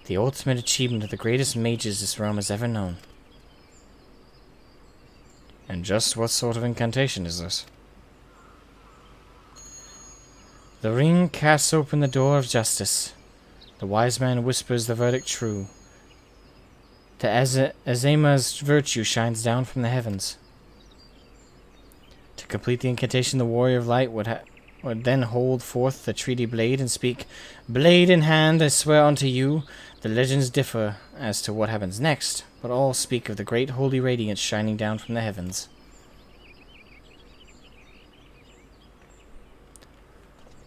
The ultimate achievement of the greatest mages this realm has ever known. And just what sort of incantation is this? The ring casts open the door of justice. The wise man whispers the verdict true. To Azema's virtue shines down from the heavens. To complete the incantation, the warrior of light would then hold forth the treaty blade and speak, "Blade in hand, I swear unto you." The legends differ as to what happens next, but all speak of the great holy radiance shining down from the heavens.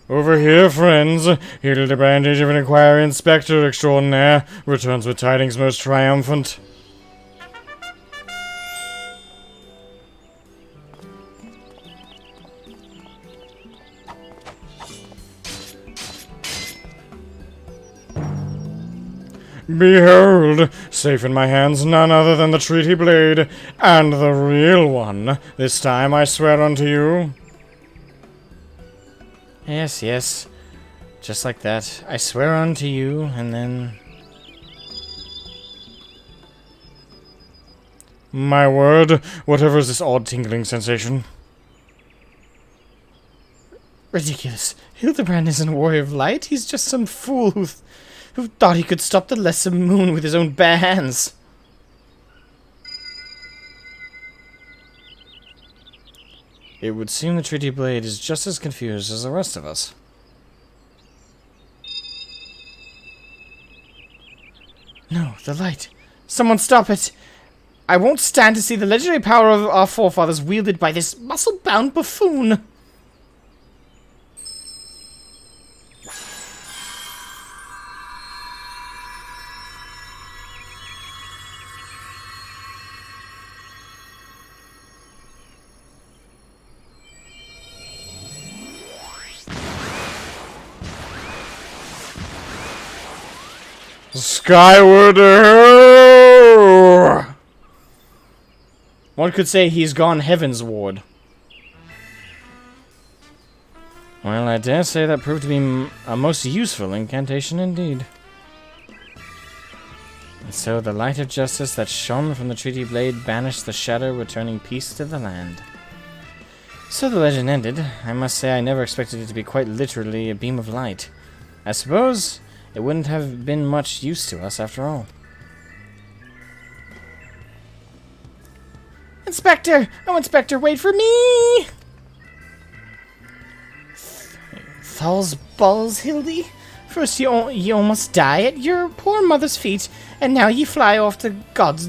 Over here, friends. Hildibrand, age of an inquiry inspector extraordinaire, returns with tidings most triumphant. Behold, safe in my hands none other than the treaty blade, and the real one. This time I swear unto you. Yes, yes. Just like that. I swear unto you, and then... My word, whatever is this odd tingling sensation? Ridiculous. Hildebrand isn't a warrior of light. He's just some fool who thought he could stop the lesser moon with his own bare hands. It would seem the treaty blade is just as confused as the rest of us. No, the light. Someone stop it! I won't stand to see the legendary power of our forefathers wielded by this muscle-bound buffoon! Skyward! One could say he's gone heavensward. Well, I dare say that proved to be a most useful incantation indeed. And so the light of justice that shone from the treaty blade banished the shadow, returning peace to the land. So the legend ended. I must say I never expected it to be quite literally a beam of light. I suppose it wouldn't have been much use to us after all. Inspector! Oh, Inspector, wait for me! Thal's balls, Hildy. First you almost die at your poor mother's feet, and now you fly off to gods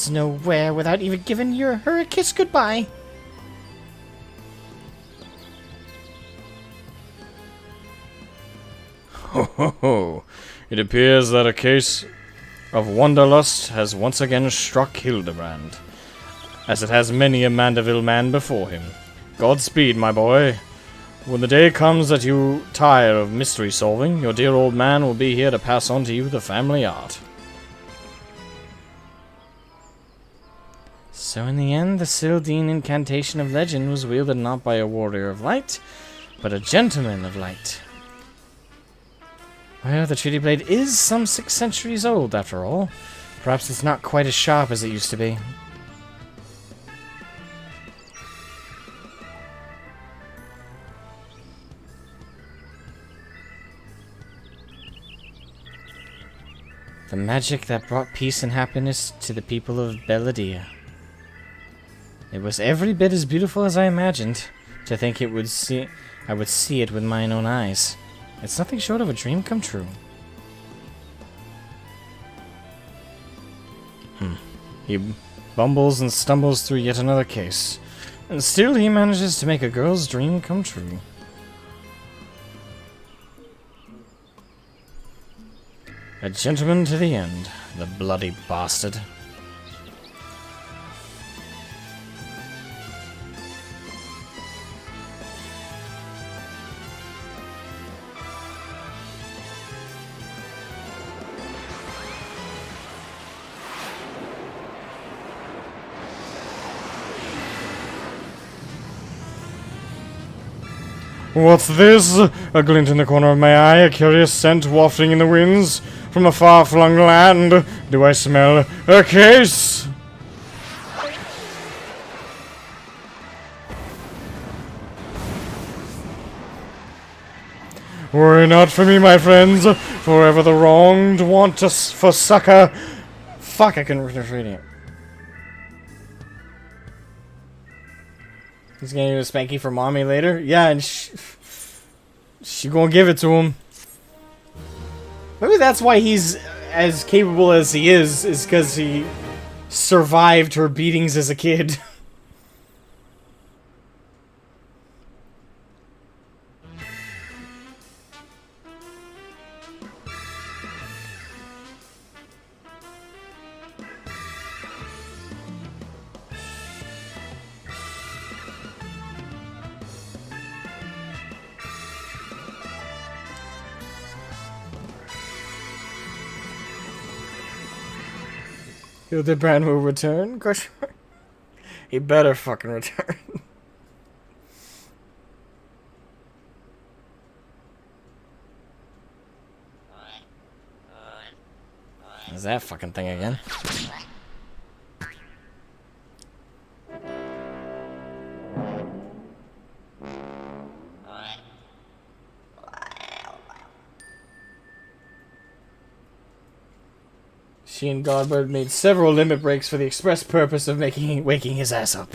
know where without even giving her a kiss goodbye. Ho ho ho. It appears that a case of wanderlust has once again struck Hildebrand, as it has many a Mandeville man before him. Godspeed, my boy. When the day comes that you tire of mystery solving, your dear old man will be here to pass on to you the family art. So in the end, the Sildine incantation of legend was wielded not by a warrior of light, but a gentleman of light. Well, the treaty blade is some 6 centuries old, after all. Perhaps it's not quite as sharp as it used to be. The magic that brought peace and happiness to the people of Belladia. It was every bit as beautiful as I imagined. To think I would see it with mine own eyes. It's nothing short of a dream come true. He bumbles and stumbles through yet another case, and still he manages to make a girl's dream come true. A gentleman to the end, the bloody bastard. What's this? A glint in the corner of my eye, a curious scent wafting in the winds from a far-flung land. Do I smell a case? Worry not for me, my friends, for ever the wronged want us for succor. Fuck, I couldn't finish reading it. He's gonna give a spanky for mommy later? Yeah, and she gonna give it to him. Maybe that's why he's as capable as he is because he survived her beatings as a kid. Hildebrand will return? Question mark. He better fucking return. Is that fucking thing again? She and Godbird made several limit breaks for the express purpose of waking his ass up.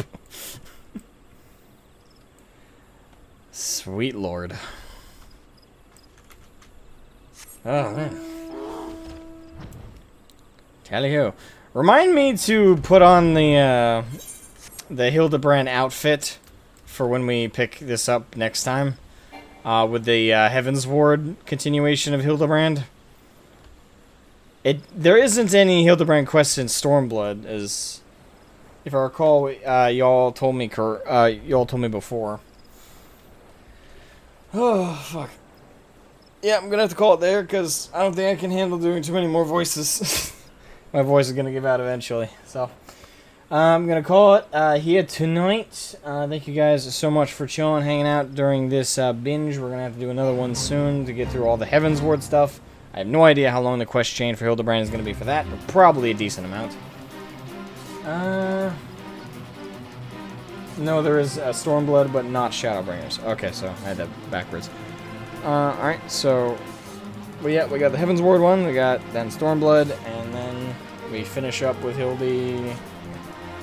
Sweet lord. Oh man. Tally ho. Remind me to put on the Hildebrand outfit for when we pick this up next time. With the Heaven's Ward continuation of Hildebrand. There isn't any Hildebrand quests in Stormblood, as if I recall, y'all told me before. Oh fuck. Yeah, I'm gonna have to call it there because I don't think I can handle doing too many more voices. My voice is gonna give out eventually, so I'm gonna call it here tonight. Thank you guys so much for chilling, hanging out during this binge. We're gonna have to do another one soon to get through all the Heaven's Ward stuff. I have no idea how long the quest chain for Hildebrand is going to be for that, but probably a decent amount. No, there is Stormblood, but not Shadowbringers. Okay, so I had that backwards. Alright, so... Well, yeah, we got the Heaven's Ward one, we got then Stormblood, and then we finish up with Hildy...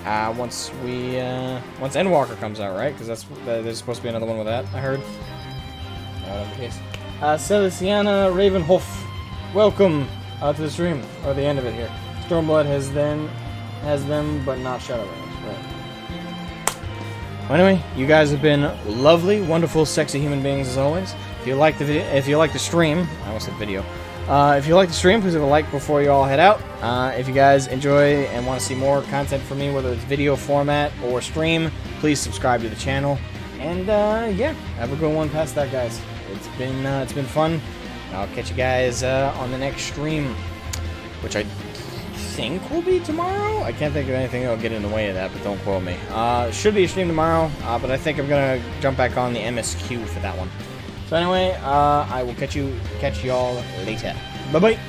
once Endwalker comes out, right? Because there's supposed to be another one with that, I heard. Not the case. Celestiana Ravenhof. Welcome to the stream, or the end of it here. Stormblood has them, but not Shadowbringers. Right. Well, anyway, you guys have been lovely, wonderful, sexy human beings as always. If you like the stream, I almost said video. If you like the stream, please leave a like before you all head out. If you guys enjoy and want to see more content from me, whether it's video format or stream, please subscribe to the channel. And yeah, have a good one past that, guys. It's been fun. I'll catch you guys on the next stream, which I think will be tomorrow. I can't think of anything that'll get in the way of that, but don't quote me. Should be a stream tomorrow, but I think I'm gonna jump back on the MSQ for that one. So anyway, I will catch y'all later. Bye bye.